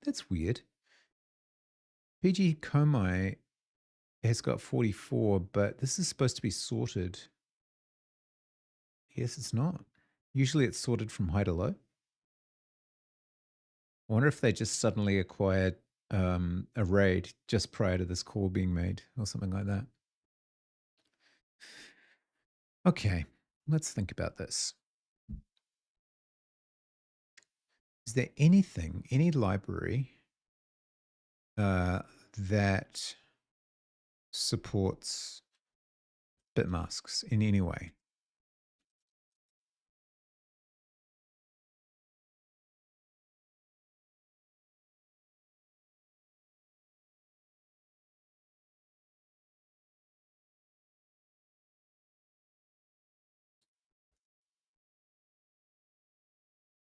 That's weird. PG Komai has got 44, but this is supposed to be sorted. Yes, it's not. Usually it's sorted from high to low. I wonder if they just suddenly acquired a raid just prior to this call being made or something like that. Okay, let's think about this. Is there anything, any library that supports bit masks in any way.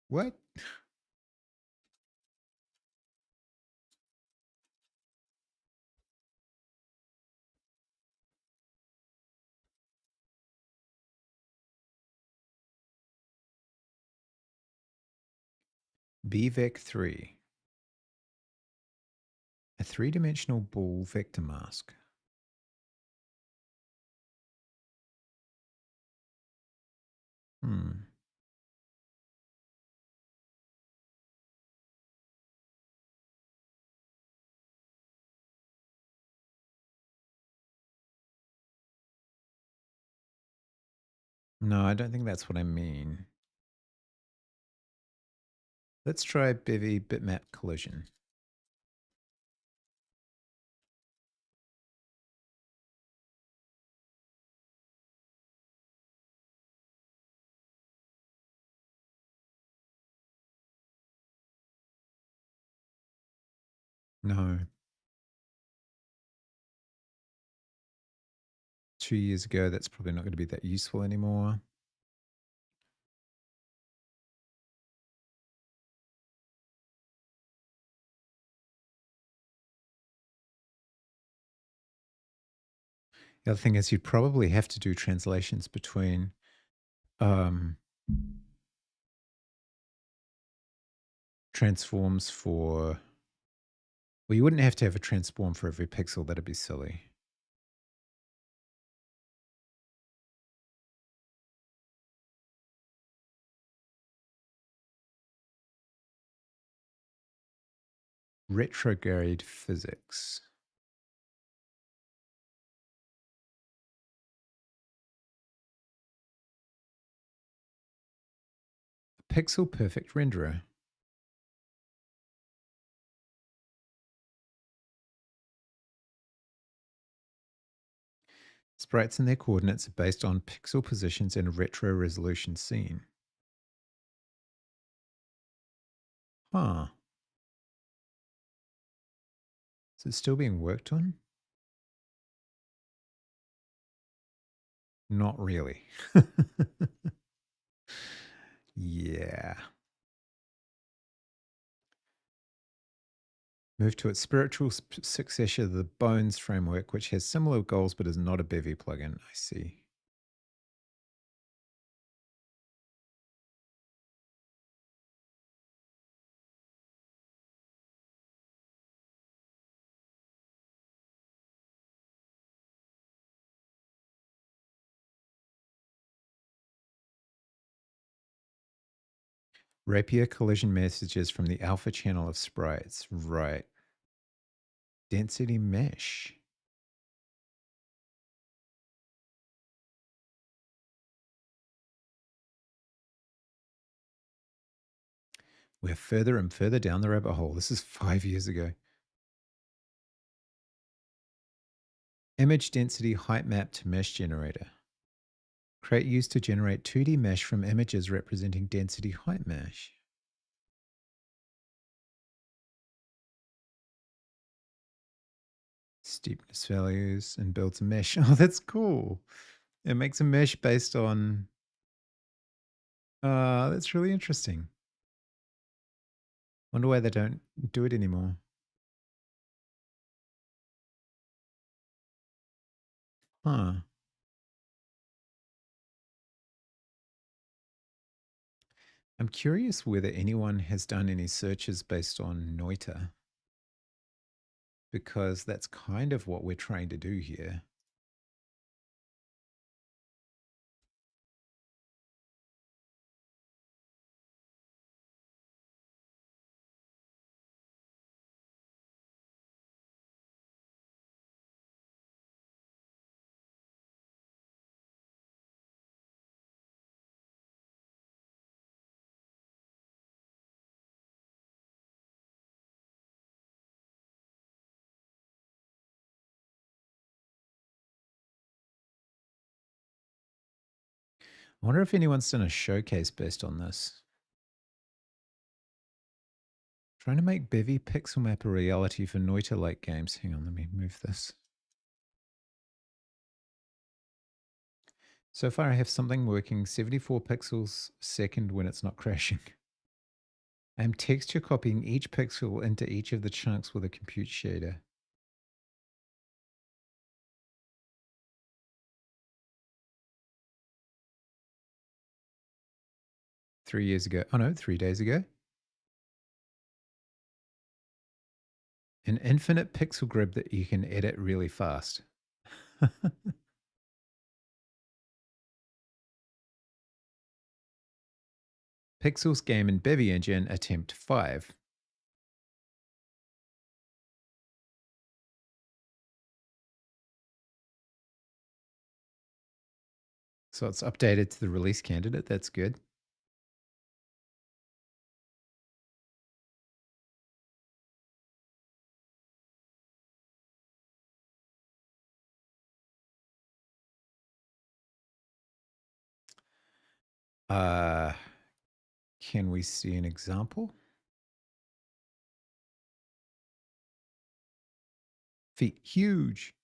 What? BVEC3. A three-dimensional ball vector mask. No, I don't think that's what I mean. Let's try Bevy bitmap collision. No. 2 years ago, that's probably not going to be that useful anymore. The other thing is you'd probably have to do translations between transforms for... Well, you wouldn't have to have a transform for every pixel. That'd be silly. Retrograde physics. Pixel perfect renderer. Sprites and their coordinates are based on pixel positions and retro resolution seen. Huh. Is it still being worked on? Not really. Yeah. Move to its spiritual successor, the Bones framework, which has similar goals but is not a Bevy plugin. I see. Rapier collision messages from the alpha channel of sprites. Right. Density mesh. We're further and further down the rabbit hole. This is 5 years ago. Image density height map to mesh generator. Create used to generate 2D mesh from images representing density height mesh. Steepness values and builds a mesh. Oh, that's cool. It makes a mesh based on... that's really interesting. Wonder why they don't do it anymore. Huh. I'm curious whether anyone has done any searches based on Noita, because that's kind of what we're trying to do here. I wonder if anyone's done a showcase based on this. Trying to make Bevy pixel map a reality for Noita-like games. Hang on, let me move this. So far I have something working 74 pixels a second when it's not crashing. I'm texture copying each pixel into each of the chunks with a compute shader. Three days ago. An infinite pixel grid that you can edit really fast. Pixels game in Bevy engine attempt 5. So it's updated to the release candidate. That's good. Can we see an example? Feet huge.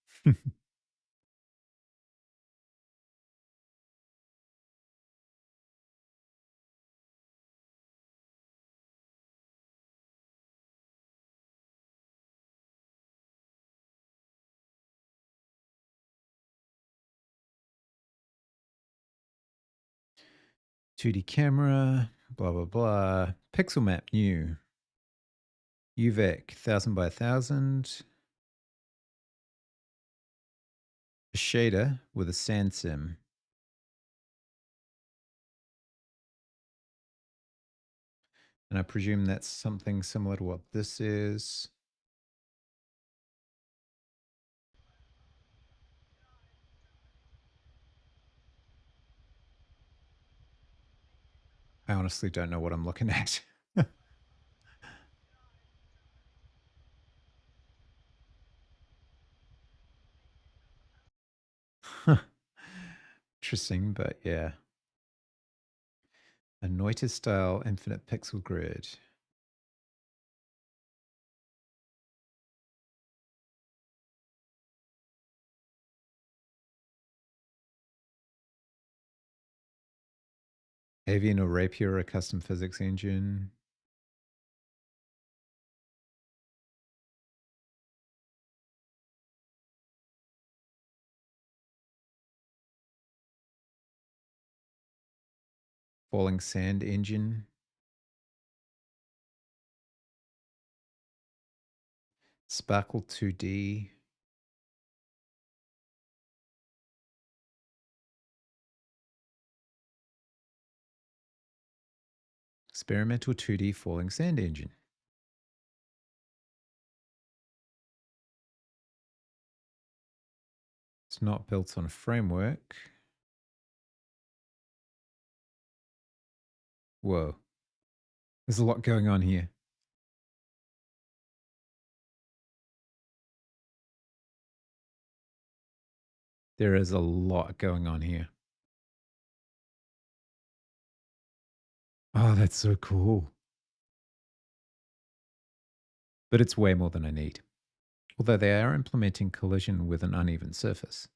.2D camera, blah, blah, blah. Pixel map new. UVEC 1000 by 1000. A shader with a sand sim. And I presume that's something similar to what this is. I honestly don't know what I'm looking at. Interesting, but yeah. A Noita style infinite pixel grid. Avian or Rapier, a custom physics engine. Falling sand engine. Sparkle 2D. Experimental 2D falling sand engine. It's not built on a framework. Whoa. There's a lot going on here. There is a lot going on here. Oh, that's so cool. But it's way more than I need. Although they are implementing collision with an uneven surface.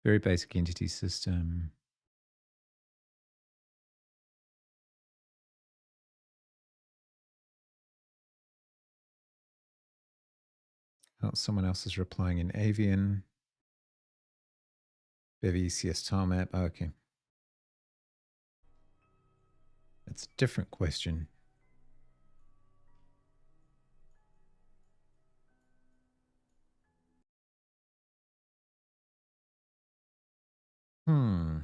Very basic entity system. Oh, someone else is replying in Avian. Bevy CS tile map. Oh, okay. That's a different question. Hmm.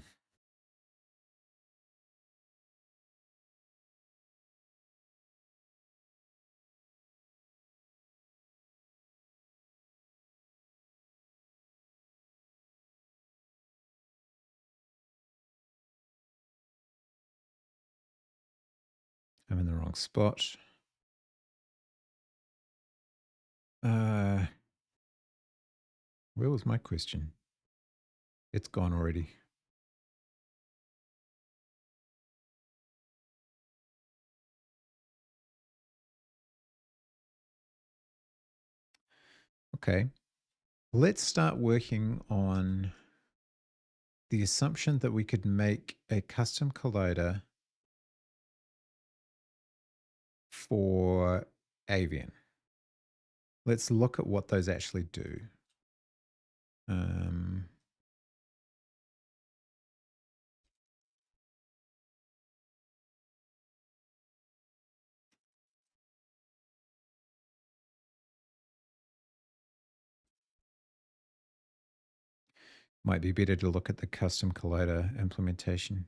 I'm in the wrong spot. Where was my question? It's gone already. Okay. Let's start working on the assumption that we could make a custom collider for avian. Let's look at what those actually do. Might be better to look at the custom collider implementation.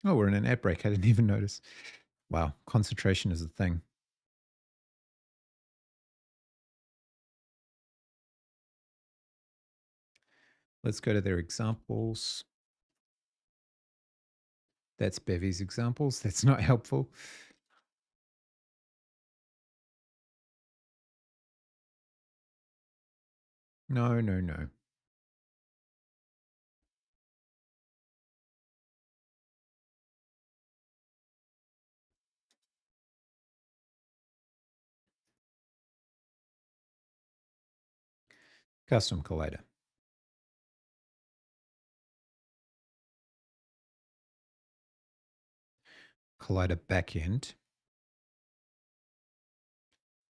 Oh, we're in an ad break. I didn't even notice. Wow, concentration is a thing. Let's go to their examples. That's Bevy's examples. That's not helpful. No, no, no. Custom collider. Collider backend.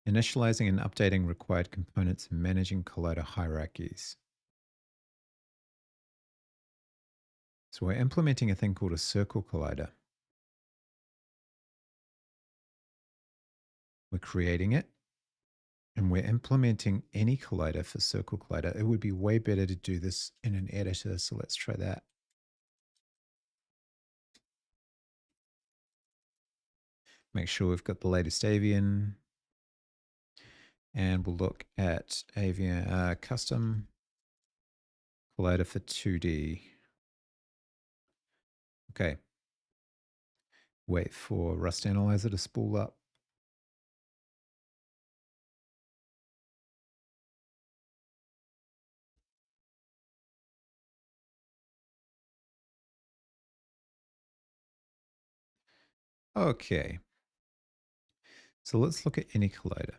Initializing and updating required components and managing collider hierarchies. So we're implementing a thing called a circle collider. We're creating it and we're implementing any collider for circle collider. It would be way better to do this in an editor. So let's try that. Make sure we've got the latest avian. And we'll look at avian custom collider for 2D. Okay. Wait for Rust Analyzer to spool up. Okay. So let's look at any collider.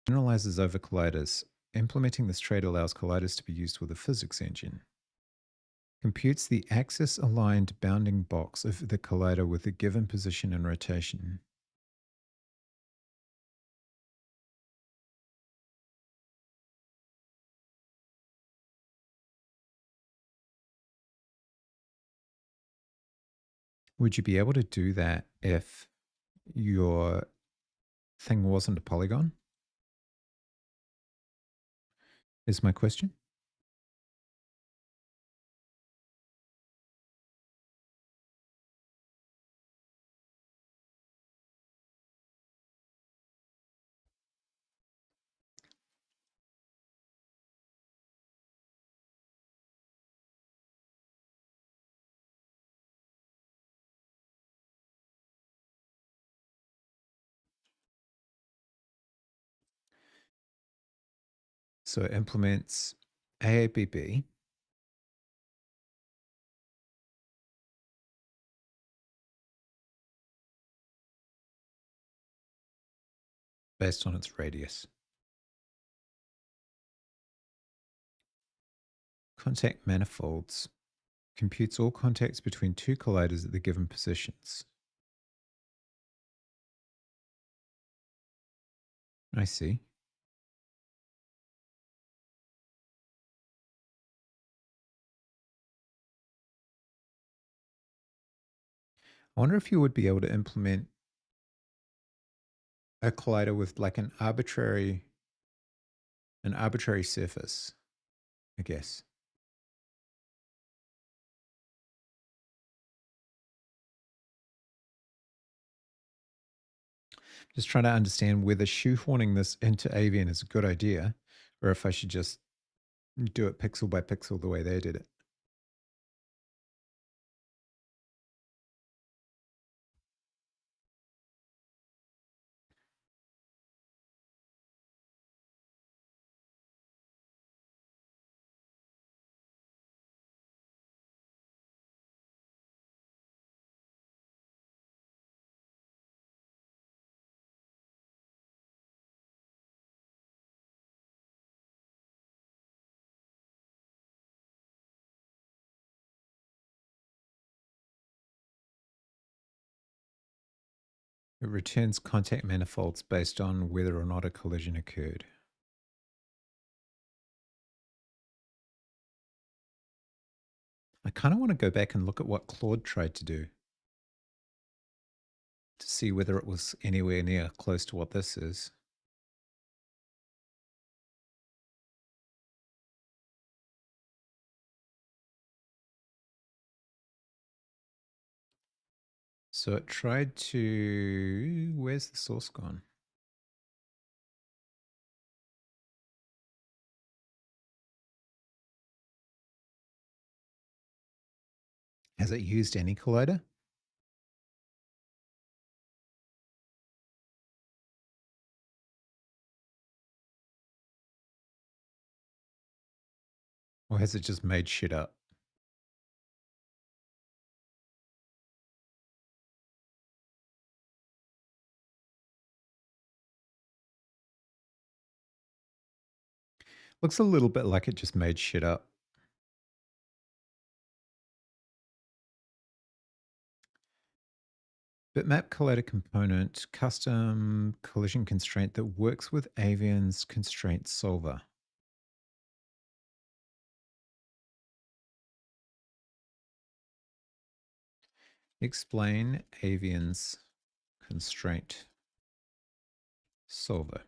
Generalizes over colliders. Implementing this trait allows colliders to be used with a physics engine. Computes the axis-aligned bounding box of the collider with a given position and rotation. Would you be able to do that if your thing wasn't a polygon? Is my question. So it implements AABB. Based on its radius. Contact manifolds. Computes all contacts between two colliders at the given positions. I see. I wonder if you would be able to implement a collider with like an arbitrary surface, I guess. Just trying to understand whether shoehorning this into avian is a good idea or if I should just do it pixel by pixel the way they did it. It returns contact manifolds based on whether or not a collision occurred. I kind of want to go back and look at what Claude tried to do to see whether it was anywhere near close to what this is. So it tried to... Where's the source gone? Has it used any collider? Or has it just made shit up? Looks a little bit like it just made shit up. Bitmap collider component, custom collision constraint that works with Avian's constraint solver. Explain Avian's constraint solver.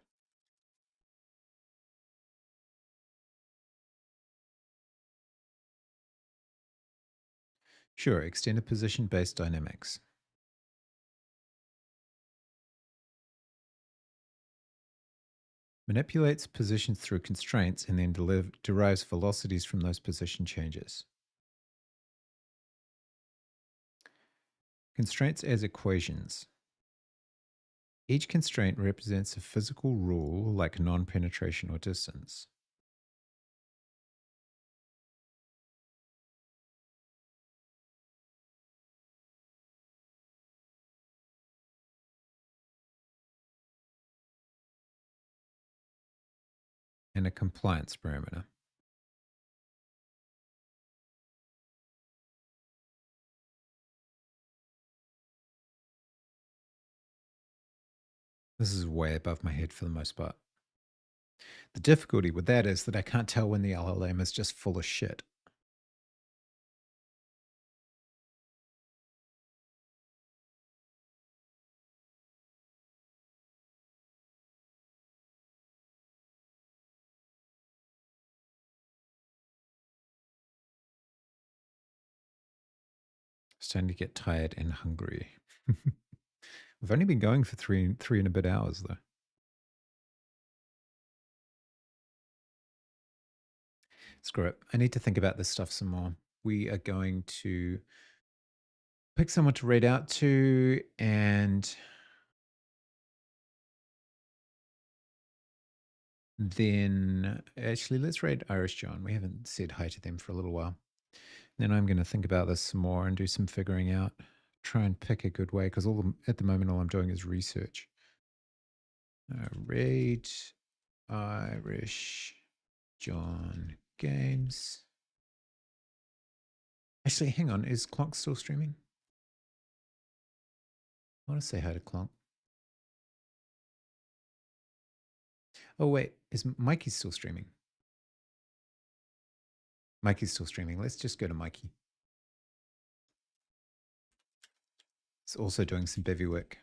Sure, extended position-based dynamics. Manipulates positions through constraints and then derives velocities from those position changes. Constraints as equations. Each constraint represents a physical rule like non-penetration or distance. And a compliance parameter. This is way above my head for the most part. The difficulty with that is that I can't tell when the LLM is just full of shit. Starting to get tired and hungry. We've only been going for three and a bit hours, though. Screw it. I need to think about this stuff some more. We are going to pick someone to read out to, and then actually let's read Irish John. We haven't said hi to them for a little while. Then I'm going to think about this some more and do some figuring out. Try and pick a good way, because at the moment all I'm doing is research. Read Irish John games. Actually, hang on. Is Clonk still streaming? I want to say hi to Clonk. Oh, wait. Is Mikey still streaming? Mikey's still streaming. Let's just go to Mikey. He's also doing some bevy work.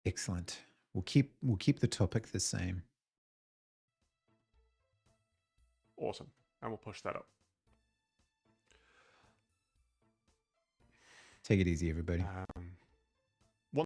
Excellent. We'll keep the topic the same. Awesome. And we'll push that up. Take it easy, everybody.